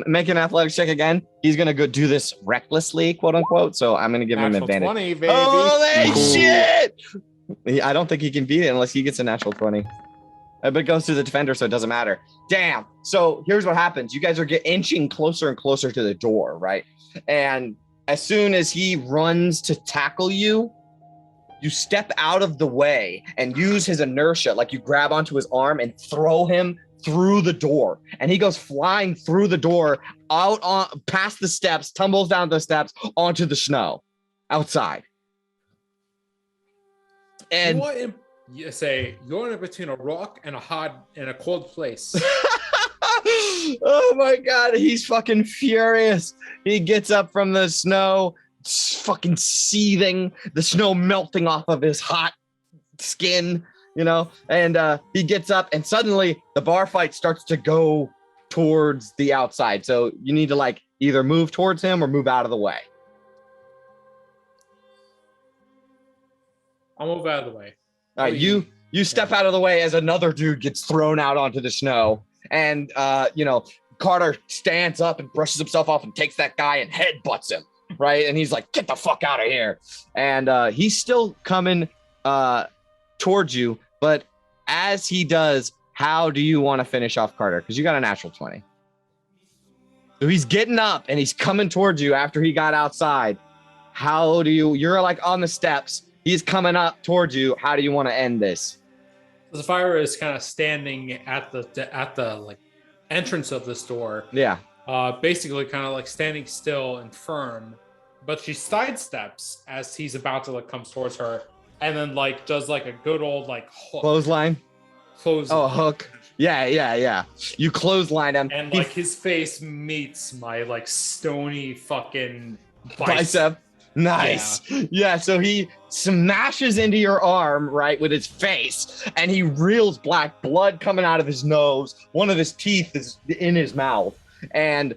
make an athletics check again. He's gonna go do this recklessly, quote unquote. So I'm gonna give him Natural advantage. 20, baby. Holy shit! I don't think he can beat it unless he gets a natural 20. But it goes to the defender, so it doesn't matter. Damn. So here's what happens. You guys are inching closer and closer to the door, right? And as soon as he runs to tackle you, you step out of the way and use his inertia, like you grab onto his arm and throw him through the door. And he goes flying through the door, out on past the steps, tumbles down the steps onto the snow outside. And You say you're in between a rock and a cold place. oh my god, he's fucking furious. He gets up from the snow, fucking seething, the snow melting off of his hot skin, and he gets up and suddenly the bar fight starts to go towards the outside. So you need to like either move towards him or move out of the way. I'll move out of the way. All right, you step out of the way as another dude gets thrown out onto the snow, and Carter stands up and brushes himself off and takes that guy and headbutts him, right? And he's like, "Get the fuck out of here!" And he's still coming towards you, but as he does, how do you want to finish off Carter? Because you got a natural 20. So he's getting up and he's coming towards you after he got outside. How do you're like on the steps. He's coming up towards you. How do you want to end this? Sapphira is kind of standing at the like entrance of this door. Yeah. Basically kind of like standing still and firm, but she sidesteps as he's about to like come towards her, and then like does like a good old like hook. Clothesline. Oh, hook. Yeah. You clothesline him. And like his face meets my like stony fucking bicep. Nice. Yeah, so he smashes into your arm, right, with his face, and he reels black blood coming out of his nose. One of his teeth is in his mouth. And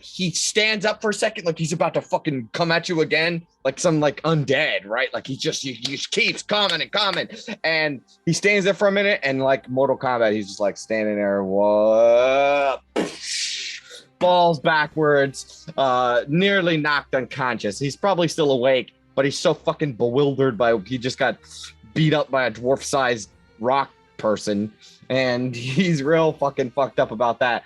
he stands up for a second like he's about to fucking come at you again, like some like undead, right? Like he just keeps coming and coming. And he stands there for a minute, and like Mortal Kombat, he's just like standing there. What? Falls backwards, nearly knocked unconscious. He's probably still awake, but he's so fucking bewildered by he just got beat up by a dwarf-sized rock person, and he's real fucking fucked up about that.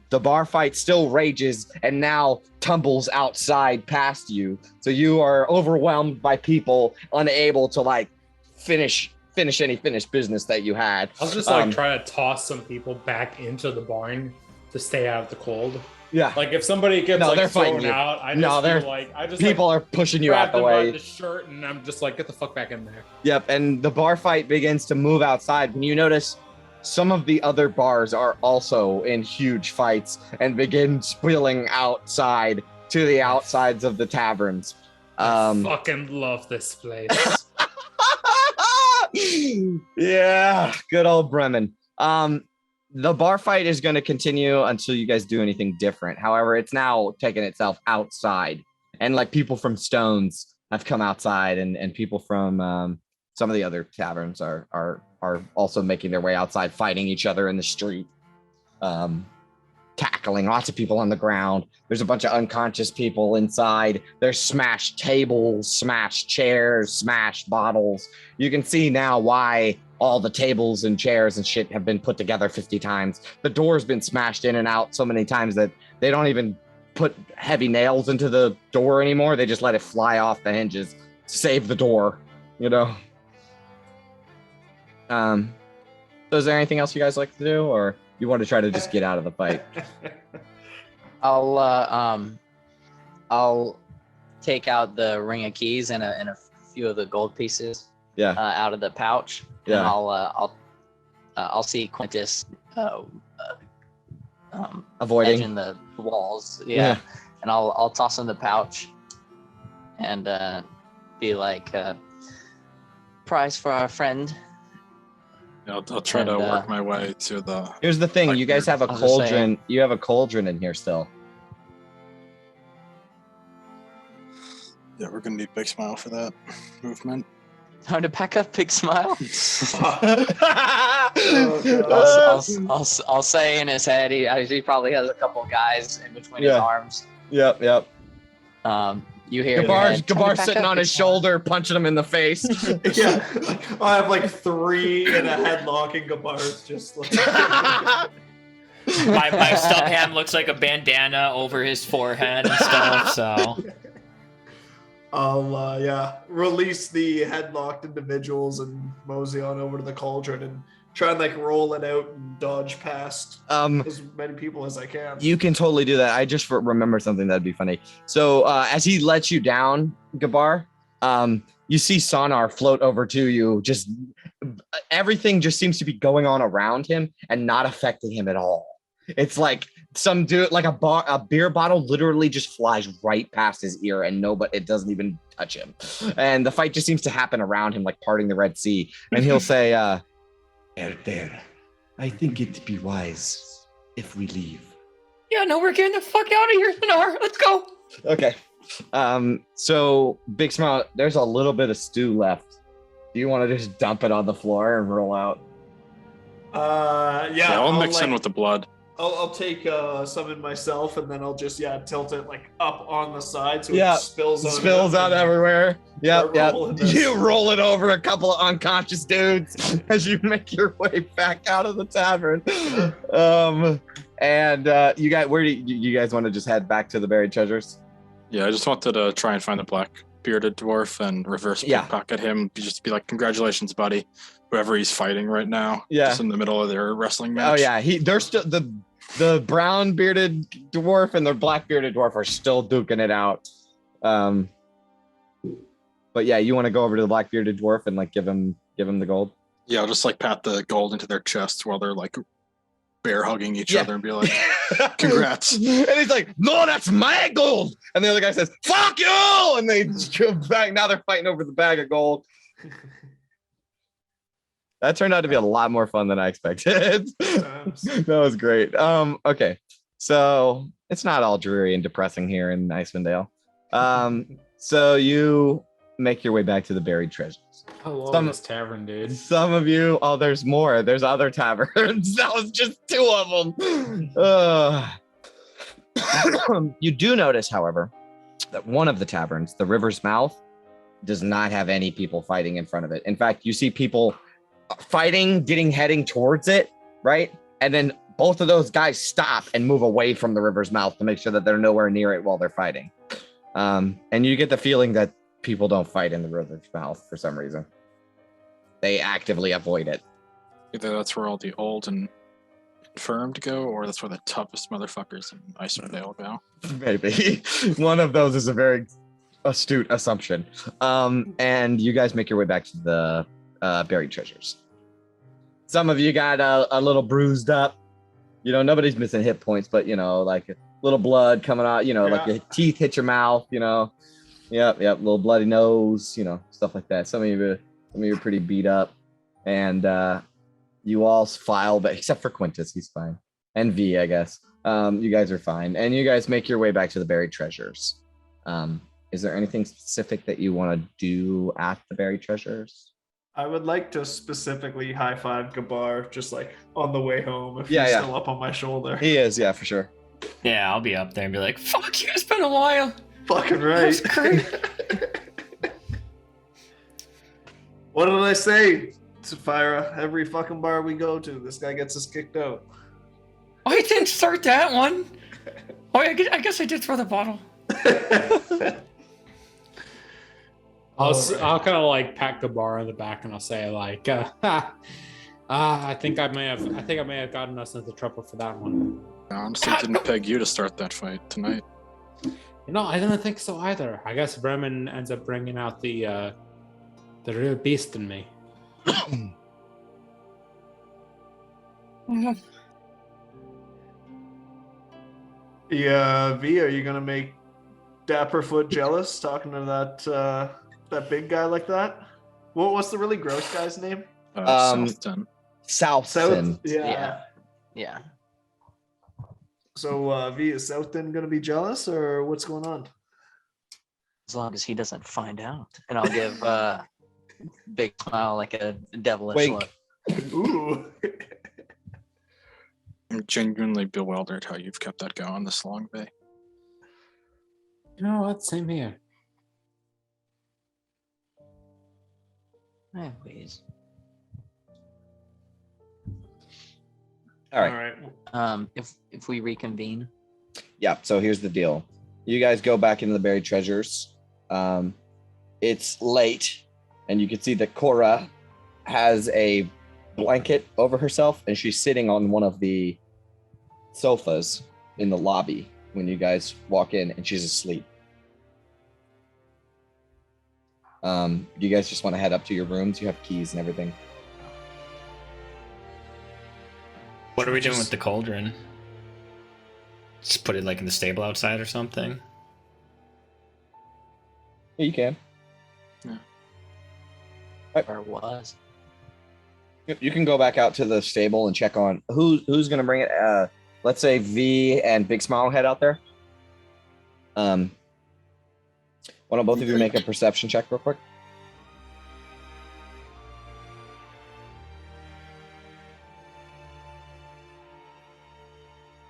The bar fight still rages and now tumbles outside past you. So you are overwhelmed by people, unable to like finish any finished business that you had. I was just like trying to toss some people back into the barn to stay out of the cold. Yeah. Like if somebody gets they're like fighting thrown you. out, I just feel like I just people like, are pushing you out grab the them by way. the shirt and I'm just like, get the fuck back in there. Yep, and the bar fight begins to move outside. When you notice some of the other bars are also in huge fights and begin spilling outside to the outsides of the taverns. I fucking love this place. Yeah, good old Bremen. The bar fight is going to continue until you guys do anything different. However, it's now taken itself outside, and like people from Stones have come outside, and people from some of the other taverns are also making their way outside, fighting each other in the street, tackling lots of people on the ground. There's a bunch of unconscious people inside. There's smashed tables, smashed chairs, smashed bottles. You can see now why all the tables and chairs and shit have been put together 50 times. The door's been smashed in and out so many times that they don't even put heavy nails into the door anymore. They just let it fly off the hinges to save the door, you know? So is there anything else you guys like to do, or you want to try to just get out of the fight? I'll take out the ring of keys and a few of the gold pieces Yeah. out of the pouch, Yeah. and I'll see Quintus Avoiding. edging the walls, Yeah. and I'll toss in the pouch and be like, prize for our friend. I'll try to And, work my way to the. Here's the thing, you guys have a I was just saying. cauldron. You have a cauldron in here still. Yeah, we're gonna need Big Smile for that movement. Time to pack up, big smile. Yep, I'll say in his head, he probably has a couple guys in between his Yeah. arms. yep. You hear in your head, "Time to Gabar's pack sitting up, on big his smile." shoulder, punching him in the face. Yeah, I have like 3 in a headlock, and Gabar's just like. My stub hand looks like a bandana over his forehead and stuff. So I'll release the headlocked individuals and mosey on over to the cauldron and try and like roll it out and dodge past as many people as I can. You can totally do that. I just remember something that'd be funny. So as he lets you down, Gabar, you see Sonar float over to you. Just everything just seems to be going on around him and not affecting him at all. It's like some dude, like a beer bottle literally just flies right past his ear, and it doesn't even touch him. And the fight just seems to happen around him, like parting the Red Sea. And he'll say, there, I think it'd be wise if we leave. Yeah, no, we're getting the fuck out of here, Sonar. Let's go. Okay. So Big Smile, there's a little bit of stew left. Do you want to just dump it on the floor and roll out? Yeah, I'll mix in with the blood. I'll take some in myself, and then I'll just tilt it like up on the side so Yeah, it spills out everywhere. Yep. rolling this. You roll it over a couple of unconscious dudes as you make your way back out of the tavern. And you guys, where do you guys want to just head back to the buried treasures? Yeah, I just wanted to try and find the black bearded dwarf and reverse pickpocket him. Just be like, congratulations, buddy. Whoever he's fighting right now. Yeah. Just in the middle of their wrestling match. Oh yeah, they're still the brown bearded dwarf and the black bearded dwarf are still duking it out. But yeah, you want to go over to the black bearded dwarf and like give him the gold? Yeah, I'll just like pat the gold into their chests while they're like bear hugging each other and be like, congrats. And he's like, no, that's my gold. And the other guy says, fuck you. And they jump back. Now they're fighting over the bag of gold. That turned out to be a lot more fun than I expected. That was great. Okay. So it's not all dreary and depressing here in Icewind Dale. So you make your way back to the buried treasures. I love this tavern, dude. Some of you, there's more. There's other taverns. That was just 2 of them. You do notice, however, that one of the taverns, the River's Mouth, does not have any people fighting in front of it. In fact, you see people fighting, heading towards it, right? And then both of those guys stop and move away from the River's Mouth to make sure that they're nowhere near it while they're fighting. And you get the feeling that people don't fight in the River's Mouth for some reason. They actively avoid it. Either that's where all the old and infirmed go, or that's where the toughest motherfuckers in Icewind Dale go. Maybe. One of those is a very astute assumption. And you guys make your way back to the buried treasures. Some of you got a little bruised up. You know, nobody's missing hit points, but, you know, like a little blood coming out, you know, like your teeth hit your mouth, you know. Yep, little bloody nose, you know, stuff like that. Some of you are pretty beat up. And you all file, but except for Quintus, he's fine, and V, I guess. You guys are fine, and you guys make your way back to the buried treasures. Is there anything specific that you want to do at the buried treasures? I would like to specifically high five Gabar just like on the way home if Yeah, he's yeah. still up on my shoulder. He is, yeah, for sure. Yeah, I'll be up there and be like, fuck you, it's been a while. Fucking That was right. great. What did I say, Sapphira? Every fucking bar we go to, this guy gets us kicked out. Oh, I didn't start that one. Oh, I guess I did throw the bottle. I'll kind of like pat the bar on the back and I'll say like, I think I may have gotten us into trouble for that one. I honestly didn't peg you to start that fight tonight. You know, I didn't think so either. I guess Bremen ends up bringing out the real beast in me. Yeah, V, are you gonna make Dapperfoot jealous talking to that big guy like that? What's the really gross guy's name? Southton. Southton. Yeah. Yeah. So V, is Southton gonna be jealous or what's going on? As long as he doesn't find out. And I'll give big smile like a devilish Wink. look. Ooh. I'm genuinely bewildered how you've kept that going this long, Bay. You know what? Same here. Anyways. All right. If we reconvene. Yeah, so here's the deal. You guys go back into the buried treasures. It's late, and you can see that Cora has a blanket over herself, and she's sitting on one of the sofas in the lobby when you guys walk in, and she's asleep. You guys just want to head up to your rooms? You have keys and everything. What are we doing with the cauldron? Just put it like in the stable outside or something? Yeah, you can. Or was. You can go back out to the stable and check on who's going to bring it. Let's say V and Big Smile head out there. Why don't both of you make a perception check real quick?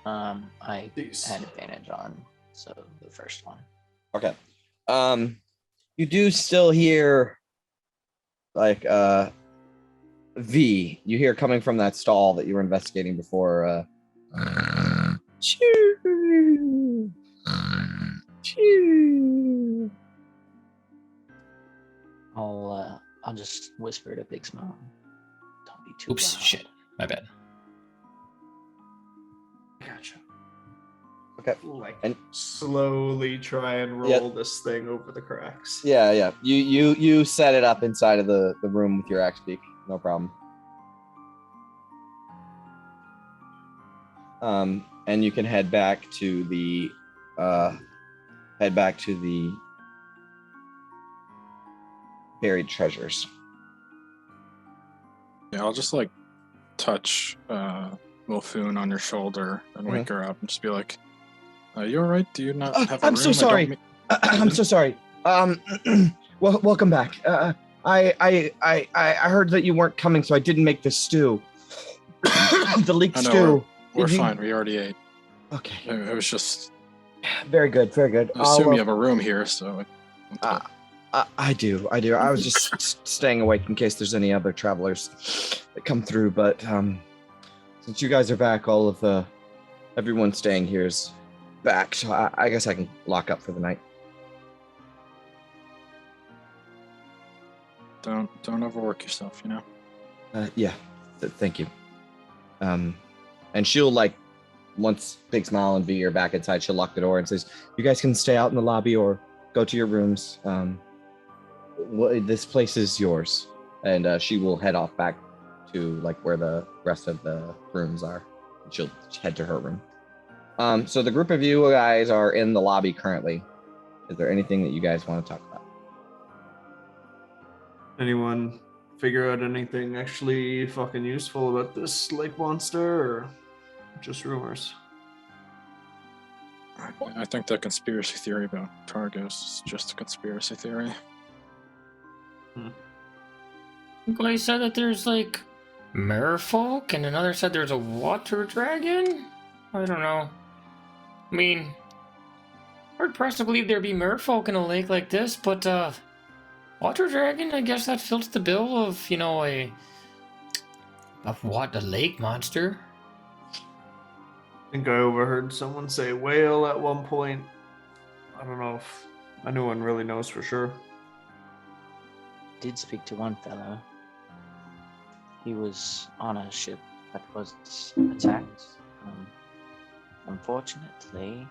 I These. had advantage on, so the first one. Okay. You do still hear like V. You hear coming from that stall that you were investigating before. Choo. Choo. I'll just whisper to Big Smile. Don't be too Oops, loud. shit. My bad. Gotcha. Okay. Like And- slowly try and roll Yep. this thing over the cracks. Yeah. You set it up inside of the room with your axe beak. No problem. And you can head back to the buried treasures. Yeah, I'll just like touch Wolfoon on your shoulder and wake her up and just be like, you alright? Do you not have a I'm room? so I sorry. don't I'm so sorry. Well, welcome back. I heard that you weren't coming, so I didn't make the stew. The leek I know, stew. We're Did you- fine. We already ate. Okay. It was just, Very good. Very good. I assume you have a room here, so. I do. I was just staying awake in case there's any other travelers that come through. But since you guys are back, all of everyone staying here is back. So I guess I can lock up for the night. Don't overwork yourself, you know. Yeah. Thank you. And she'll like, once Big Smile and V are back inside, she'll lock the door and says, "You guys can stay out in the lobby or go to your rooms. This place is yours." And she will head off back to like where the rest of the rooms are. She'll head to her room. So the group of you guys are in the lobby currently. Is there anything that you guys want to talk about? Anyone figure out anything actually fucking useful about this lake monster, or just rumors? I think the conspiracy theory about Targos is just a conspiracy theory. They said that there's like merfolk, and another said there's a water dragon. I don't know. I mean, hard pressed to believe there'd be merfolk in a lake like this, but water dragon, I guess that fits the bill of, you know, a lake monster. I think I overheard someone say whale at one point. I don't know if anyone really knows for sure. Did speak to one fellow. He was on a ship that was attacked. Unfortunately,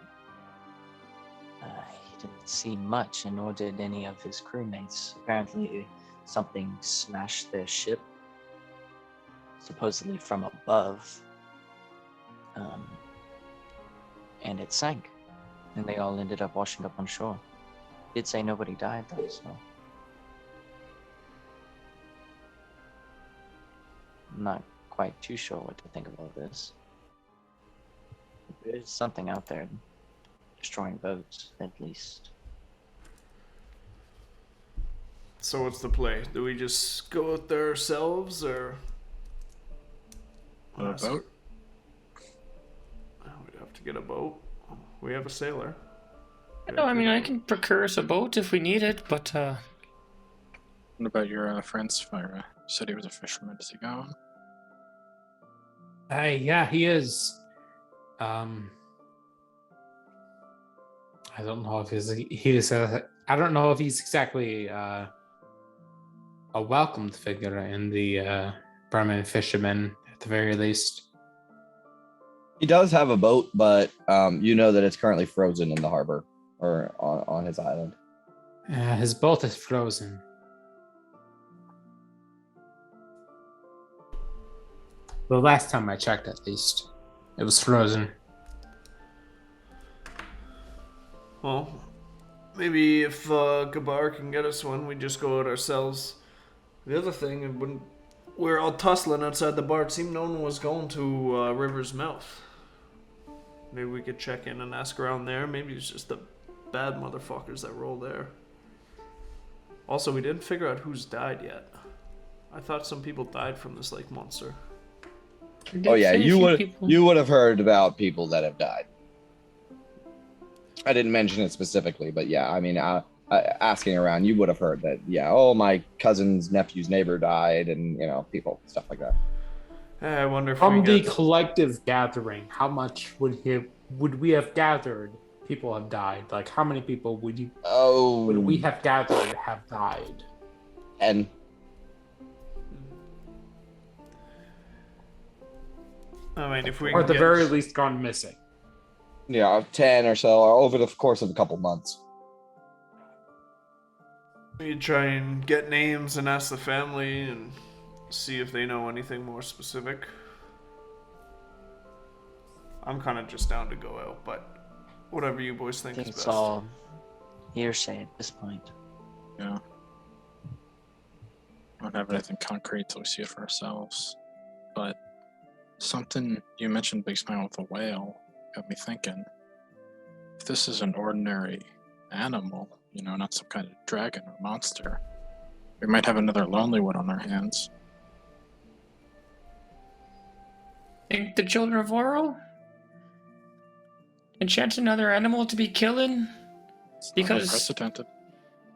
he didn't see much, and nor did any of his crewmates. Apparently, something smashed their ship, supposedly from above, and it sank, and they all ended up washing up on shore. Did say nobody died, though, so I'm not quite too sure what to think about this. There's something out there destroying boats, at least. So what's the play? Do we just go out there ourselves, or A boat? We'd have to get a boat. We have a sailor. No, I mean, I can procure us a boat if we need it, but What about your friend Spyra? You said he was a fisherman. Is he going? Yeah, he is. I don't know if I don't know if he's exactly a welcomed figure in the Barroom fishermen, at the very least. He does have a boat, but you know that it's currently frozen in the harbor or on his island. His boat is frozen. The last time I checked, at least, it was frozen. Well, maybe if Gabar can get us one, we just go out ourselves. The other thing, when we're all tussling outside the bar, it seemed no one was going to River's Mouth. Maybe we could check in and ask around there. Maybe it's just the bad motherfuckers that roll there. Also, we didn't figure out who's died yet. I thought some people died from this lake monster. Oh yeah, you would have heard about people that have died. I didn't mention it specifically, but yeah, I mean, asking around, you would have heard that. Yeah, oh, my cousin's nephew's neighbor died, and people, stuff like that. I wonder if From the collective gathering, how much would we have gathered? People have died. Like, how many people would we have gathered have died? And I mean, if we or at the very least gone missing. yeah, 10 or so over the course of a couple months. we try and get names and ask the family and see if they know anything more specific. I'm kind of just down to go out, but whatever you boys I think think is it's best. all hearsay at this point. Yeah. I don't have anything concrete till we see it for ourselves. But something you mentioned, Big Smile with a whale, got me thinking. If this is an ordinary animal, not some kind of dragon or monster, we might have another lonely one on our hands. think the children of Oro enchant another animal to be killing It's not because unprecedented.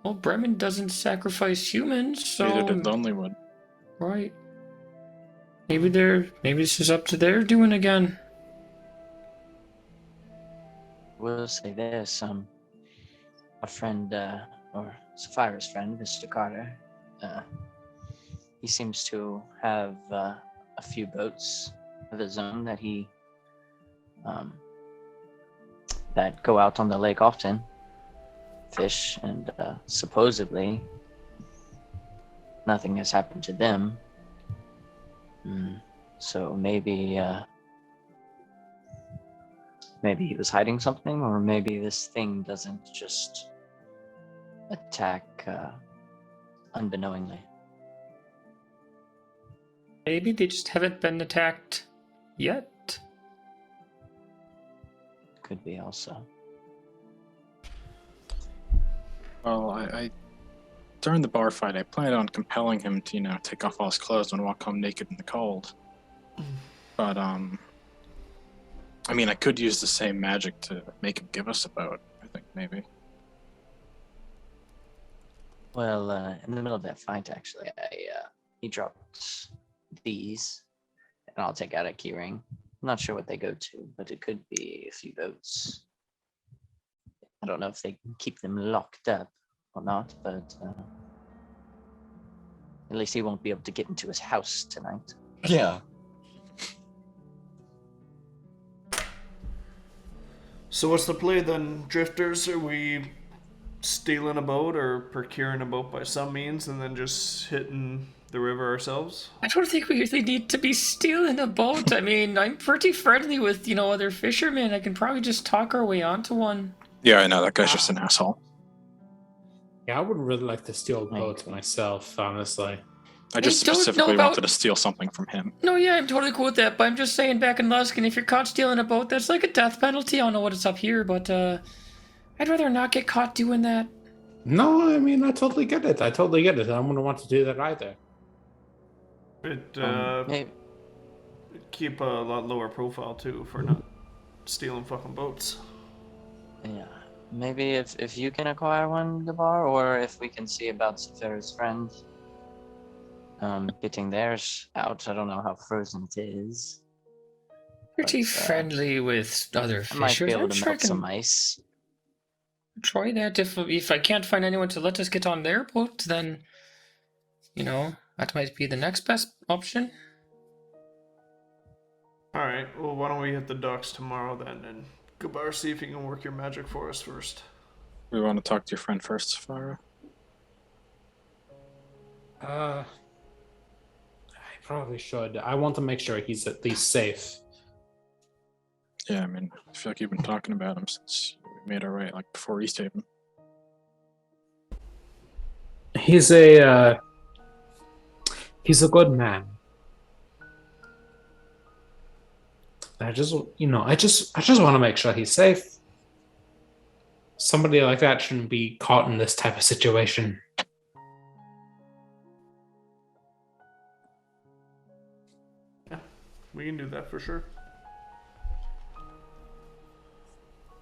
well, Bremen doesn't sacrifice humans, so Neither did Lonelywood. right. Maybe this is up to their doing again. We'll say this, a friend, or Sapphira's friend, Mr. Carter, he seems to have a few boats of his own that he, that go out on the lake often, fish, and supposedly nothing has happened to them. So maybe he was hiding something, or maybe this thing doesn't just attack unbeknowingly. Maybe they just haven't been attacked yet. Could be also. Well, I during the bar fight, I planned on compelling him to, take off all his clothes and walk home naked in the cold. But I mean, I could use the same magic to make him give us a boat. I think maybe. Well, in the middle of that fight, actually, he dropped these, and I'll take out a keyring. I'm not sure what they go to, but it could be a few boats. I don't know if they can keep them locked up or not, but at least he won't be able to get into his house tonight. Yeah. So what's the play then, drifters? Are we stealing a boat or procuring a boat by some means and then just hitting the river ourselves? I don't think we really need to be stealing a boat. I mean, I'm pretty friendly with, other fishermen. I can probably just talk our way onto one. Yeah, I know that guy's just an asshole. Yeah, I would really like to steal a boat myself, honestly. I just don't know specifically about- wanted to steal something from him. No, yeah, I'm totally cool with that, but I'm just saying back in Luskin, if you're caught stealing a boat, that's like a death penalty. I don't know what it's up here, but I'd rather not get caught doing that. No, I mean, I totally get it. I wouldn't want to do that either. It Maybe. keep a lot lower profile too for not stealing fucking boats. Yeah, maybe if you can acquire one, Gabar, or if we can see about Safira's friend getting theirs out. I don't know how frozen it is. Pretty But, friendly with other I might be fishers. able I'm to sure I melt can some ice. try that. If I can't find anyone to let us get on their boat, then that might be the next best option. All right. Well, why don't we hit the docks tomorrow then, and Gabar, see if you can work your magic for us first. We want to talk to your friend first, Sapphira. I probably should. I want to make sure he's at least safe. Yeah, I mean, I feel like you've been talking about him since we made our way, like, before East Haven. He's a good man. I just want to make sure he's safe. Somebody like that shouldn't be caught in this type of situation. We can do that for sure.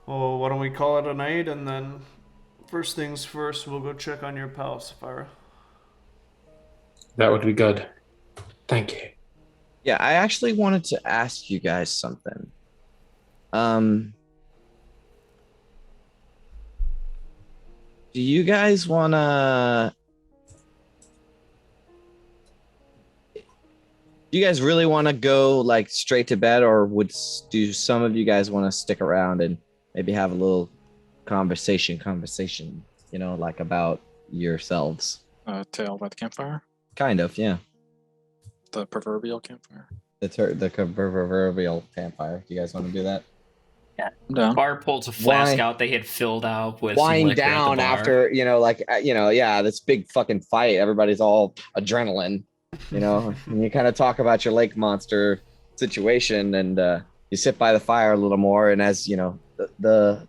Well, why don't we call it a night, and then first things first, we'll go check on your pal, Sapphira. That would be good. Thank you. Yeah, I actually wanted to ask you guys something. Do you guys wanna? Do you guys really want to go like straight to bed, or do some of you guys want to stick around and maybe have a little conversation, like about yourselves? Tale by the campfire? Kind of, yeah. The proverbial campfire? The proverbial campfire. Do you guys want to do that? No. Bar pulls a flask Why- out they had filled out with some Wind liquor at the down bar. after, this big fucking fight. Everybody's all adrenaline, and you kind of talk about your lake monster situation, and you sit by the fire a little more. And as the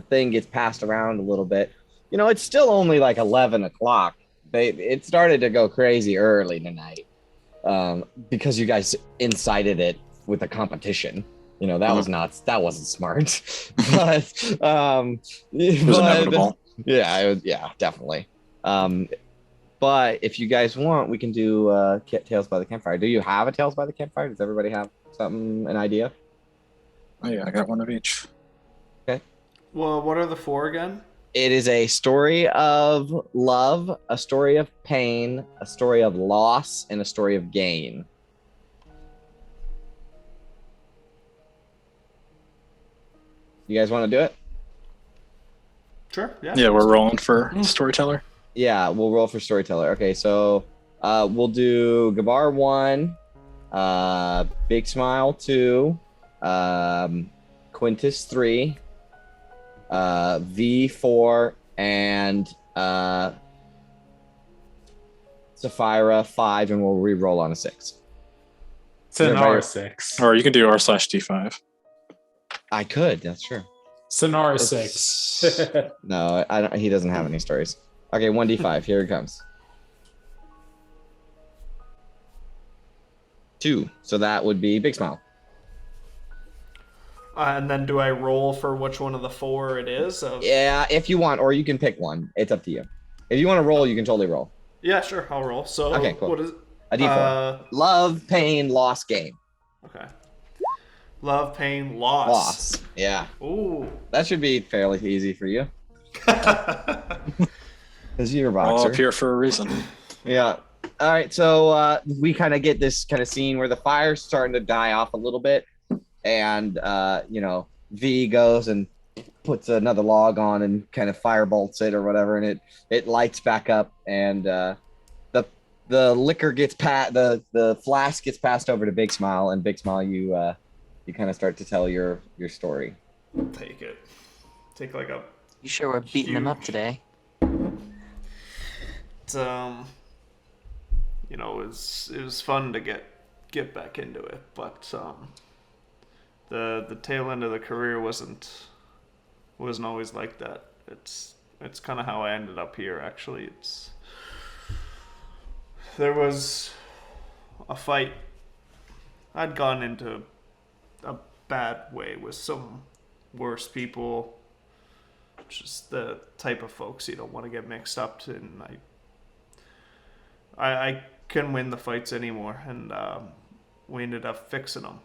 thing gets passed around a little bit, it's still only like 11 o'clock. It started to go crazy early tonight, because you guys incited it with a competition. That wasn't smart. But It was inevitable. yeah, definitely. But if you guys want, we can do Tales by the Campfire. Do you have a Tales by the Campfire? Does everybody have an idea? Oh, yeah, I got one of each. Well, what are the four again? It is a story of love, a story of pain, a story of loss, and a story of gain. You guys want to do it? Sure. Yeah. Yeah, we're rolling for storyteller. Yeah, we'll roll for storyteller. Okay, so we'll do Gabar 1, Big Smile 2, Quintus 3, V4, and Sapphira 5, and we'll re-roll on a 6. It's an Everybody- R6. Or you can do r/d5. I could. That's true. It's an R6. It's- No, I don't, he doesn't have any stories. Okay, 1d5. Here it comes. 2. So that would be big smile. And then do I roll for which one of the 4 it is? Yeah, if you want, or you can pick one. It's up to you. If you want to roll, you can totally roll. Yeah, sure. I'll roll. So Okay, cool. what is A d4. Love, pain, loss, gain. Okay. Love, pain, loss. Loss. Yeah. Ooh. That should be fairly easy for you. Because you're a We're all boxer. up here for a reason. Yeah. All right. So we kind of get this kind of scene where the fire's starting to die off a little bit, and V goes and puts another log on and kind of fire bolts it or whatever, and it lights back up, and the liquor gets the flask gets passed over to Big Smile, and Big Smile, you kind of start to tell your story. Take it. Take like a. You sure we're beating them up Huge. today? It's, it was fun to get back into it, but the tail end of the career wasn't always like that. It's kind of how I ended up here. Actually, there was a fight. I'd gone into a bad way with some worse people. Just the type of folks you don't want to get mixed up in. I couldn't win the fights anymore, and we ended up fixing them,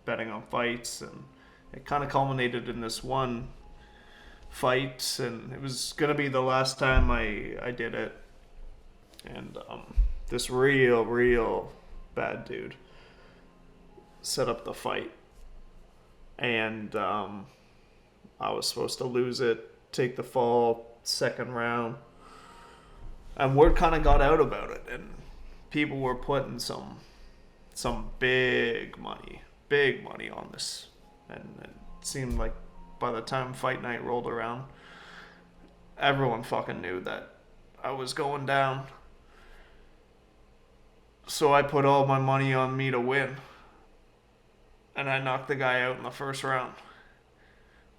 betting on fights, and it kind of culminated in this one fight, and it was gonna be the last time I did it. And this real bad dude set up the fight, and I was supposed to lose it, take the fall, second round. And word kind of got out about it, and people were putting some big money on this. And it seemed like by the time fight night rolled around, everyone fucking knew that I was going down. So I put all my money on me to win. And I knocked the guy out in the first round.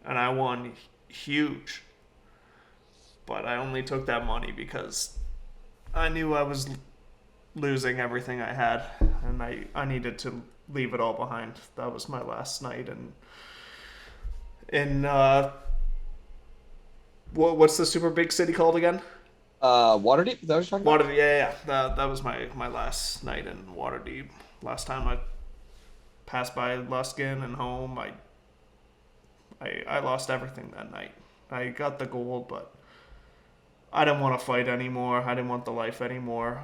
And I won huge. But I only took that money because I knew I was losing everything I had, and I needed to leave it all behind. That was my last night, and in what's the super big city called again? Waterdeep. Is that what you're talking about? Waterdeep. Yeah. That was my last night in Waterdeep. Last time I passed by Luskin and home, I lost everything that night. I got the gold, but I didn't want to fight anymore. I didn't want the life anymore.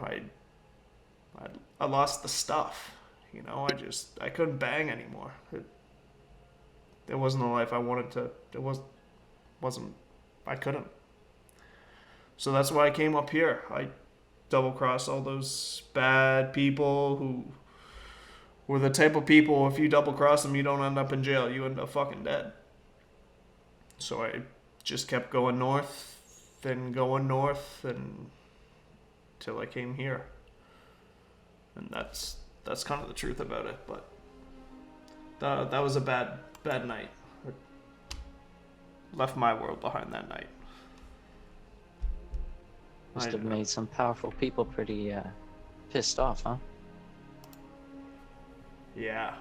I lost the stuff. I couldn't bang anymore. It wasn't the life I wanted to. I couldn't. So that's why I came up here. I double-crossed all those bad people who were the type of people, if you double-cross them, you don't end up in jail. You end up fucking dead. So I just kept going north, then going north, and till I came here. And that's kind of the truth about it. But that was a bad night. I left my world behind that night. Must have made some powerful people pretty pissed off, huh? Yeah,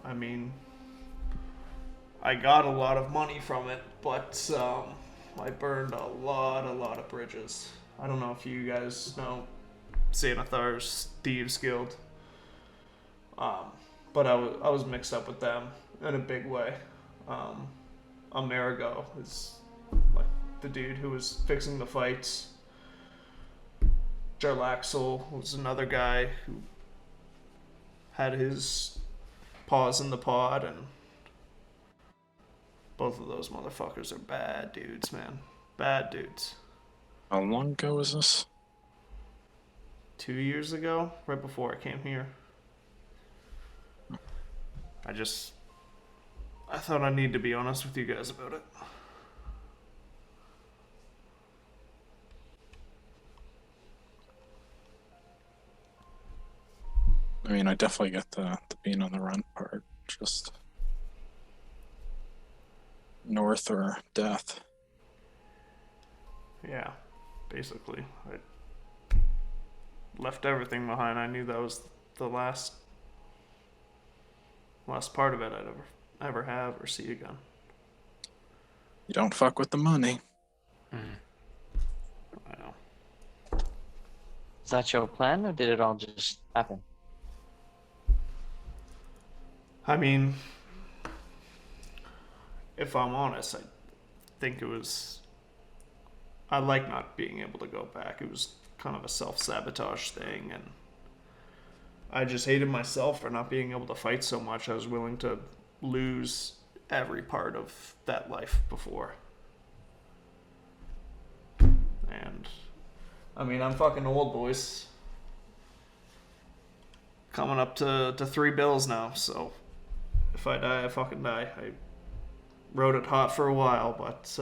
I mean, I got a lot of money from it, but I burned a lot of bridges. I don't know if you guys know Xanathar's Thieves Guild, but I was mixed up with them in a big way. Amerigo is like the dude who was fixing the fights. Jarlaxle was another guy who had his paws in the pod, and both of those motherfuckers are bad dudes, man. Bad dudes. How long ago was this? 2 years ago, right before I came here. I thought I need to be honest with you guys about it. I mean, I definitely get the being on the run part. Just north or death. Yeah, basically. I left everything behind. I knew that was the last part of it I'd ever have or see again. You don't fuck with the money. I know. Is that your plan, or did it all just happen? I mean, if I'm honest, I think it was. I like not being able to go back. It was kind of a self-sabotage thing, and I just hated myself for not being able to fight so much. I was willing to lose every part of that life before. And I mean, I'm fucking old, boys. Coming up to 3 bills now, so if I die, I fucking die. I rode it hot for a while, but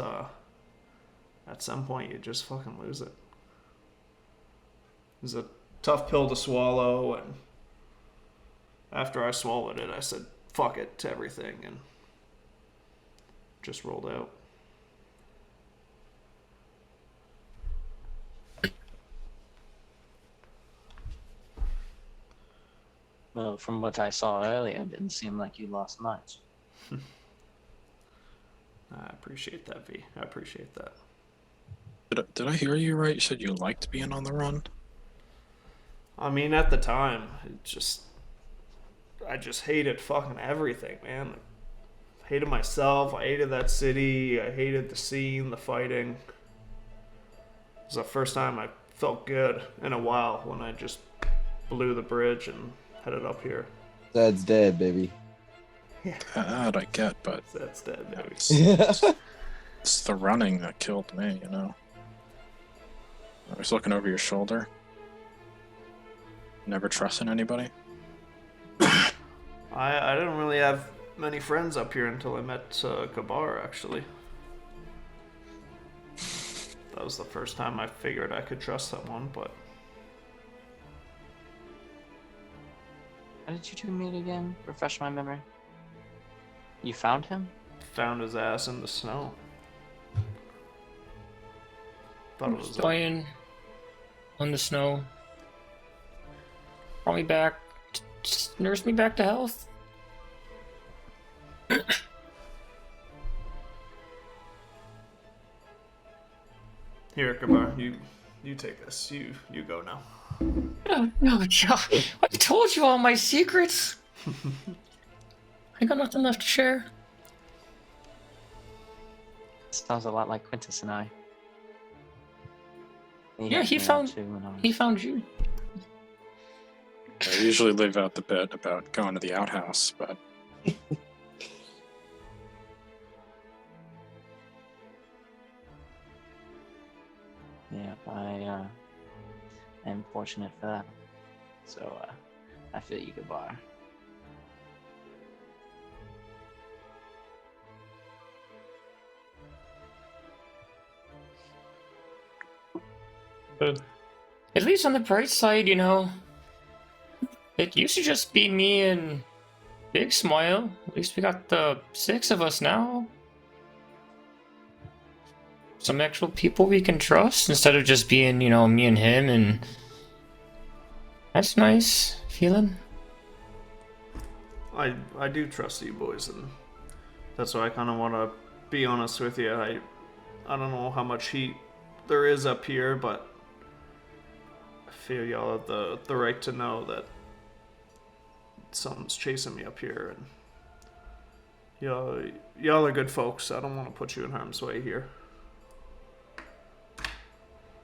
at some point you just fucking lose it. It was a tough pill to swallow, and after I swallowed it, I said fuck it to everything and just rolled out. Well, from what I saw earlier, it didn't seem like you lost much. I appreciate that, V. I appreciate that. Did I hear you right? You said you liked being on the run? I mean, at the time, I just hated fucking everything, man. I hated myself. I hated that city. I hated the scene, the fighting. It was the first time I felt good in a while when I just blew the bridge and headed up here. Dad's dead, baby. That I get, but That's dead, baby. it's the running that killed me, you know? I was looking over your shoulder. Never trusting anybody. I didn't really have many friends up here until I met Kabar, actually. That was the first time I figured I could trust someone, but... How did you two meet again? Refresh my memory. You found him? Found his ass in the snow. Thought it was Dying on the snow. Brought me back. Just nursed me back to health. Here, Kabar, you take this. You go now. No, John. I told you all my secrets. I got nothing left to share. Sounds a lot like Quintus and I. Yeah, he found you. I usually leave out the bit about going to the outhouse, but Yeah, I am fortunate for that. So I feel you, Kabar. At least on the bright side, you know, it used to just be me and Big Smile. At least we got the 6 of us now. Some actual people we can trust instead of just being, you know, me and him, and that's nice feeling. I do trust you boys, and that's why I kind of want to be honest with you. I don't know how much heat there is up here, but I feel y'all have the right to know that something's chasing me up here, and y'all are good folks. I don't want to put you in harm's way here.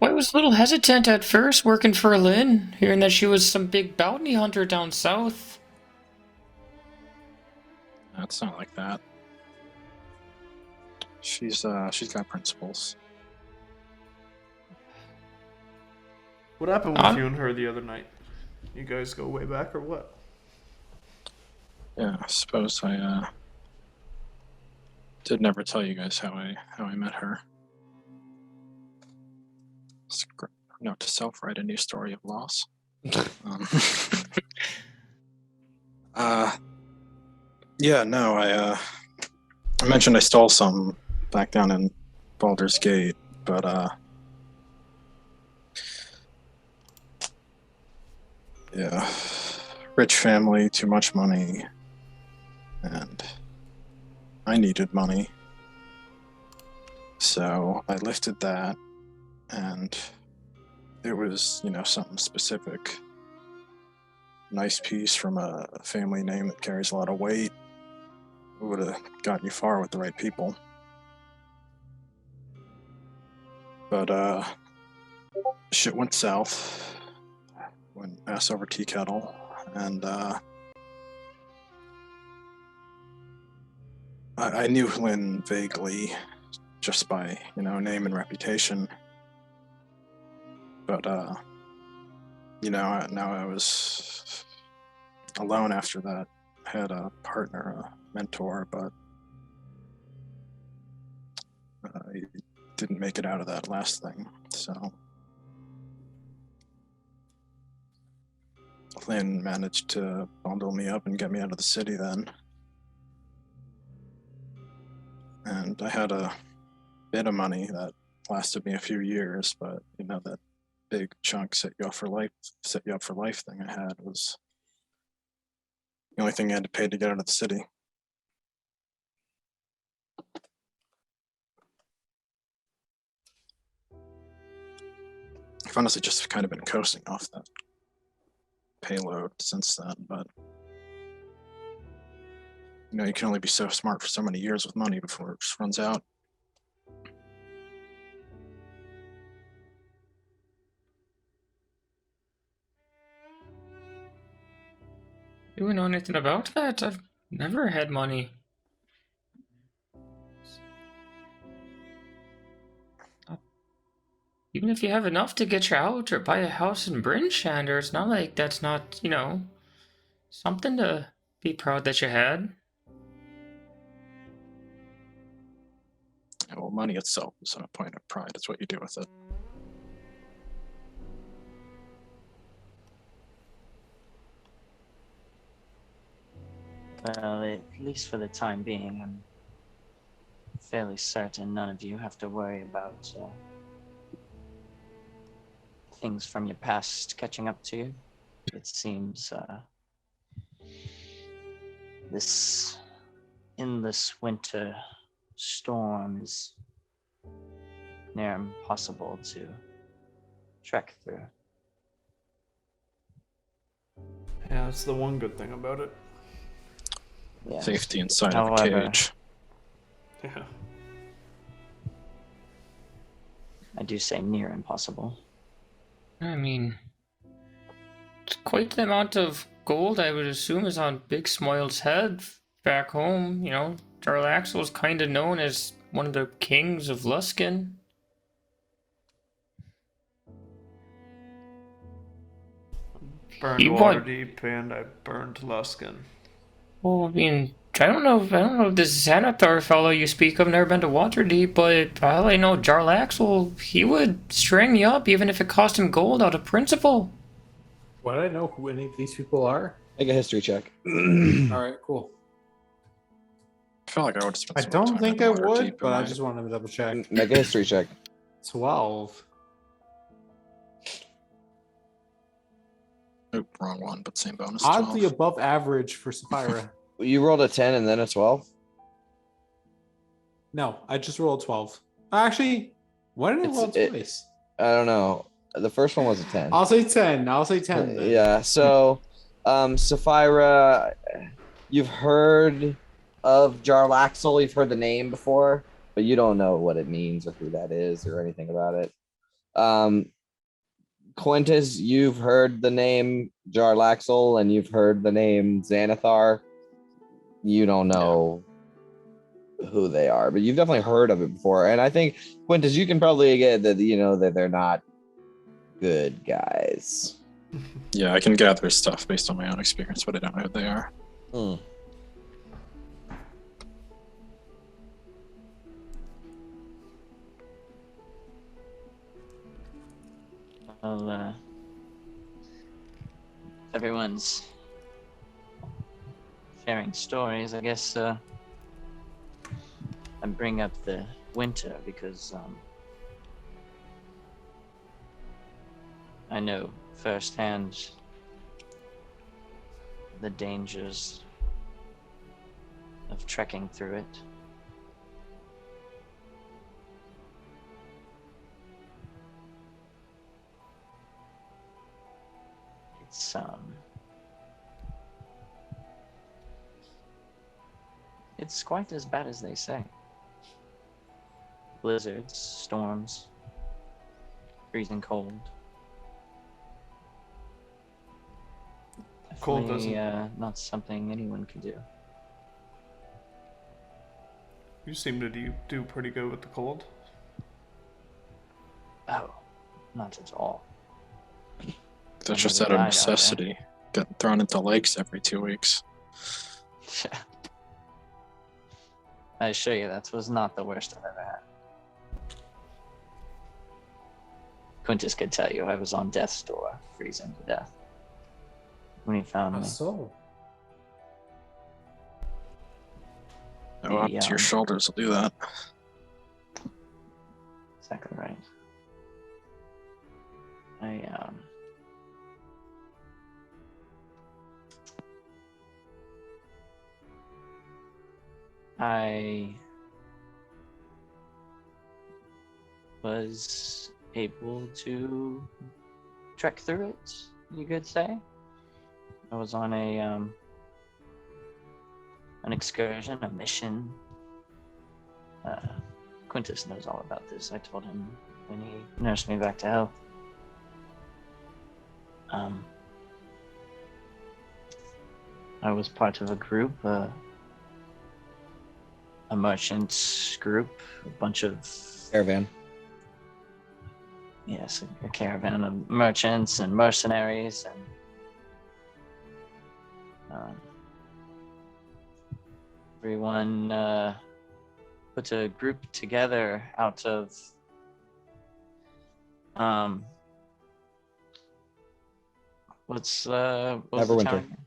Well, I was a little hesitant at first working for Lynn, hearing that she was some big bounty hunter down south. it's not like that. She's got principles. What happened with you and her the other night? You guys go way back or what? Yeah, I suppose I did never tell you guys how I met her. Note to self: write a new story of loss. Yeah, no, I mentioned I stole some back down in Baldur's Gate, but yeah, rich family, too much money, and I needed money, so I lifted that, and it was, something specific. Nice piece from a family name that carries a lot of weight. It would have gotten you far with the right people. But shit went south. Went ass over tea kettle, and I knew Lynn vaguely, just by name and reputation. But now I was alone after that. Had a partner, a mentor, but I didn't make it out of that last thing. So Lynn managed to bundle me up and get me out of the city then. And I had a bit of money that lasted me a few years, but that big chunk set you up for life thing I had was the only thing I had to pay to get out of the city. I've honestly just kind of been coasting off that payload since then, but you can only be so smart for so many years with money before it just runs out. Do we know anything about that? I've never had money. Even if you have enough to get you out or buy a house in Bryn Shander, it's not like that's not, something to be proud that you had. Well, money itself is not a point of pride. It's what you do with it. Well, at least for the time being, I'm fairly certain none of you have to worry about things from your past catching up to you. It seems this endless winter storm is near impossible to trek through. Yeah, that's the one good thing about it. Yes. Safety inside of a However, cage. Yeah. I do say near impossible. I mean, it's quite the amount of gold I would assume is on Big Smoil's head back home. Jarlaxle was kind of known as one of the kings of Luskan. Burned He Waterdeep and I burned Luskan. Well, I mean, I don't know if this Xanathar fellow you speak of never been to Waterdeep, but all I know, Jarlaxle, he would string you up even if it cost him gold out of principle. Would I know who any of these people are? Make a history check. All right, cool. I feel like I would have spent I some don't time think in I Waterdeep would, in but I my- just wanted to double check. Make a history check. 12. Oop, wrong one, but same bonus. Oddly 12. above average for Sapphira. You rolled a 10 and then a 12. No, I just rolled 12. Actually, why did I roll twice? I don't know. The first one was a 10. I'll say 10. I'll say 10 then. Yeah. So, Sapphira, you've heard of Jarlaxle. You've heard the name before, but you don't know what it means or who that is or anything about it. Quintus, you've heard the name Jarlaxle and you've heard the name Xanathar. You don't know who they are, but you've definitely heard of it before. And I think, Quintus, you can probably get that, that they're not good guys. Yeah, I can gather stuff based on my own experience, but I don't know who they are. Well, everyone's sharing stories, I guess I bring up the winter because I know firsthand the dangers of trekking through it. It's quite as bad as they say. Blizzards, storms, freezing cold. Cold Definitely, not something anyone can do. You seem to do pretty good with the cold. Oh, not at all. That's I just never out of died out there. necessity. Getting thrown into lakes every 2 weeks. I assure you, that was not the worst I've ever had. Quintus could tell you I was on death's door, freezing to death when he found How me. so? No, up to your shoulders will do that. Exactly right. I was able to trek through it, you could say. I was on an excursion, a mission. Quintus knows all about this. I told him when he nursed me back to health. I was part of a group, a merchant group, a bunch of Caravan. yes, a caravan of merchants and mercenaries, and everyone put a group together out of what's the Neverwinter. town again?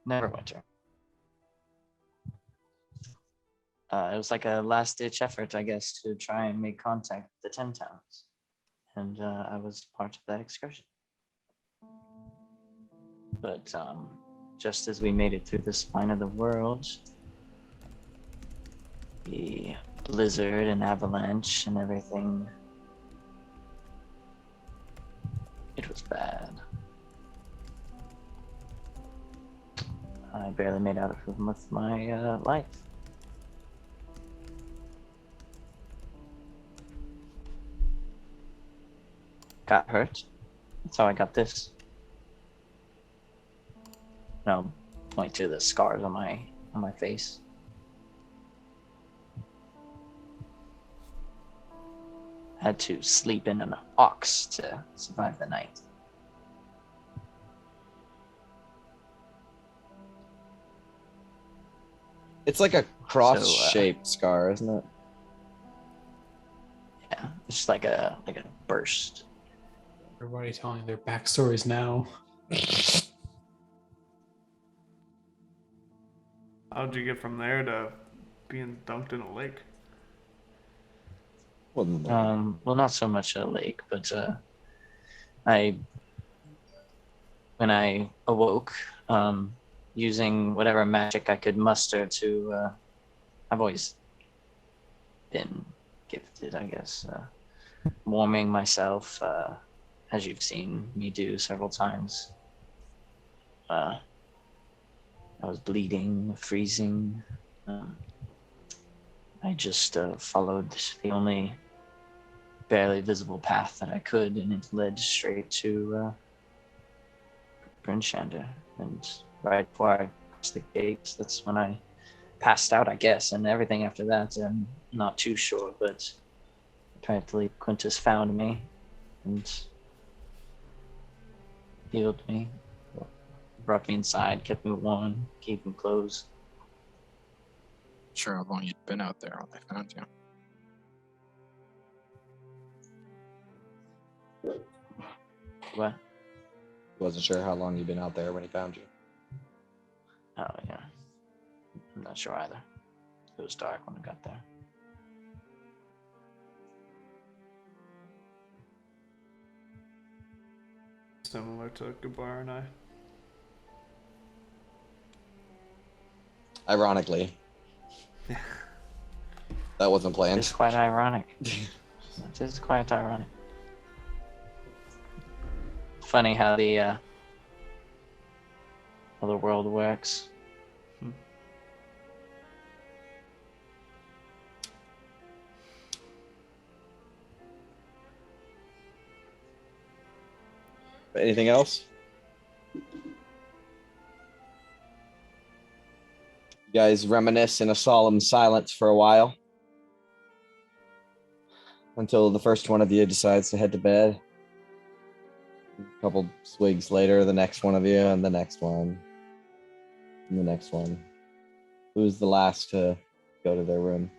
Neverwinter. It was like a last-ditch effort, I guess, to try and make contact with the 10 towns, and I was part of that excursion. But just as we made it through the spine of the world, the blizzard and avalanche and everything, it was bad. I barely made out of it with my life. Got hurt. That's how I got this. And I'll point to the scars on my face. Had to sleep in an ox to survive the night. It's like a cross-shaped scar, isn't it? Yeah, it's just like a burst. Everybody telling their backstories now. How'd you get from there to being dunked in a lake? Well, Well, not so much a lake, but when I awoke, using whatever magic I could muster to, I've always been gifted, I guess, warming myself, as you've seen me do several times. I was bleeding, freezing. I just followed the only barely visible path that I could, and it led straight to Brinshander. And right before I crossed the gates, that's when I passed out, I guess, and everything after that, I'm not too sure, but apparently Quintus found me and healed me, brought me inside, kept me warm, gave me clothes. Sure, how long you'd been out there when they found you. What? wasn't sure how long you'd been out there when he found you. Oh, yeah. I'm not sure either. It was dark when I got there. Similar to Gabar and I. Ironically. That wasn't planned. It's quite ironic. It is quite ironic. Funny how the world works. Anything else? You guys reminisce in a solemn silence for a while until the first one of you decides to head to bed. A couple swigs later, the next one of you, and the next one, and the next one. Who's the last to go to their room?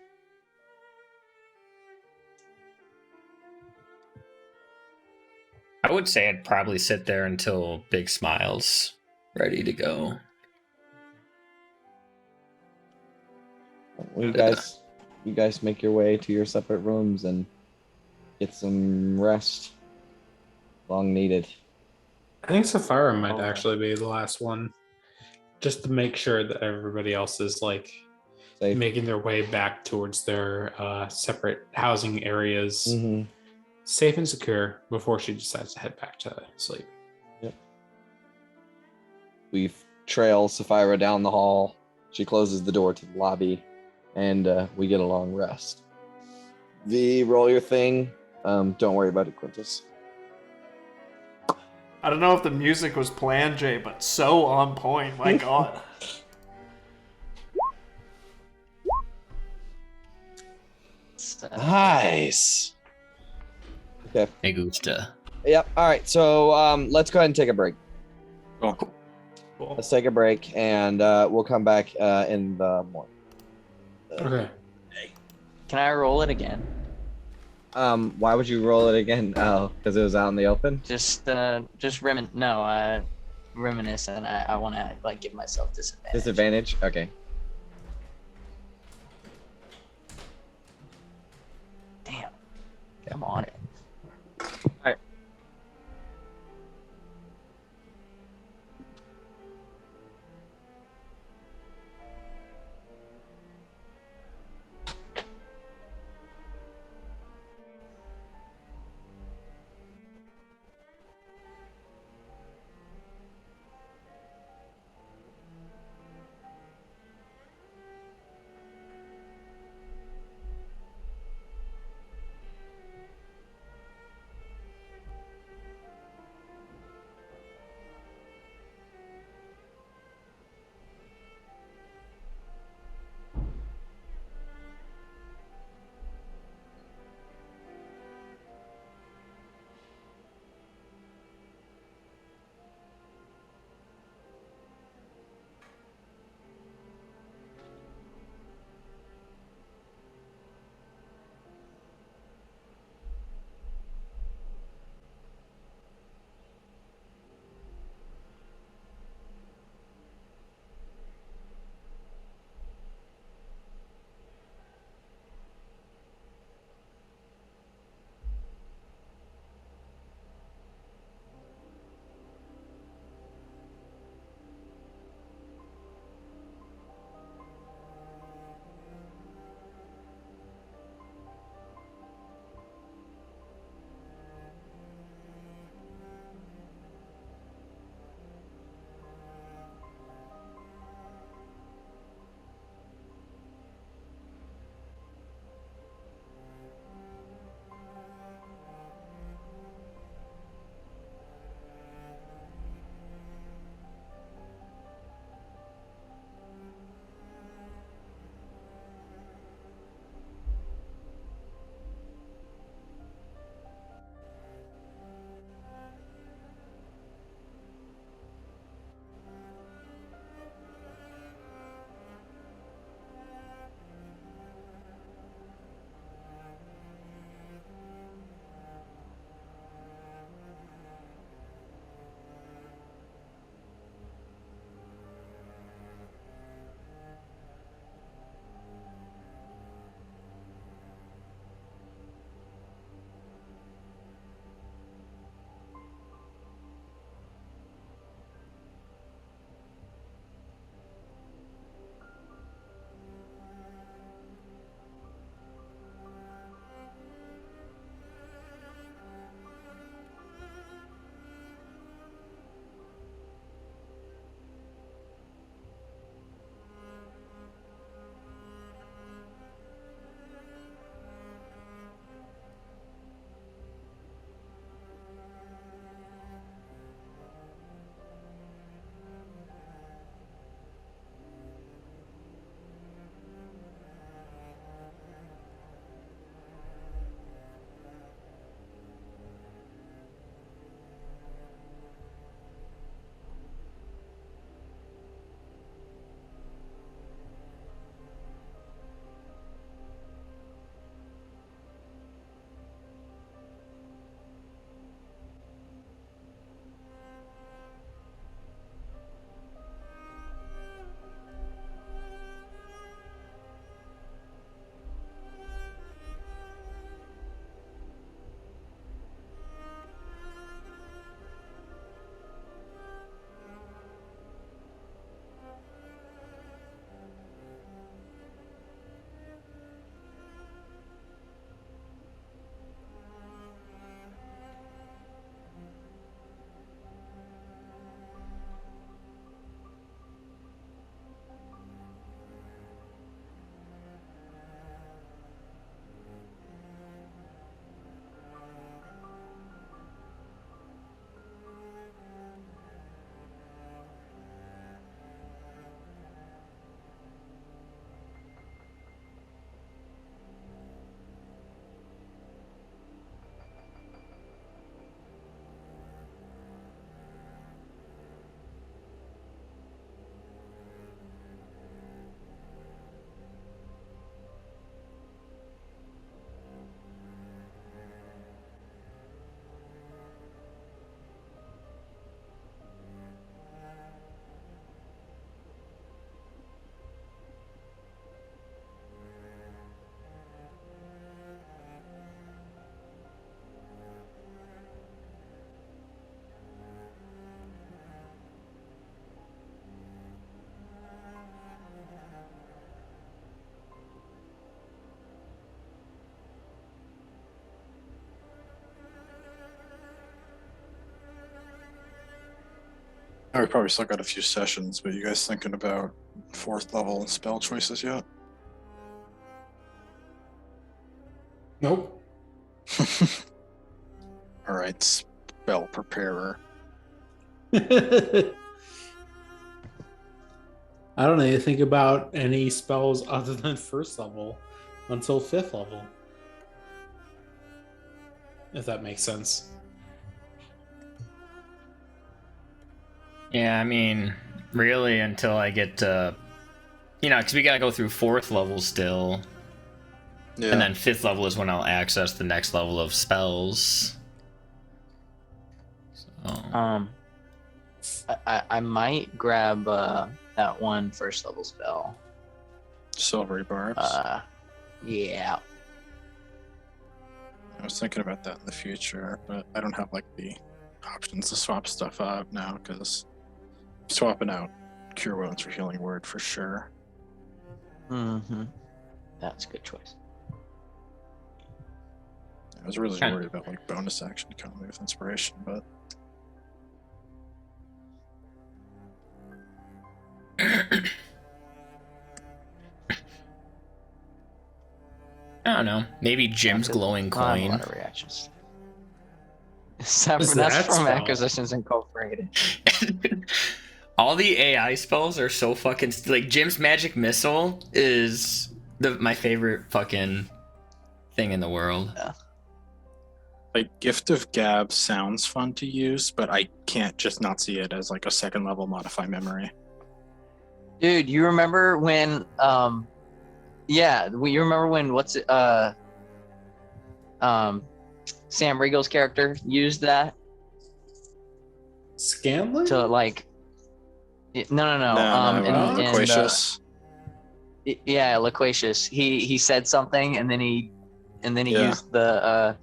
I would say I'd probably sit there until Big Smile's ready to go. Well, you guys make your way to your separate rooms and get some rest. Long needed. I think Sapphira might actually be the last one, just to make sure that everybody else is like Safe. making their way back towards their separate housing areas, Mm-hmm. safe and secure before she decides to head back to sleep. Yep. We trail Sapphira down the hall. She closes the door to the lobby, and we get a long rest. V, roll your thing. Don't worry about it, Quintus. I don't know if the music was planned, Jay, but so on point. My God. Nice. Okay. Me gusta. Yep. All right. So let's go ahead and take a break. Cool. Let's take a break, and we'll come back in the morning. Okay. Can I roll it again? Why would you roll it again? Oh, because it was out in the open. Just reminisce, and I want to like give myself disadvantage. Disadvantage. Okay. Damn. I'm on it. All right. we probably still got a few sessions, but you guys thinking about 4th level spell choices yet? Nope. All right, spell preparer. I don't even think about any spells other than 1st level until 5th level. If that makes sense. Yeah, I mean, really until I get to, because we gotta go through 4th level still, Yeah. and then 5th level is when I'll access the next level of spells. So, I might grab that one first level spell. Silvery barbs. Yeah. I was thinking about that in the future, but I don't have like the options to swap stuff out now because swapping out Cure Wounds for Healing Word for sure. Mm-hmm. That's a good choice. I was really worried about like bonus action coming with Inspiration, but I don't know. Maybe Jim's glowing I have a coin. lot of reactions. That's Is that from spell? Acquisitions Incorporated. All the AI spells are so fucking like Jim's magic missile is my favorite fucking thing in the world. Yeah. like Gift of Gab sounds fun to use, but I can't just not see it as like a 2nd level modify memory. Dude, you remember when you remember when Sam Riegel's character used that Scanlan? to like no. Loquacious. Yeah, Loquacious. He said something and then he Yeah. used the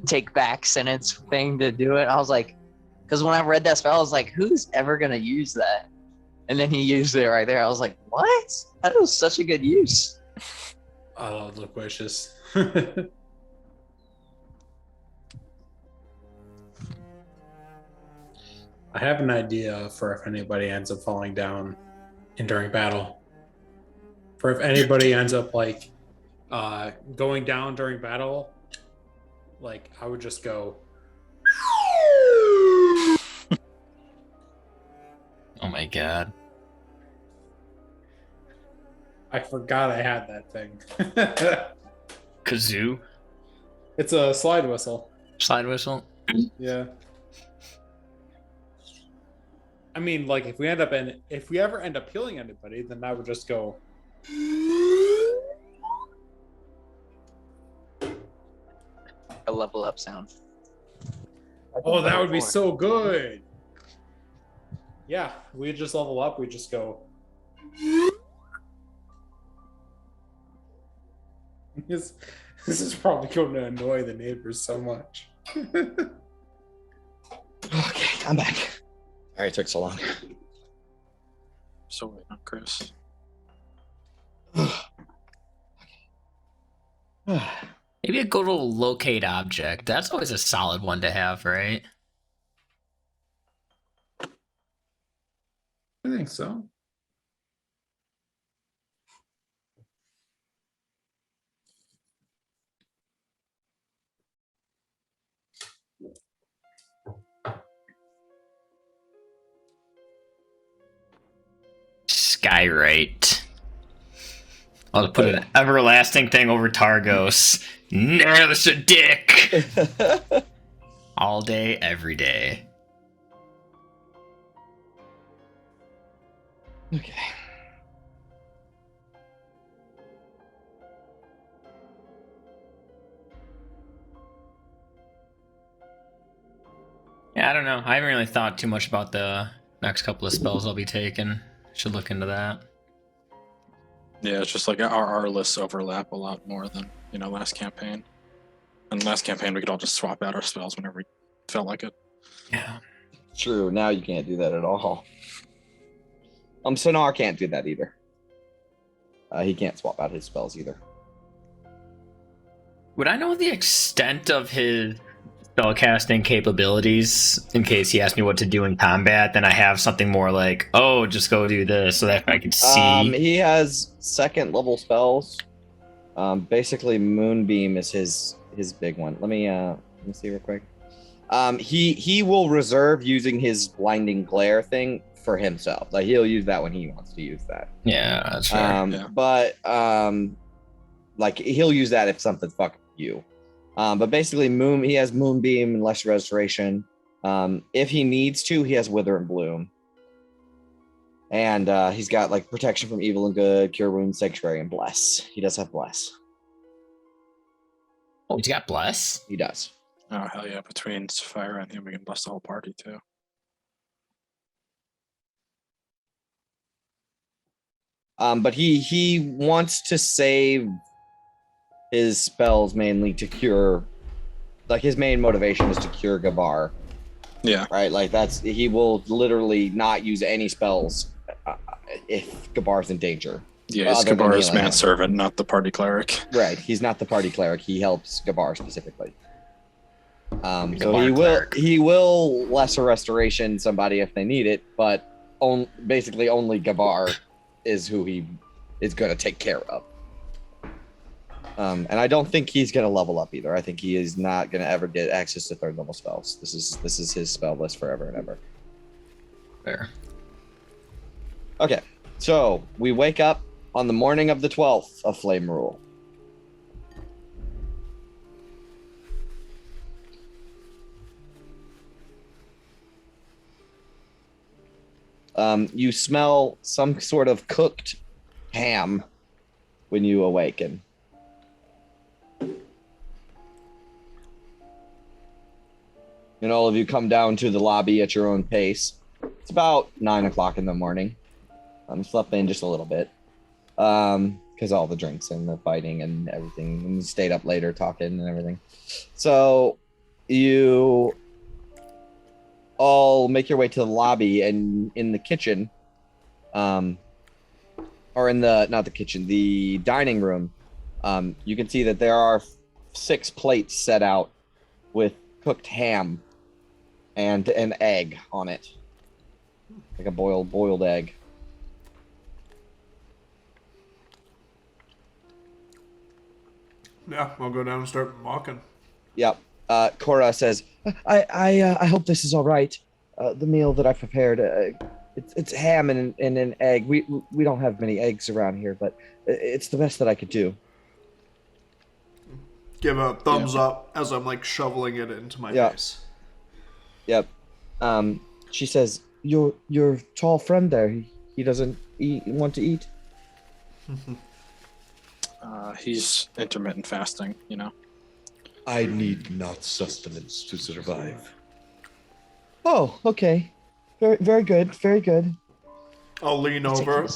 take back sentence thing to do it. I was like, because when I read that spell, I was like, who's ever gonna use that? And then he used it right there. I was like, what? That was such a good use. I love Loquacious. I have an idea for if anybody ends up falling down during battle. For if anybody ends up like going down during battle, like I would just go. Oh my god. I forgot I had that thing. Kazoo? It's a slide whistle. Slide whistle? Yeah. I mean, like if we ever end up healing anybody, then I would just go. A level up sound. Oh, that would be so good. Yeah, we just level up. We just go. This is probably going to annoy the neighbors so much. Okay, I'm back. Sorry it took so long. So wait on Chris. Maybe a good little locate object. That's always a solid one to have, right? I think so. Skyrite. I'll put an everlasting thing over Targos. There's a dick! All day, every day. Okay. Yeah, I don't know. I haven't really thought too much about the next couple of spells I'll be taking. Should look into that. Yeah, it's just like our lists overlap a lot more than, last campaign. And last campaign, we could all just swap out our spells whenever we felt like it. Yeah. True. Now you can't do that at all. Sonar can't do that either. He can't swap out his spells either. Would I know the extent of his spellcasting capabilities in case he asks me what to do in combat, then I have something more like, oh, just go do this, so that I can see. He has second level spells. Basically, Moonbeam is his big one. Let me see real quick. He will reserve using his blinding glare thing for himself. Like he'll use that when he wants to use that. Yeah, that's fair. Yeah. But like he'll use that if something's fucking you. But basically, he has Moonbeam and Lesser Restoration. If he needs to, he has Wither and Bloom. And he's got like Protection from Evil and Good, Cure Wounds, Sanctuary, and Bless. He does have Bless. Oh, he's got Bless? He does. Oh, hell yeah. Between Sapphire and him, we can bless the whole party, too. But he wants to save his spells mainly to cure. Like his main motivation is to cure Gabar. Yeah. Right? Like he will literally not use any spells if Gabar's in danger. Yeah, it's Other than Gabar's healing him. manservant, not the party cleric. Right. He's not the party cleric. He helps Gabar specifically. So Gabar he will lesser restoration somebody if they need it, but basically only Gabar is who he is going to take care of. And I don't think he's going to level up either. I think he is not going to ever get access to third level spells. This is his spell list forever and ever. Fair. Okay, so we wake up on the morning of the 12th of Flame Rule. You smell some sort of cooked ham when you awaken. And all of you come down to the lobby at your own pace. It's about 9 o'clock in the morning. Slept in just a little bit. Because all the drinks and the fighting and everything. And stayed up later talking and everything. So you all make your way to the lobby, and in the kitchen, or in the, not the kitchen, the dining room, you can see that there are 6 plates set out with cooked ham and an egg on it, like a boiled egg. Yeah, I'll go down and start walking. Yep. Cora says, I hope this is all right. The meal that I prepared, it's ham and an egg. We don't have many eggs around here, but it's the best that I could do. Give a thumbs up as I'm like shoveling it into my face. Yep. She says, your tall friend there, he doesn't want to eat? He's intermittent fasting, you know. I need not sustenance to survive. Oh, okay. Very, very good. Very good. I'll lean over.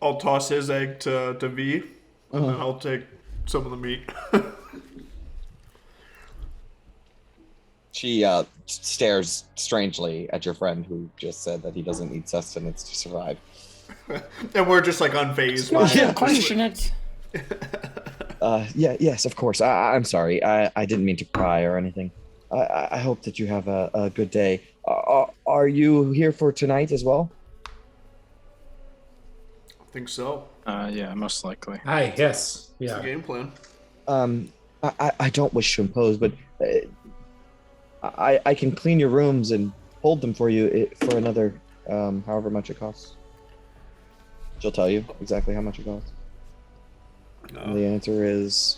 I'll toss his egg to V, and then I'll take some of the meat. She stares strangely at your friend who just said that he doesn't need sustenance to survive. And we're just like unfazed by Yeah, it. question it. Yes, of course. I'm sorry. I didn't mean to pry or anything. I hope that you have a good day. Are you here for tonight as well? I think so. Yeah, most likely. Hi, yes. It's the Yeah. game plan. I don't wish to impose, but I can clean your rooms and hold them for you for another however much it costs. She'll tell you exactly how much it costs. And the answer is,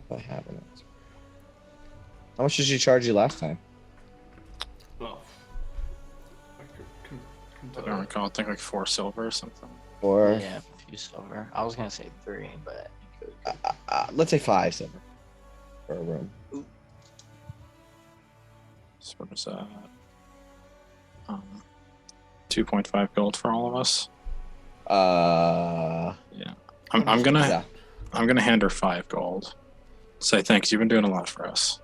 if I have an answer. How much did she charge you last time? Well, I can I tell don't you. recall. I think like 4 silver or something. Or Yeah, a few silver. I was gonna say 3, but let's say 5 silver for a room. So what is that? 2.5 gold for all of us. Yeah. I'm gonna hand her 5 gold. Say thanks. You've been doing a lot for us.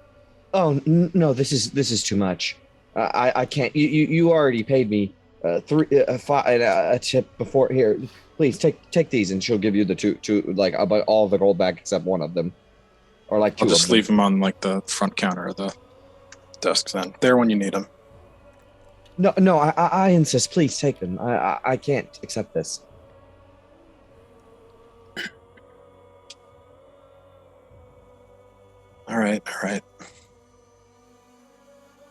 Oh no, this is too much. I can't. You already paid me 5 a tip before. Here, please take these, and she'll give you the two like about all the gold back except one of them. or like two I'll of just them. leave them on like the front counter of the desk then. There when you need them. No, I insist. Please take them. I can't accept this. All right.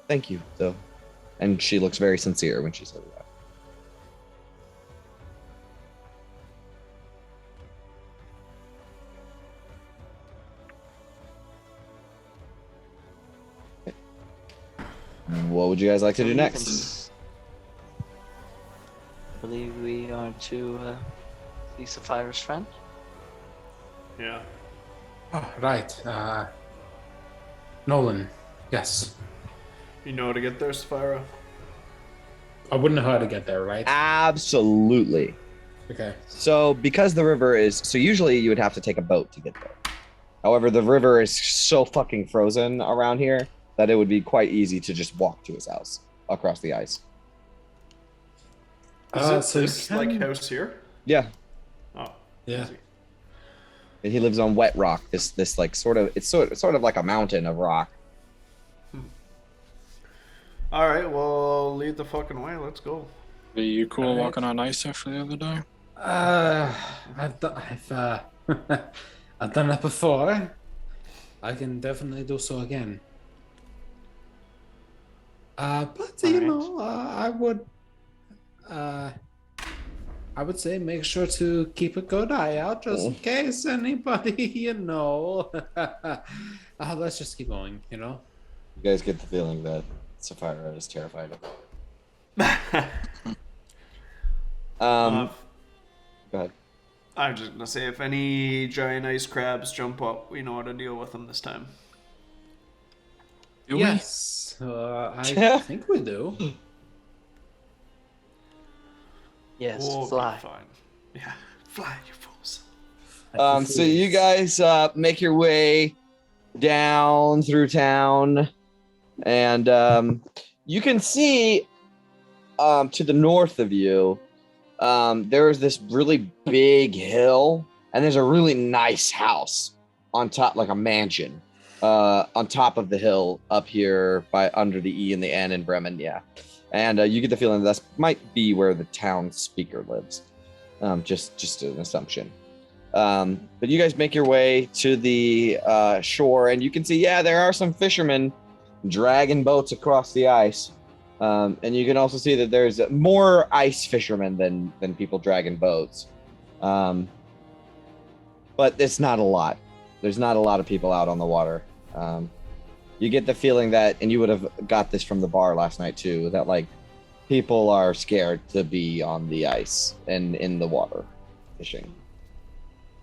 Thank you, though. And she looks very sincere when she says that. What would you guys like to do next? I believe we are to see Sapphira's friend. Yeah. Oh, right. Nolan. Yes. You know how to get there, Sapphira? I wouldn't know how to get there, right? Absolutely. Okay. So, because the river is so usually you would have to take a boat to get there. However, the river is so fucking frozen around here that it would be quite easy to just walk to his house across the ice. Is it so this can- like house here? Yeah. Oh. Yeah. easy. And he lives on wet rock. This like sort of like a mountain of rock. All right, well, lead the fucking way. Let's go. Are you cool All right. walking on ice after the other day? I've done that before. I can definitely do so again. But you Alright. know, I would say make sure to keep a good eye out just in case anybody, let's just keep going, You guys get the feeling that Sapphira is terrified of it. Go ahead. I'm just gonna say, if any giant ice crabs jump up, we know how to deal with them this time. Do we? Yes, I think we do. Yes, We'll be fly. fine. Yeah, fly, you fools. So you guys make your way down through town, and you can see to the north of you, there is this really big hill, and there's a really nice house on top, like a mansion, on top of the hill up here by under the E and the N in Bremen. Yeah, and you get the feeling that might be where the town speaker lives. Just an assumption. But you guys make your way to the shore, and you can see, yeah, there are some fishermen dragging boats across the ice. And you can also see that there's more ice fishermen than people dragging boats. But it's not a lot. There's not a lot of people out on the water. You get the feeling that, and you would have got this from the bar last night too, that like people are scared to be on the ice and in the water fishing.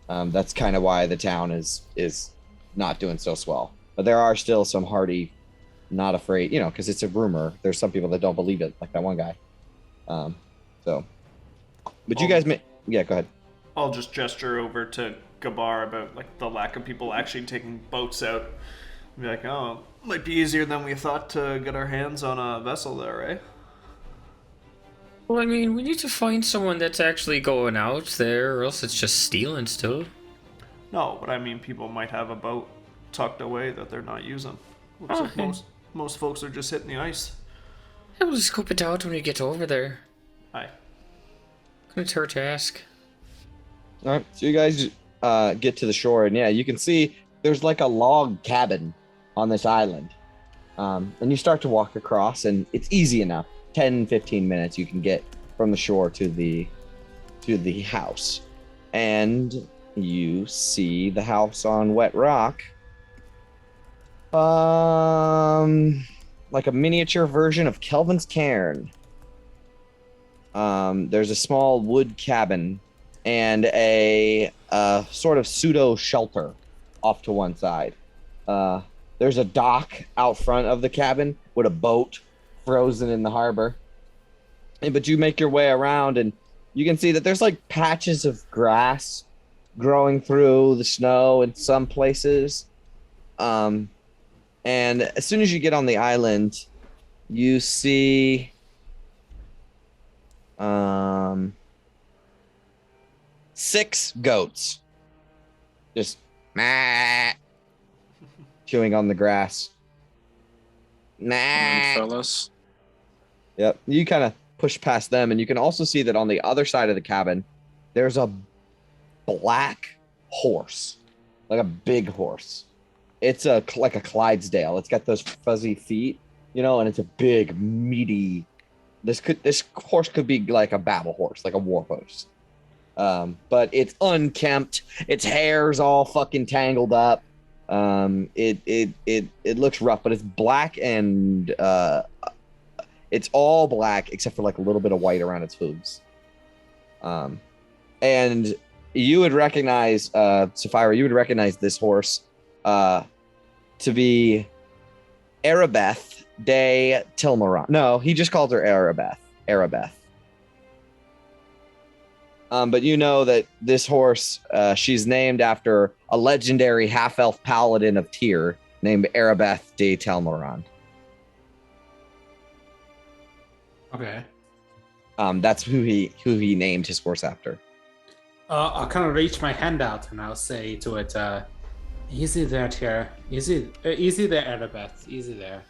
That's kind of why the town is not doing so swell. But there are still some hardy, not afraid, because it's a rumor. There's some people that don't believe it, like that one guy. But you guys yeah, go ahead. I'll just gesture over to Gabar about like the lack of people actually taking boats out. Be like, oh, might be easier than we thought to get our hands on a vessel there, right? Well, I mean, we need to find someone that's actually going out there, or else it's just stealing stuff. No, but I mean, people might have a boat tucked away that they're not using. Looks like Okay. most folks are just hitting the ice. Yeah, we'll scope it out when we get over there. Aye. Couldn't hurt to ask. All right, so you guys get to the shore, and yeah, you can see there's like a log cabin on this island. And you start to walk across, and it's easy enough. 10-15 minutes you can get from the shore to the house. And you see the house on wet rock. Like a miniature version of Kelvin's Cairn. There's a small wood cabin and a sort of pseudo shelter off to one side. There's a dock out front of the cabin with a boat frozen in the harbor. But you make your way around, and you can see that there's like patches of grass growing through the snow in some places. And as soon as you get on the island, you see 6 goats. Just chewing on the grass. Come on, fellas. Yep. You kind of push past them, and you can also see that on the other side of the cabin, there's a black horse, like a big horse. It's like a Clydesdale. It's got those fuzzy feet, and it's a big, meaty. This horse could be like a battle horse, like a war horse. But it's unkempt. Its hair's all fucking tangled up. It looks rough, but it's black and it's all black except for like a little bit of white around its hooves. And you would recognize Sapphira. You would recognize this horse to be Arabeth de Tilmaron. No, he just called her Arabeth. But you know that this horse, she's named after a legendary half-elf paladin of Tyr named Arabeth de Telmaron. Okay. That's who he named his horse after. I'll kind of reach my hand out and I'll say to it, easy there, Tyr. Easy there, Arabeth. Easy there.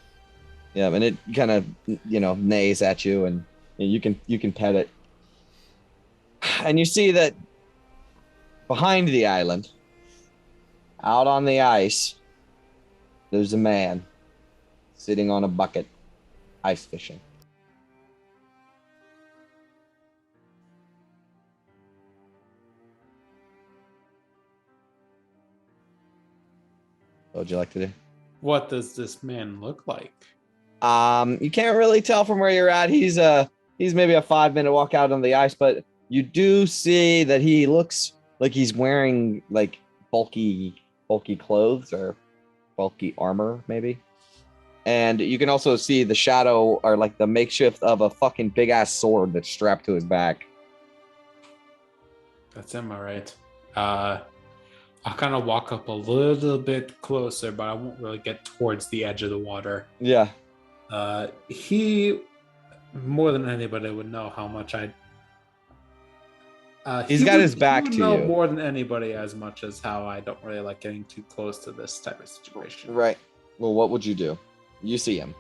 Yeah, and it kind of, neighs at you, and you can pet it. And you see that behind the island, out on the ice, there's a man sitting on a bucket, ice fishing. What would you like to do? What does this man look like? You can't really tell from where you're at. He's maybe a 5-minute walk out on the ice, but you do see that he looks like he's wearing like bulky clothes or bulky armor, maybe. And you can also see the shadow or like the makeshift of a fucking big ass sword that's strapped to his back. That's him, all right. I'll kind of walk up a little bit closer, but I won't really get towards the edge of the water. Yeah. He, more than anybody, would know how much he's got his back to know you. More than anybody, as much as how I don't really like getting too close to this type of situation. Right. Well, what would you do? You see him.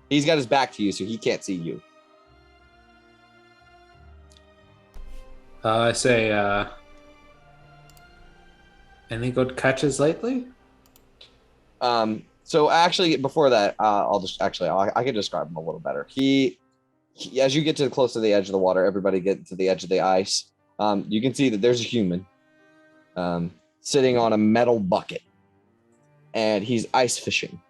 He's got his back to you, so he can't see you. I say, any good catches lately? So actually, before that, I can describe him a little better. He, as you get to close to the edge of the water, everybody get to the edge of the ice. You can see that there's a human sitting on a metal bucket, and he's ice fishing.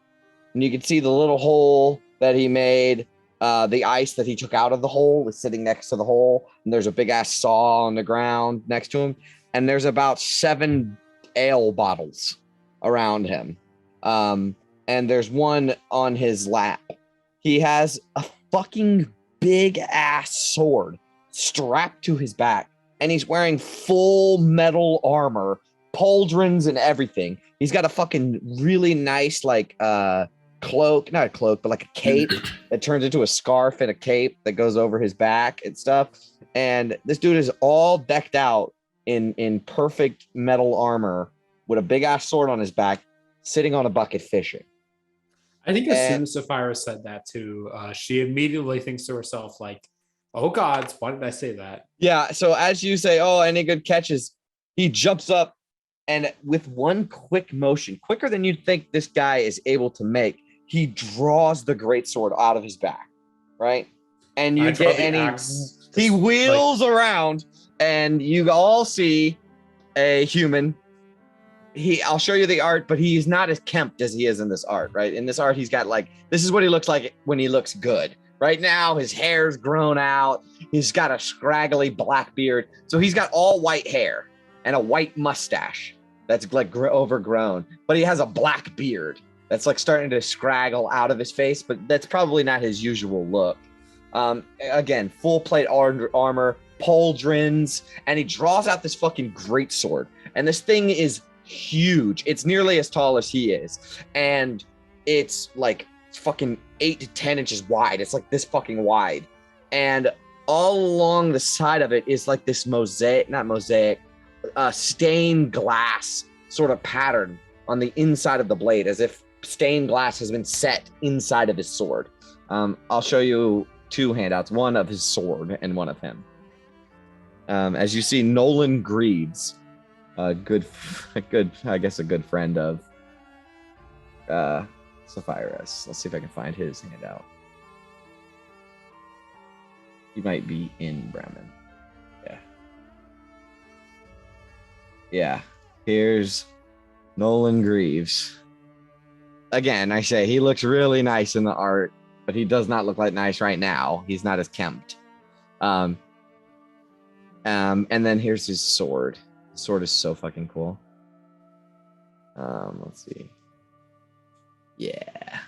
And you can see the little hole that he made. The ice that he took out of the hole is sitting next to the hole, and there's a big ass saw on the ground next to him. And there's about 7 ale bottles around him. And there's one on his lap. He has a fucking big ass sword strapped to his back, and he's wearing full metal armor, pauldrons and everything. He's got a fucking really nice like cloak, not a cloak, but like a cape that turns into a scarf and a cape that goes over his back and stuff. And this dude is all decked out in perfect metal armor with a big ass sword on his back, sitting on a bucket fishing. I think as soon as Sapphira said that too, she immediately thinks to herself like, oh gods, why did I say that? Yeah, so as you say, oh, any good catches, he jumps up and with one quick motion, quicker than you'd think this guy is able to make, he draws the greatsword out of his back, right? And you get he wheels around, and you all see a human. I'll show you the art, but he's not as kempt as he is in this art, right? In this art, he's got like, this is what he looks like when he looks good. Right now, his hair's grown out. He's got a scraggly black beard. So he's got all white hair and a white mustache that's like overgrown, but he has a black beard that's like starting to scraggle out of his face, but that's probably not his usual look. Again, full plate armor, pauldrons, and he draws out this fucking greatsword. And this thing is huge. It's nearly as tall as he is. And it's like fucking 8 to 10 inches wide. It's like this fucking wide. And all along the side of it is like this stained glass sort of pattern on the inside of the blade, as if stained glass has been set inside of his sword. I'll show you 2 handouts, one of his sword and one of him. As you see, Nolan Greaves, a good friend of Sapphirus. Let's see if I can find his handout. He might be in Bremen. Yeah. Here's Nolan Greaves. Again, I say he looks really nice in the art, but he does not look like nice right now. He's not as kempt. And then here's his sword. The sword is so fucking cool. Let's see. Yeah.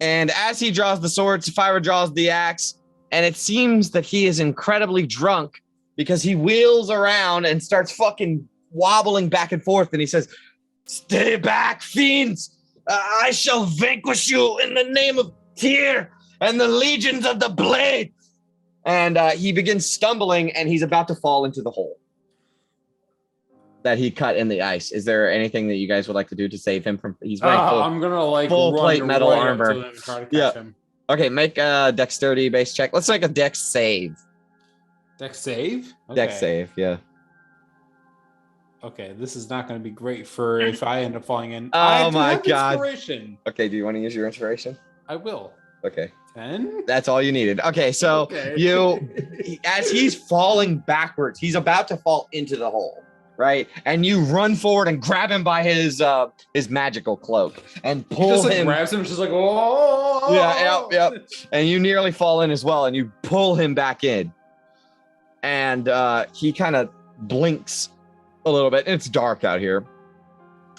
And as he draws the sword, Sapphira draws the axe, and it seems that he is incredibly drunk because he wheels around and starts fucking wobbling back and forth, and he says, "Stay back, fiends! I shall vanquish you in the name of Tyr and the legions of the blade!" And he begins stumbling, and he's about to fall into the hole that he cut in the ice. Is there anything that you guys would like to do to save him from? He's wearing I'm gonna like full run plate metal right up armor. to him and try to catch him. Okay, make a dexterity based check. Let's make a dex save. Dex save? Dex save, yeah. Okay, this is not going to be great for if I end up falling in. Oh I do my have God. Inspiration. Okay, do you want to use your inspiration? I will. Okay. 10? That's all you needed. Okay, so Okay. as he's falling backwards, he's about to fall into the hole, right? And you run forward and grab him by his magical cloak and He pull just like him. grabs him and just like, oh. Yep. And you nearly fall in as well, and you pull him back in. And he kind of blinks a little bit. It's dark out here.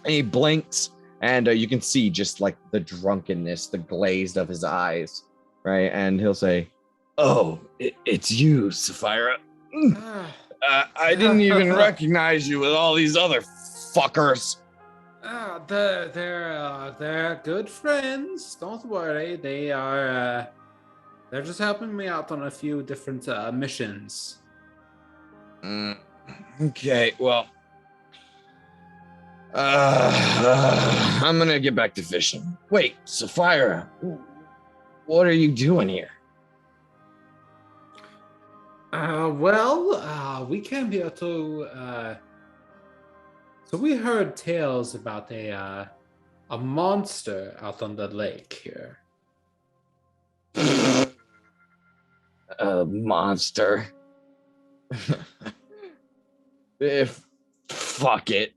And he blinks, and you can see just like the drunkenness, the glazed of his eyes, right? And he'll say, "Oh, it's you, Sapphira. I didn't even recognize you with all these other fuckers." They're good friends. Don't worry. They're just helping me out on a few different missions. Okay, well, I'm gonna get back to fishing. Wait, Sapphira, what are you doing here? We came here to. So we heard tales about a monster out on the lake here. A monster. If fuck it.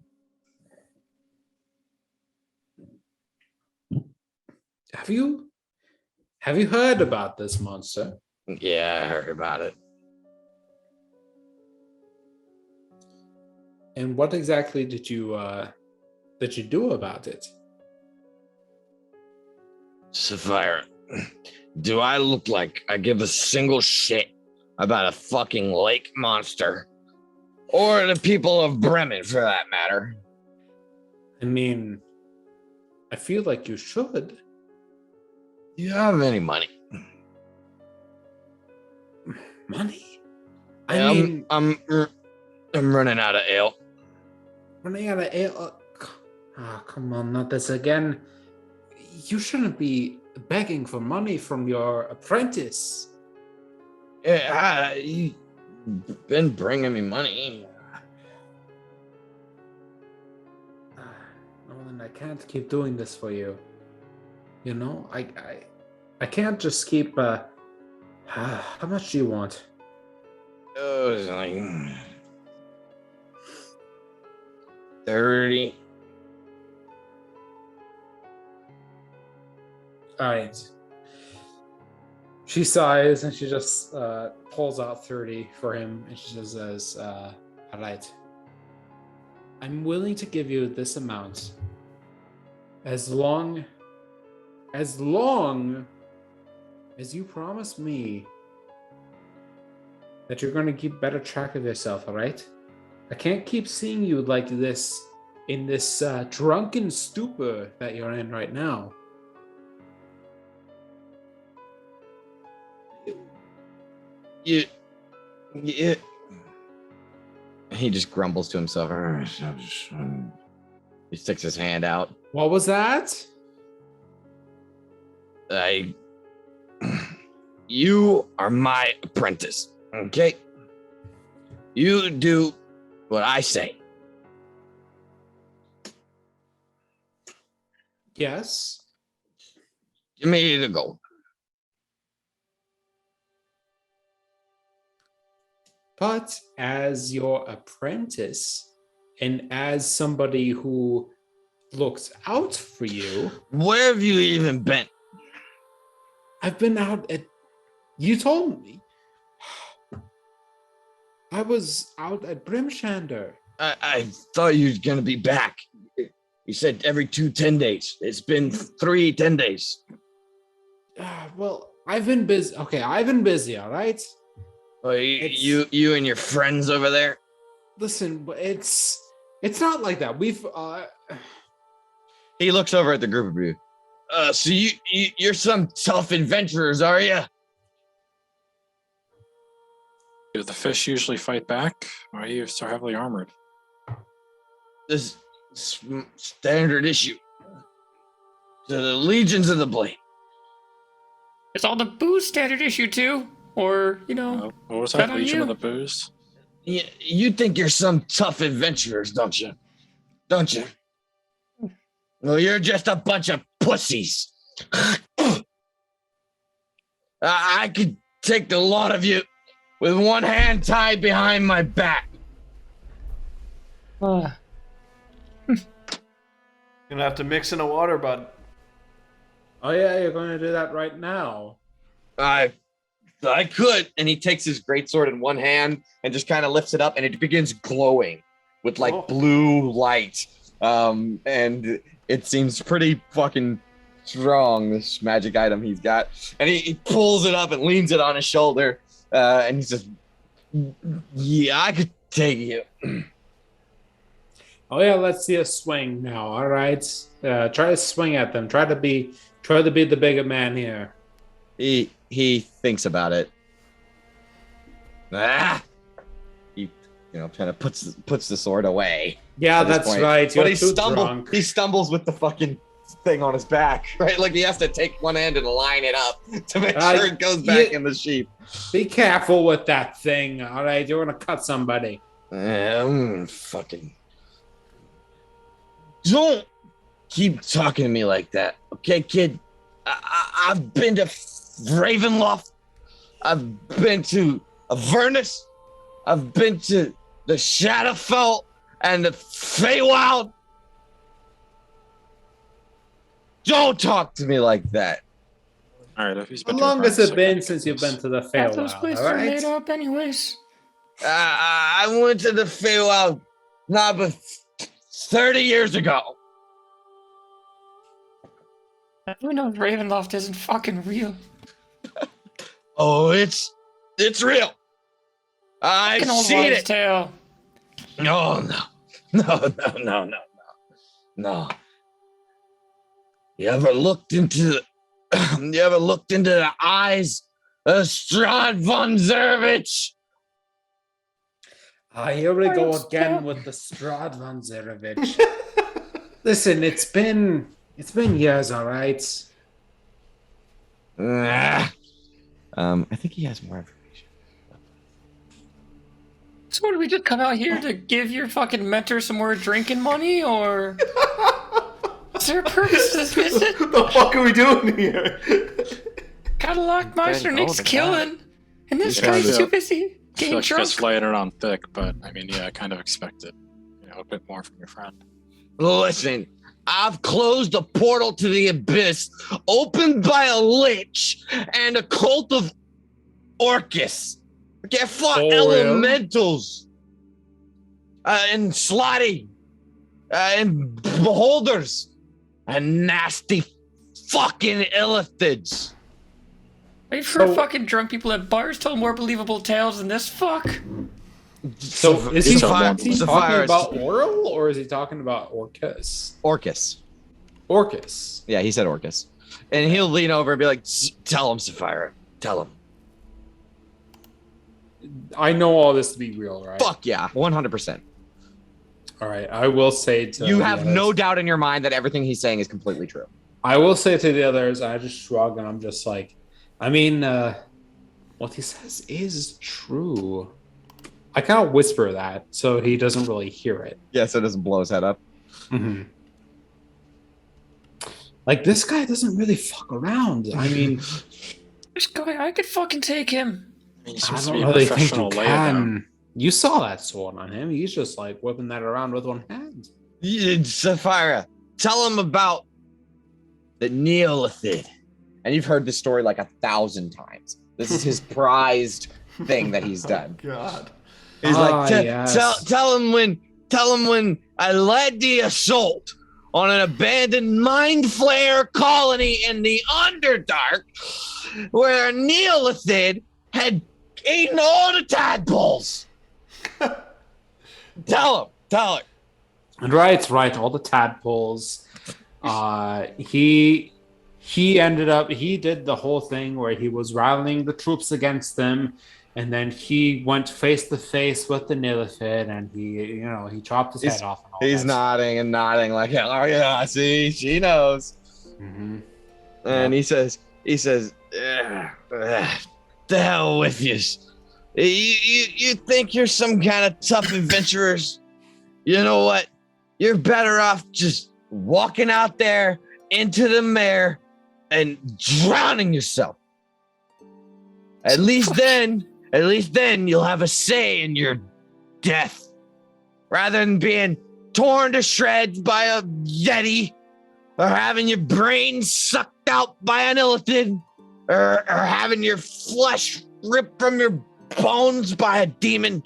Have you heard about this monster? Yeah, I heard about it. And what exactly did you do about it? Sapphira, do I look like I give a single shit about a fucking lake monster? Or the people of Bremen, for that matter? I mean, I feel like you should. Do you have any money? Money? I'm running out of ale. Running out of ale? Come on, not this again. You shouldn't be begging for money from your apprentice. Yeah, you've been bringing me money. Nolan, I can't keep doing this for you. You know, I can't just keep. How much do you want? Oh, it's like 30. All right. She sighs and she just pulls out 30 for him, and she just says, "All right. I'm willing to give you this amount as long as you promise me that you're going to keep better track of yourself, all right? I can't keep seeing you like this in this drunken stupor that you're in right now." Yeah. He just grumbles to himself. He sticks his hand out. What was that? You are my apprentice, okay? You do what I say. Yes. Give me the gold. But as your apprentice and as somebody who looks out for you, Where have you even been? I've been out at. You told me. I was out at Brimshander. I thought you were gonna be back. You said every 10 days. It's been 10 days. Well, I've been busy. Okay, I've been busy. All right. Oh, you and your friends over there. Listen, but it's not like that. We've He looks over at the group of you. So you're some tough adventurers, are you? Do the fish usually fight back? Why are you so heavily armored? This standard issue. To the legions of the blade. Is all the booze standard issue too? Or, What was that that? on Legion you? of the Booze? You think you're some tough adventurers, don't you? Don't you? Well, you're just a bunch of pussies. I could take the lot of you with one hand tied behind my back. Gonna have to mix in a water, bud. Oh yeah, you're going to do that right now. I could. And he takes his greatsword in one hand and just kind of lifts it up, and it begins glowing with like blue light. And it seems pretty fucking strong, this magic item he's got. And he pulls it up and leans it on his shoulder. And he says, yeah, I could take you. Oh yeah, let's see a swing now. All right, try to swing at them. Try to be the bigger man here. He thinks about it. He kind of puts the sword away. Yeah, that's point. right. You're But too drunk. he stumbles with the fucking thing on his back, right? Like he has to take one end and line it up to make sure it goes back in the sheep. Be careful with that thing. All right, you're gonna cut somebody. Fucking. Don't keep talking to me like that, okay, kid? I've been to Ravenloft. I've been to Avernus. I've been to the Shadowfell and the Feywild. Don't talk to me like that. All right, if he's How been long has it been sick, since you've been to the Half those Feywild? places All are made right. up anyways. I went to the Feywild but 30 years ago. Who knows Ravenloft isn't fucking real? Oh, it's real. I've Fucking old seen wives' it. tale. No. You ever looked into the eyes of Strahd von Zervich? Here we go Wives' again tale. with the Strahd von Zervich. Listen, it's been years, all right. I think he has more information. So what, do we just come out here to give your fucking mentor some more drinking money, or is there a purpose to this visit? What the fuck are we doing here? Gotta lock Meister Nick's golden killing, and this Yeah, guy's yeah. too busy I feel getting like you drunk. guys laying it on thick, but I mean, yeah, I kind of expected, a bit more from your friend. Listen, I've closed a portal to the abyss, opened by a lich and a cult of Orcus. Okay, I fought Oh, yeah? elementals and slotty and beholders and nasty fucking illithids. We've heard So- fucking drunk people at bars tell more believable tales than this fuck. So is he talking Sapphires. about oral or is he talking about Orcus? Orcus? Orcus. Yeah, he said Orcus. And he'll lean over and be like, tell him, Sapphira. Tell him. I know all this to be real, right? Fuck yeah, 100%. All right, I will say to You the have others- no doubt in your mind that everything he's saying is completely true. I will say to the others, I just shrug and I'm just like, I mean, what he says is true. I kind of whisper that so he doesn't really hear it. Yeah, so it doesn't blow his head up. Mm-hmm. Like, this guy doesn't really fuck around. I mean, This guy, I could fucking take him. I mean, he I seems to don't be a really think you professional laydown. can. You saw that sword on him. He's just like whipping that around with one hand. Sapphira, tell him about the Neolithid. And you've heard this story like 1,000 times. This is his prized thing that he's done. God. He's like, yes. tell him when I led the assault on an abandoned mind flayer colony in the Underdark, where a Neolithid had eaten all the tadpoles. Tell him. Right. All the tadpoles. He did the whole thing where he was rallying the troops against them, and then he went face to face with the Nilithid, and he chopped his head off. And all He's that. nodding and nodding like, oh yeah, see, she knows. Mm-hmm. And he says, the hell with you. You think you're some kind of tough adventurers? You know what? You're better off just walking out there into the mare and drowning yourself. At least then you'll have a say in your death, rather than being torn to shreds by a yeti, or having your brains sucked out by an illithid, or having your flesh ripped from your bones by a demon.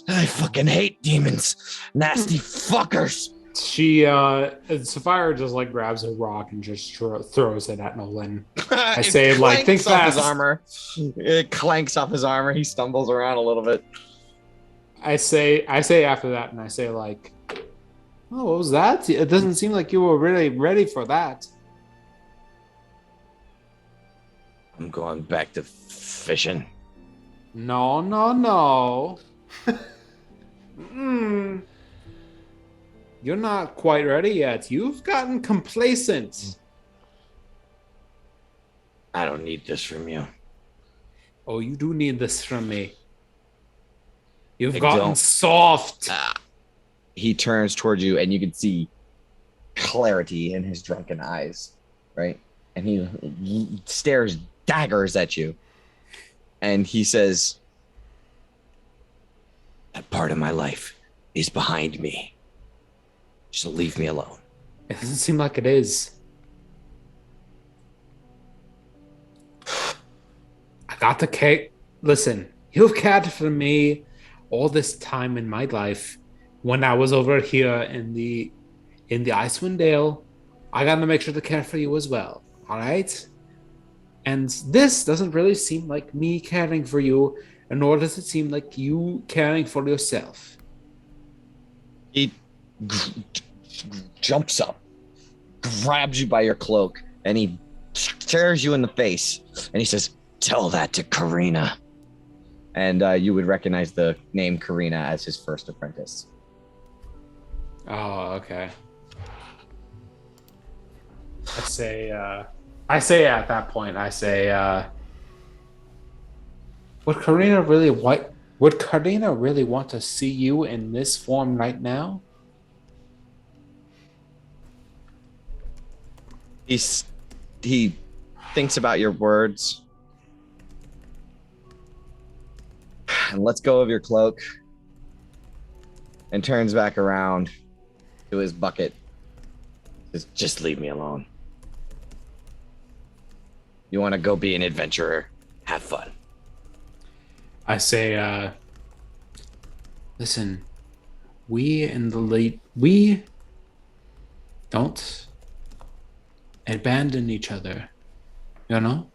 I fucking hate demons. Nasty fuckers. Sapphire just like grabs a rock and just throws it at Nolan. I It say, like, think clanks off his fast. armor. It clanks off his armor. He stumbles around a little bit. I say after that, and I say like, oh, what was that? It doesn't seem like you were really ready for that. I'm going back to fishing. No. You're not quite ready yet. You've gotten complacent. I don't need this from you. Oh, you do need this from me. You've I gotten don't. soft. He turns towards you, and you can see clarity in his drunken eyes, right? And he stares daggers at you. And he says, that part of my life is behind me. Just leave me alone. It doesn't seem like it is. I got the cake. Listen, you've cared for me all this time in my life. When I was over here in the Icewind Dale, I got to make sure to care for you as well. All right? And this doesn't really seem like me caring for you, and nor does it seem like you caring for yourself. He jumps up, grabs you by your cloak, and he stares you in the face. And he says, tell that to Karina. And you would recognize the name Karina as his first apprentice. Oh, okay. I say at that point, would Karina really want to see you in this form right now? He thinks about your words and lets go of your cloak and turns back around to his bucket. Says, just leave me alone. You want to go be an adventurer? Have fun. I say, listen, we don't abandon each other, you know?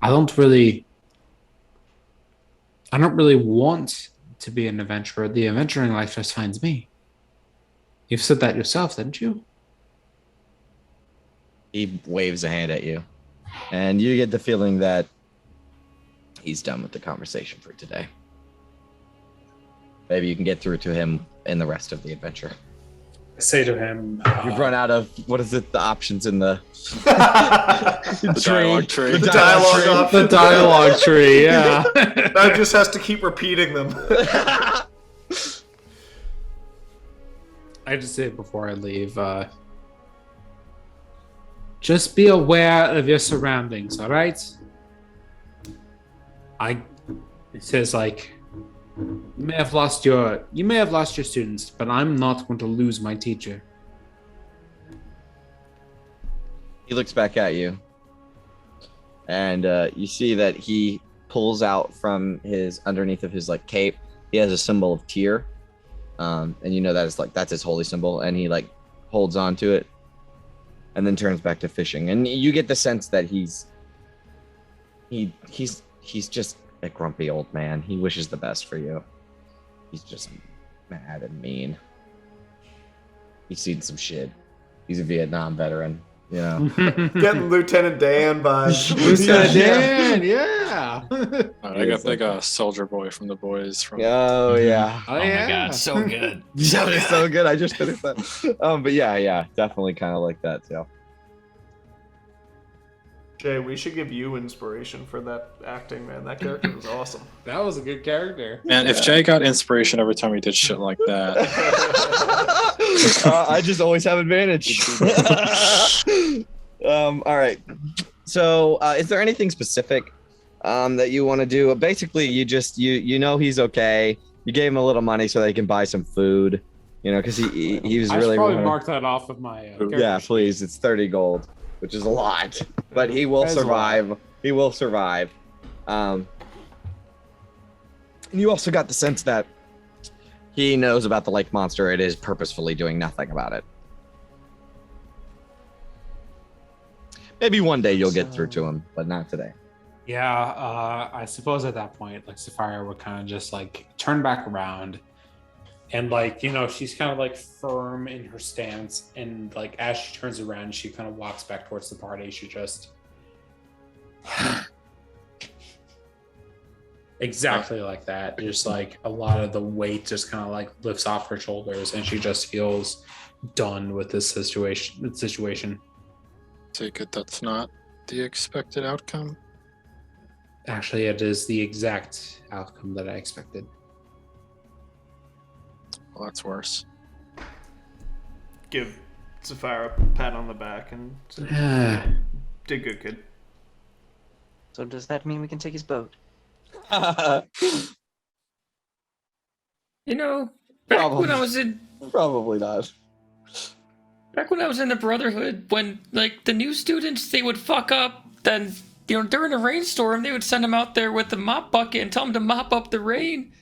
I don't really want to be an adventurer. The adventuring life just finds me. You've said that yourself, didn't you? He waves a hand at you, and you get the feeling that he's done with the conversation for today. Maybe you can get through to him in the rest of the adventure. I say to him, You've run out of what is it? The options in the The dialogue tree. The dialogue option. The dialogue tree, yeah. That just has to keep repeating them. I just say before I leave, just be aware of your surroundings, all right? It says like, you may have lost your students, but I'm not going to lose my teacher. He looks back at you, and you see that he pulls out from underneath of his like cape. He has a symbol of Tyr, and you know that is like that's his holy symbol, and he like holds on to it, and then turns back to fishing. And you get the sense that he's just a grumpy old man. He wishes the best for you. He's just mad and mean. He's seen some shit. He's a Vietnam veteran, you know. Getting Lieutenant Dan vibes. Lieutenant Dan, yeah. I got Soldier Boy from the boys. From Oh yeah. Oh, Oh yeah. my god, so good. So good. So good. I just finished that. But yeah, definitely kind of like that too. Jay, we should give you inspiration for that acting, man. That character was awesome. That was a good character. Man, if Jay got inspiration every time he did shit like that, I just always have advantage. All right. So, is there anything specific that you want to do? Basically, you know he's okay. You gave him a little money so they can buy some food. You know, because he was I really should probably mark that off of my. yeah, please. It's 30 gold, which is a lot, but he will That is a survive. He will survive. And you also got the sense that he knows about the lake monster. It is purposefully doing nothing about it. Maybe one day you'll get through to him, but not today. Yeah, I suppose at that point, like Sapphira would kind of just like turn back around, and like she's kind of like firm in her stance, and like as she turns around, she kind of walks back towards the party. She just exactly like that. Just like a lot of the weight just kind of like lifts off her shoulders, and she just feels done with this situation. take it that's not the expected outcome. Actually, it is the exact outcome that I expected. Well, that's worse. Give Sapphira a pat on the back and say, did good, kid. So does that mean we can take his boat? You know, back when I was in Probably not. back when I was in the Brotherhood, when like the new students they would fuck up, then during a rainstorm they would send them out there with the mop bucket and tell them to mop up the rain.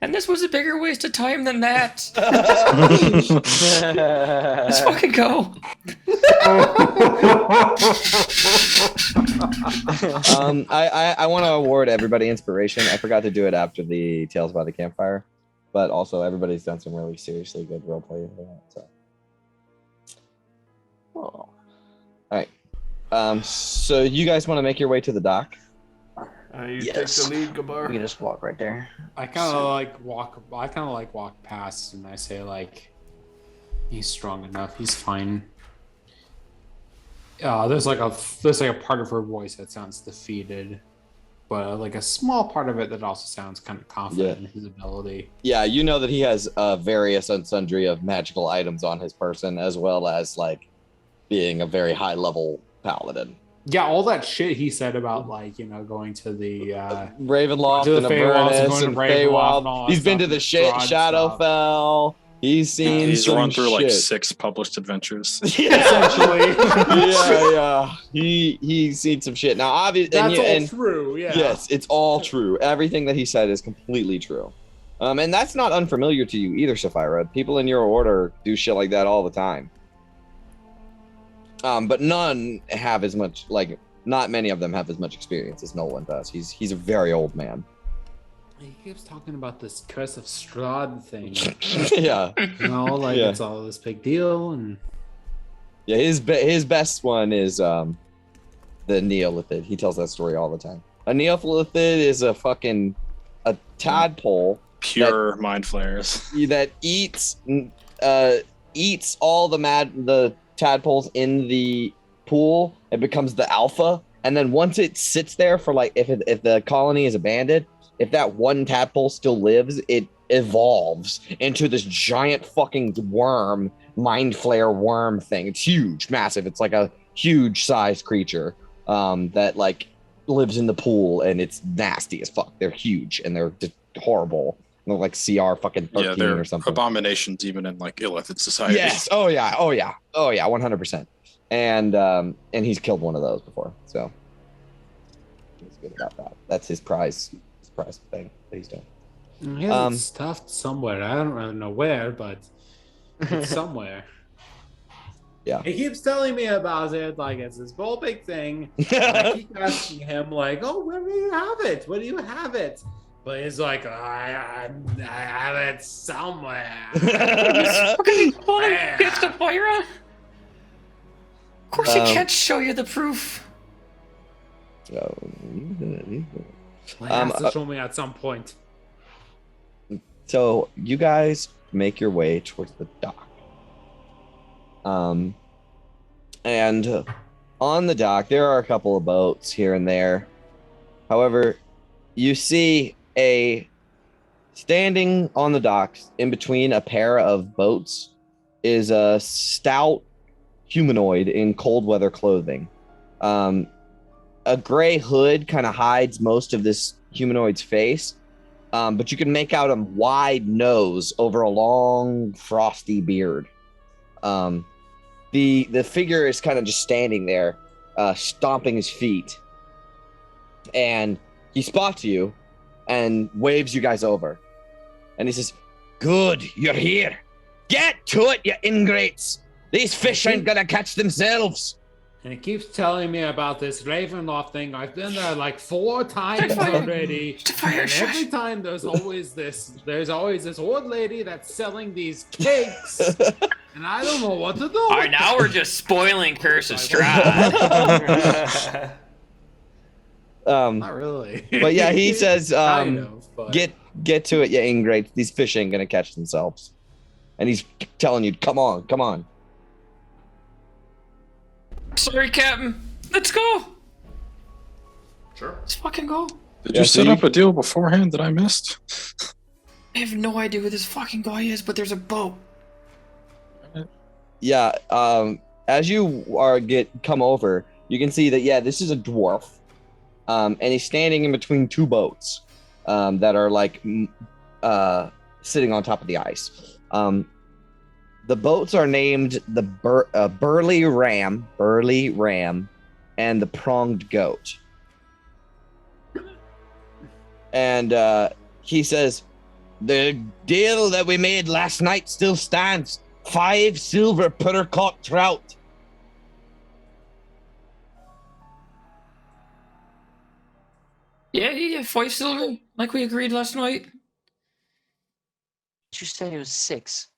And this was a bigger waste of time than that. Let's fucking go. I want to award everybody inspiration. I forgot to do it after the Tales by the Campfire, but also everybody's done some really seriously good roleplay for that. So, all right. So you guys want to make your way to the dock? You Yes. take the lead, We Gabar. can just walk right there. I kind of walk past and I say like, he's strong enough. He's fine. There's like a part of her voice that sounds defeated, but like a small part of it that also sounds kind of confident in his ability. Yeah, you know that he has various and sundry of magical items on his person, as well as like being a very high level paladin. Yeah, all that shit he said about like going to the Ravenloft to the and Feywilds and Avernus going and to Ravenloft and all Feywild. that He's been to stuff, the broad stuff. Shadowfell. He's seen He's some run through like shit. 6 published adventures. Essentially. yeah. He's seen some shit. Now, obviously, That's all true. Yeah. yes, it's all true. Everything that he said is completely true. And that's not unfamiliar to you either, Sapphira. People in your order do shit like that all the time. But none have as much, like, not many of them have as much experience as Nolan does. He's a very old man. He keeps talking about this curse of Strahd thing. Yeah. Yeah. It's all this big deal, and Yeah, his best one is the Neolithid. He tells that story all the time. A neophyllithid is a tadpole Pure mind flares. that eats all the tadpoles in the pool. It becomes the alpha, and then once it sits there for like if the colony is abandoned, if that one tadpole still lives, it evolves into this giant fucking worm, mind flare worm thing. It's huge, massive. It's like a huge sized creature that like lives in the pool, and it's nasty as fuck. They're huge and they're just horrible. They're like CR fucking 13 Yeah, they're or something. abominations even in like illithid society. Yes. Oh yeah. 100%. And he's killed one of those before, so he's good about that. That's his prize thing that he's doing. He has it stuffed somewhere. I don't really know where, but it's somewhere. Yeah. He keeps telling me about it like it's this whole big thing. And I keep asking him like, "Oh, where do you have it? Where do you have it?" But he's like, I have it somewhere. Fucking gets the fire on. Of course, he can't show you the proof. So, He has to show me at some point. so you guys make your way towards the dock. And on the dock, there are a couple of boats here and there. However, you see standing on the docks in between a pair of boats is a stout humanoid in cold weather clothing. A gray hood kind of hides most of this humanoid's face, but you can make out a wide nose over a long frosty beard. The figure is kind of just standing there, stomping his feet, and he spots you and waves you guys over. And he says, "Good, you're here. Get to it, you ingrates. These fish ain't gonna catch themselves." And he keeps telling me about this Ravenloft thing. I've been there like 4 times already. And every time there's always this old lady that's selling these cakes. And I don't know what to do. All right, now we're just spoiling Curse of Strahd. Not really. But yeah, he says, Kind of, but... get to it, you ingrates. These fish ain't gonna catch themselves. And he's telling you, come on. Sorry, Captain. Let's go. Sure. Let's fucking go. Did you set up a deal beforehand that I missed? I have no idea who this fucking guy is, but there's a boat. Yeah, as you come over, you can see that this is a dwarf, and he's standing in between 2 boats that are like sitting on top of the ice. The boats are named the Burly Ram, and the Pronged Goat. And he says, "The deal that we made last night still stands. 5 silver per caught trout." Yeah, 5 silver, like we agreed last night. Did you say it was 6?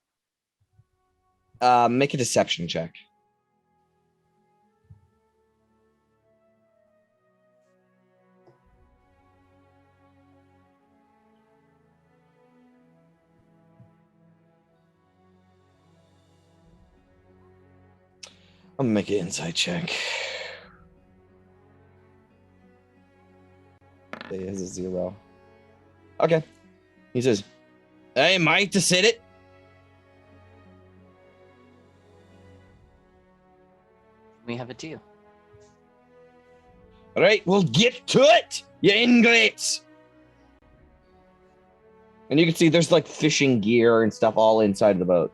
Make a deception check. I'm gonna make an insight check. It has a 0. Okay. He says, "Hey, Mike, to sit it." We have a deal. All right, well, get to it, you ingrates. And you can see there's like fishing gear and stuff all inside the boat.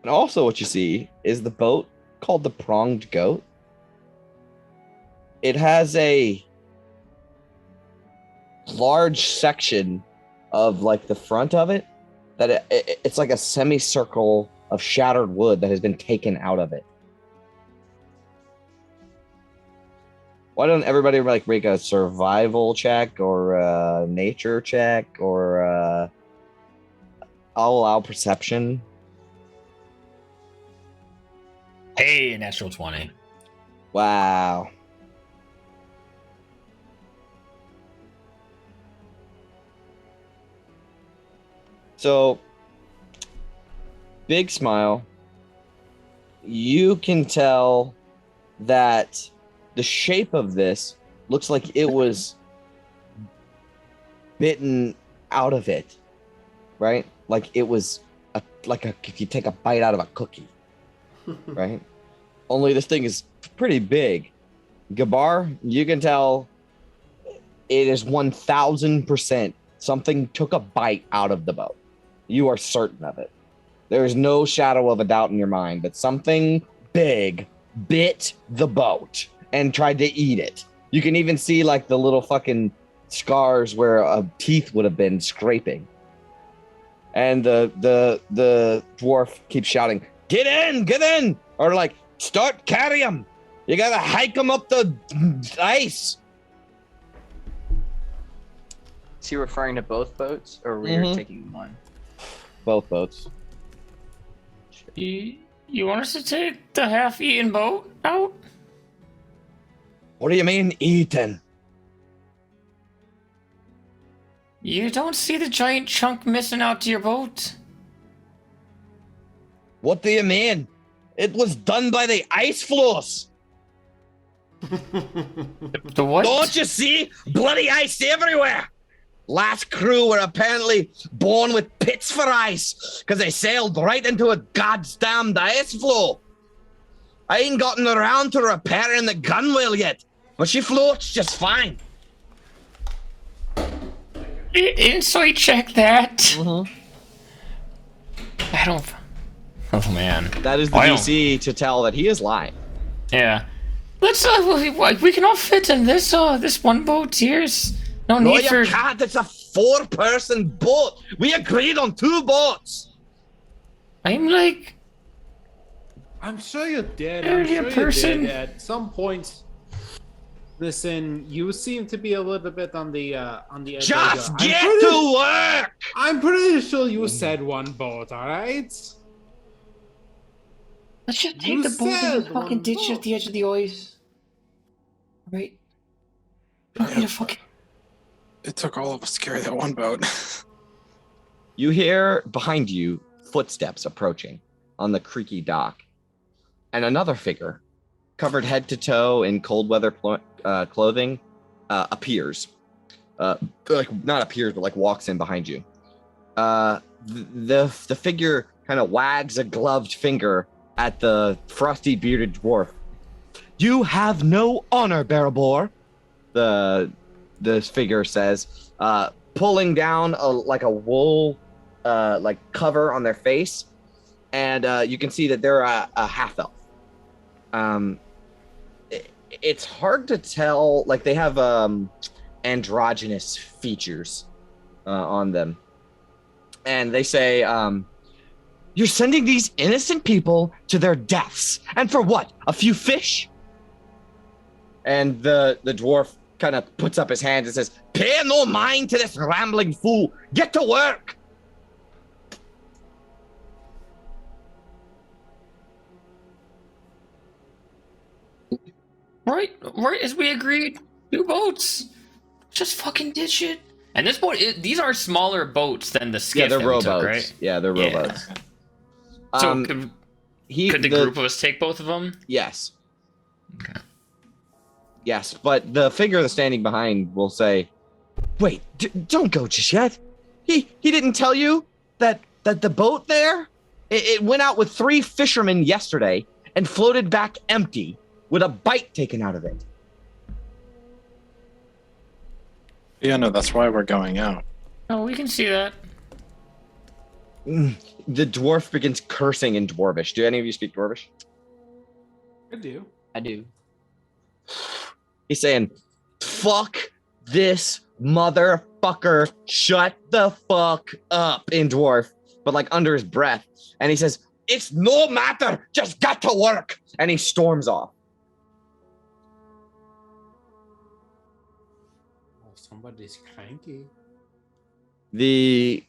And also what you see is the boat called the Pronged Goat. It has a large section of like the front of it that it's like a semicircle of shattered wood that has been taken out of it. Why don't everybody like make a survival check or a nature check or I'll allow perception. Hey, natural 20. Wow. So, big smile. You can tell that the shape of this looks like it was bitten out of it, right? Like it was if you take a bite out of a cookie, right? Only this thing is pretty big. Gabar, you can tell it is 1000% something took a bite out of the boat. You are certain of it. There is no shadow of a doubt in your mind that something big bit the boat and tried to eat it. You can even see like the little fucking scars where a teeth would have been scraping. And the dwarf keeps shouting, "Get in!" Or like, "Start carry him! You gotta hike him up the ice!" Is he referring to both boats, or we're Mhm. taking one? Both boats. You want us to take the half-eaten boat out? What do you mean, eaten? You don't see the giant chunk missing out to your boat? What do you mean? It was done by the ice floes. The what? Don't you see? Bloody ice everywhere. Last crew were apparently born with pits for ice because they sailed right into a goddamn ice floe. I ain't gotten around to repairing the gunwale yet, but she floats just fine. Insight check that. Mm-hmm. I don't. Oh man. That is the DC to tell that he is lying. Yeah. Let's. We can all fit in this. This one boat here. No No, need you for. can't. It's a 4-person boat. We agreed on 2 boats. I'm like. I'm sure you did. Barely I'm sure a you person. did. At some points, listen, you seem to be a little bit on the edge. Just get to work. I'm pretty sure you said one boat. All right. Let's just take You the boat and said just fucking one ditch it at boat. the edge of the ice. Right? Don't need a fucking. It took all of us to carry that one boat. You hear behind you footsteps approaching on the creaky dock, and another figure, covered head to toe in cold weather clothing, appears. Not appears, but like walks in behind you. The figure kind of wags a gloved finger at the frosty bearded dwarf. "You have no honor, Barabor," this figure says, pulling down a wool cover on their face, and you can see that they're a half elf. It's hard to tell. Like they have androgynous features on them, and they say, "You're sending these innocent people to their deaths, and for what? A few fish?" And the dwarf kind of puts up his hands and says, "Pay no mind to this rambling fool. Get to work." Right as we agreed. 2 boats. Just fucking ditch it. And this boat, these are smaller boats than the skiff. Yeah, they're that we rowboats. took, right? Yeah, they're Yeah. rowboats. So could the group of us take both of them? Yes. Okay. Yes, but the figure that's standing behind will say, "Wait, don't go just yet. He didn't tell you that the boat there, it went out with 3 fishermen yesterday and floated back empty with a bite taken out of it." Yeah, no, that's why we're going out. Oh, we can see that. The dwarf begins cursing in Dwarvish. Do any of you speak Dwarvish? I do. I do. He's saying, "Fuck this motherfucker. Shut the fuck up," in dwarf, but like under his breath. And he says, "It's no matter. Just got to work." And he storms off. Oh, somebody's cranky. The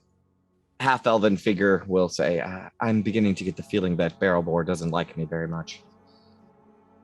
half-elven figure will say, "I'm beginning to get the feeling that Barrelbore doesn't like me very much."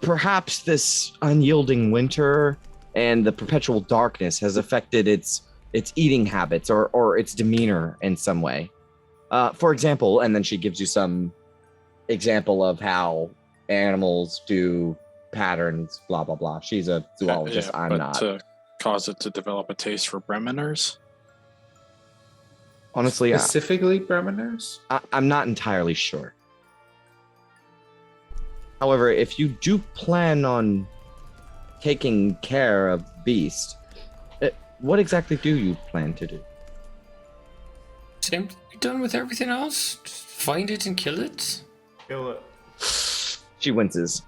perhaps this unyielding winter and the perpetual darkness has affected its eating habits or its demeanor in some way. For example, and then she gives you some example of how animals do patterns, blah blah blah. She's a zoologist. I'm but not. to cause it to develop a taste for Bremeners. Honestly, Specifically, Bremeners? I'm not entirely sure. However, if you do plan on taking care of the beast, what exactly do you plan to do? Same thing we've done with everything else. Just find it and kill it. Kill it. She winces.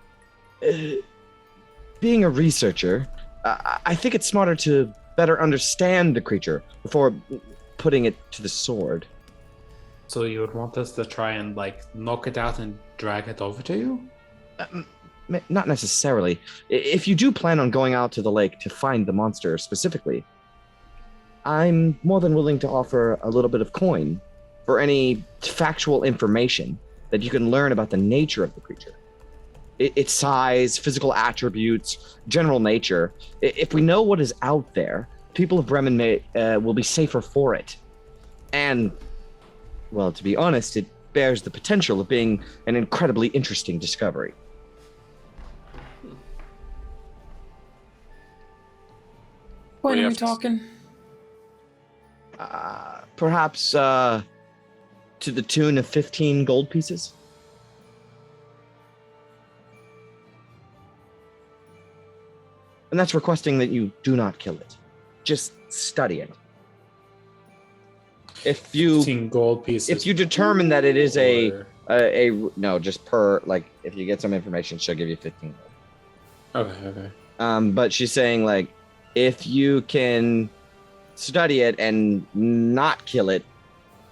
Being a researcher, I think it's smarter to better understand the creature before putting it to the sword. So you would want us to try and like knock it out and drag it over to you? Not necessarily. If you do plan on going out to the lake to find the monster specifically, I'm more than willing to offer a little bit of coin for any factual information that you can learn about the nature of the creature. Its size, physical attributes, general nature. If we know what is out there, people of Bremen will be safer for it. And, well, to be honest, it bears the potential of being an incredibly interesting discovery. When We are we have to- talking? Perhaps to the tune of 15 gold pieces? And that's requesting that you do not kill it. Just study it. If you 15 gold pieces. if you determine that it is or- no, just per, like, if you get some information, she'll give you 15 gold. Okay. But she's saying, like, if you can study it and not kill it,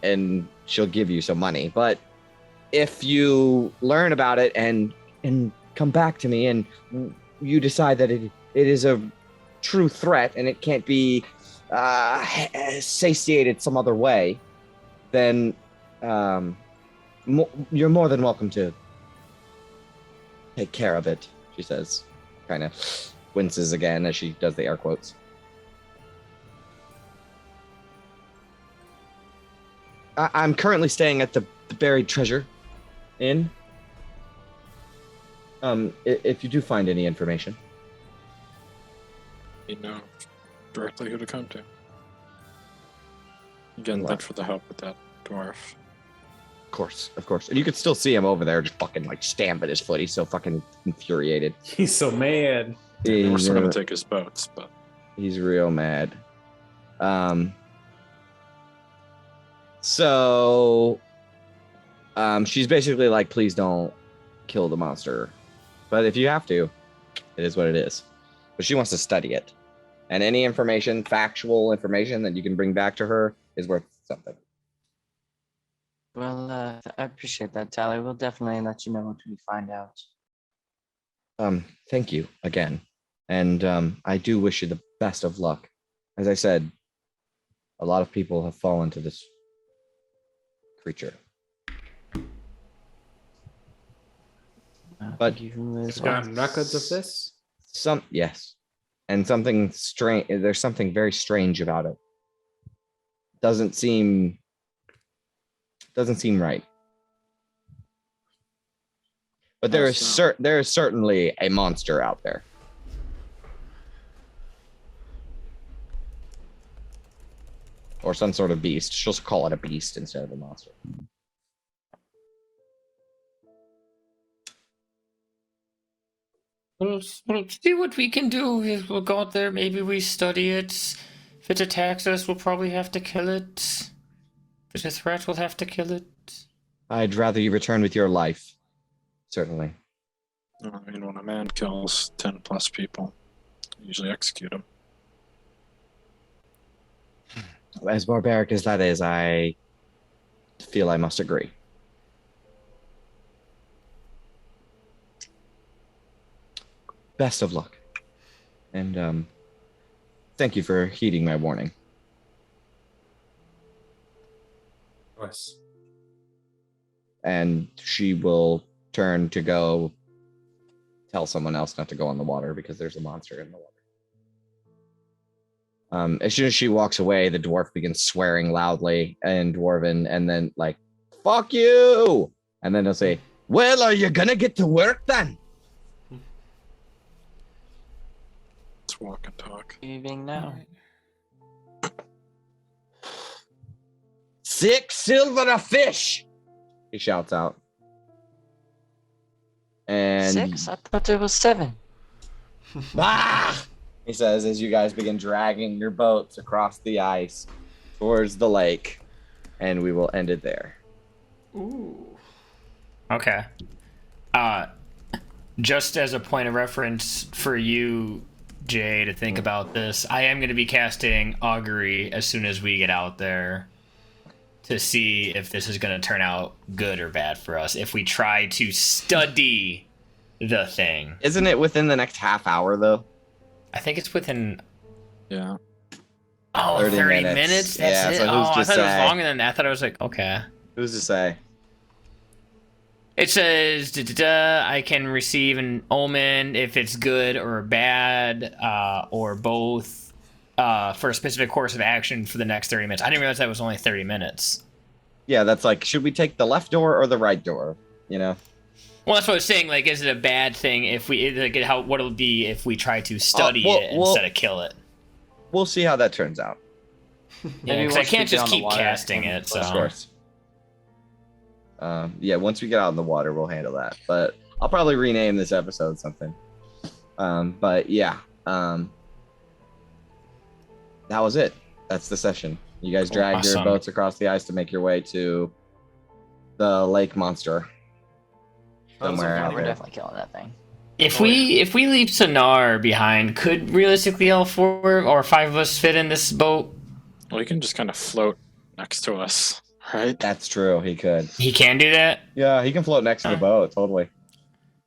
and she'll give you some money. But if you learn about it and come back to me and you decide that it is a true threat and it can't be satiated some other way, then you're more than welcome to take care of it, she says, kind of winces again as she does the air quotes. I'm currently staying at the Buried Treasure Inn. If you do find any information. You know directly who to come to. Again, thanks for the help with that dwarf. Of course. And you could still see him over there just fucking like stamping his foot. He's so fucking infuriated. He's so mad. We're He's, still gonna take his boats, but he's real mad. So she's basically like, please don't kill the monster. But if you have to, it is what it is. But she wants to study it. And any information, factual information that you can bring back to her is worth something. Well, I appreciate that, Tally. We'll definitely let you know once we find out. Thank you again. And I do wish you the best of luck. As I said, a lot of people have fallen to this creature. But you as I've well. gotten records of this. Yes. And something strange, there's something very strange about it. Doesn't seem right. But there is certainly a monster out there. Or some sort of beast. She'll call it a beast instead of a monster. We'll see what we can do. We'll go out there. Maybe we study it. If it attacks us, we'll probably have to kill it. If it's a threat, we'll have to kill it. I'd rather you return with your life. Certainly. I mean, when a man kills 10 plus people, you usually execute him. As barbaric as that is, I feel I must agree. Best of luck. And thank you for heeding my warning. Of course. And she will turn to go tell someone else not to go in the water because there's a monster in the water. As soon as she walks away, the dwarf begins swearing loudly in Dwarven, and then like, "Fuck you!" And then he'll say, "Well, are you gonna get to work then?" Let's walk and talk. Leaving now. 6 silver a fish! He shouts out. And 6? I thought there was 7. ah! He says as you guys begin dragging your boats across the ice towards the lake, and we will end it there. Ooh. Okay. Just as a point of reference for you, Jay, to think about this, I am going to be casting Augury as soon as we get out there to see if this is going to turn out good or bad for us if we try to study the thing. Isn't it within the next half hour though? I think it's within Yeah. 30 minutes. That's Yeah, it. so who's Oh, I to thought it was say? longer than that. I thought I was like, okay. Who's to say? It says, I can receive an omen if it's good or bad, or both, for a specific course of action for the next 30 minutes. I didn't realize that was only 30 minutes. Yeah, that's like, should we take the left door or the right door? You know? Well, that's what I was saying. Like, is it a bad thing if we, like, what it'll be if we try to study it instead of kill it? We'll see how that turns out. Yeah, because I can't just keep casting it, so. Of course. Yeah, once we get out in the water, we'll handle that. But I'll probably rename this episode something. But yeah, that was it. That's the session. You guys dragged your boats across the ice to make your way to the lake monster. Somewhere out We're there. definitely killing that thing. If we leave Sonar behind, could realistically all 4 or 5 of us fit in this boat? Well, he can just kind of float next to us, right? That's true. He could. He can do that? Yeah, he can float next to the boat. Totally.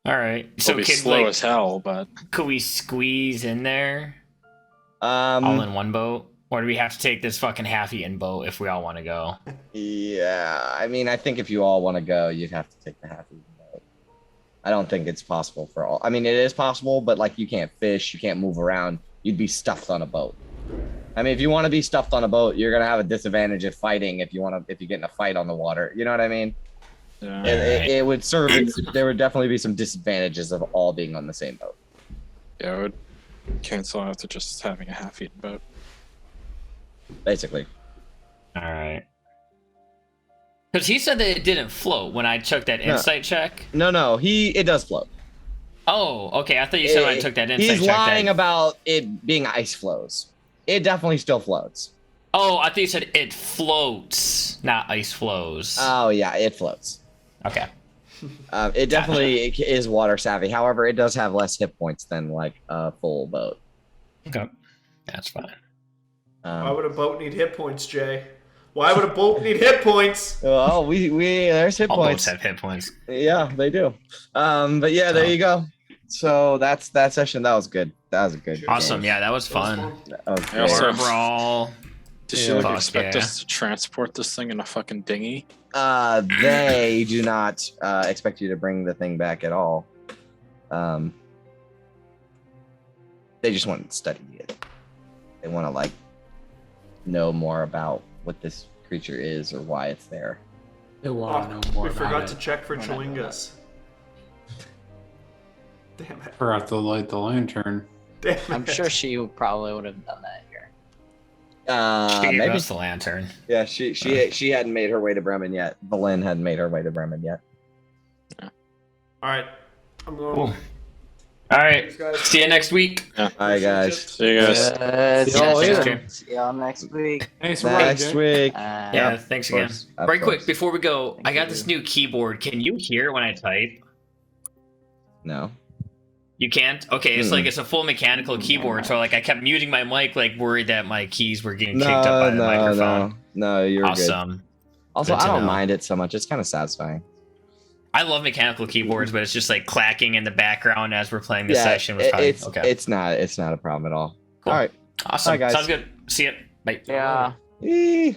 All right. So So be could, slow like, as hell, but could we squeeze in there all in one boat? Or do we have to take this fucking half-eaten boat if we all want to go? Yeah, I mean, I think if you all want to go, you'd have to take the half-eaten boat. I don't think it's possible for all. I mean, it is possible, but like you can't fish, you can't move around. You'd be stuffed on a boat. I mean, if you want to be stuffed on a boat, you're gonna have a disadvantage at fighting if you get in a fight on the water. You know what I mean? yeah. It would serve. There would definitely be some disadvantages of all being on the same boat. Yeah, it would cancel out to just having a half-eaten boat. Basically. All right. Because he said that it didn't float when I took that insight check. No, it does float. Oh, okay. I thought you said when I took that insight check. He's lying about it being ice flows. It definitely still floats. Oh, I thought you said it floats, not ice flows. Oh yeah, it floats. Okay. It definitely is water savvy. However, it does have less hit points than like a full boat. Okay. That's fine. Why would a boat need hit points, Jay? Why would a boat need hit points? Well, we there's hit All points. boats have hit points. Yeah, they do. But yeah, there you go. So that's that session. That was good. That was a good. Awesome. game. Yeah, that was fun. That was I also- great. Brawl. Did you Fuck expect yeah. us to transport this thing in a fucking dinghy? They do not expect you to bring the thing back at all. They just want to study it. They want to like know more about what this creature is or why it's there. They want to know more We about forgot it. to check for Chewingas. Damn it. Forgot to light the lantern. Damn it. I'm sure she probably would have done that here. She gave Maybe. us the lantern. Yeah, she hadn't made her way to Bremen yet. Belen hadn't made her way to Bremen yet. All right. I'm going. Cool. All right. Thanks, guys. See you next week. All right, guys. See you guys. See y'all later. See y'all next week. Thanks for running, Next Jay. week. Yeah, thanks of again. course, of Right quick, course. before we go, I got you. this new keyboard. Can you hear when I type? No. You can't? Okay, it's Mm-mm. like it's a full mechanical keyboard, so like I kept muting my mic, like worried that my keys were getting kicked up by the microphone. No, you're good. Awesome. Also, Good to I don't know. mind it so much. It's kind of satisfying. I love mechanical keyboards, but it's just like clacking in the background as we're playing the session. Was fine. it's Okay. it's not a problem at all. Cool. All right. Awesome. Bye, guys. Sounds good. See ya. Bye. Yeah. Eee.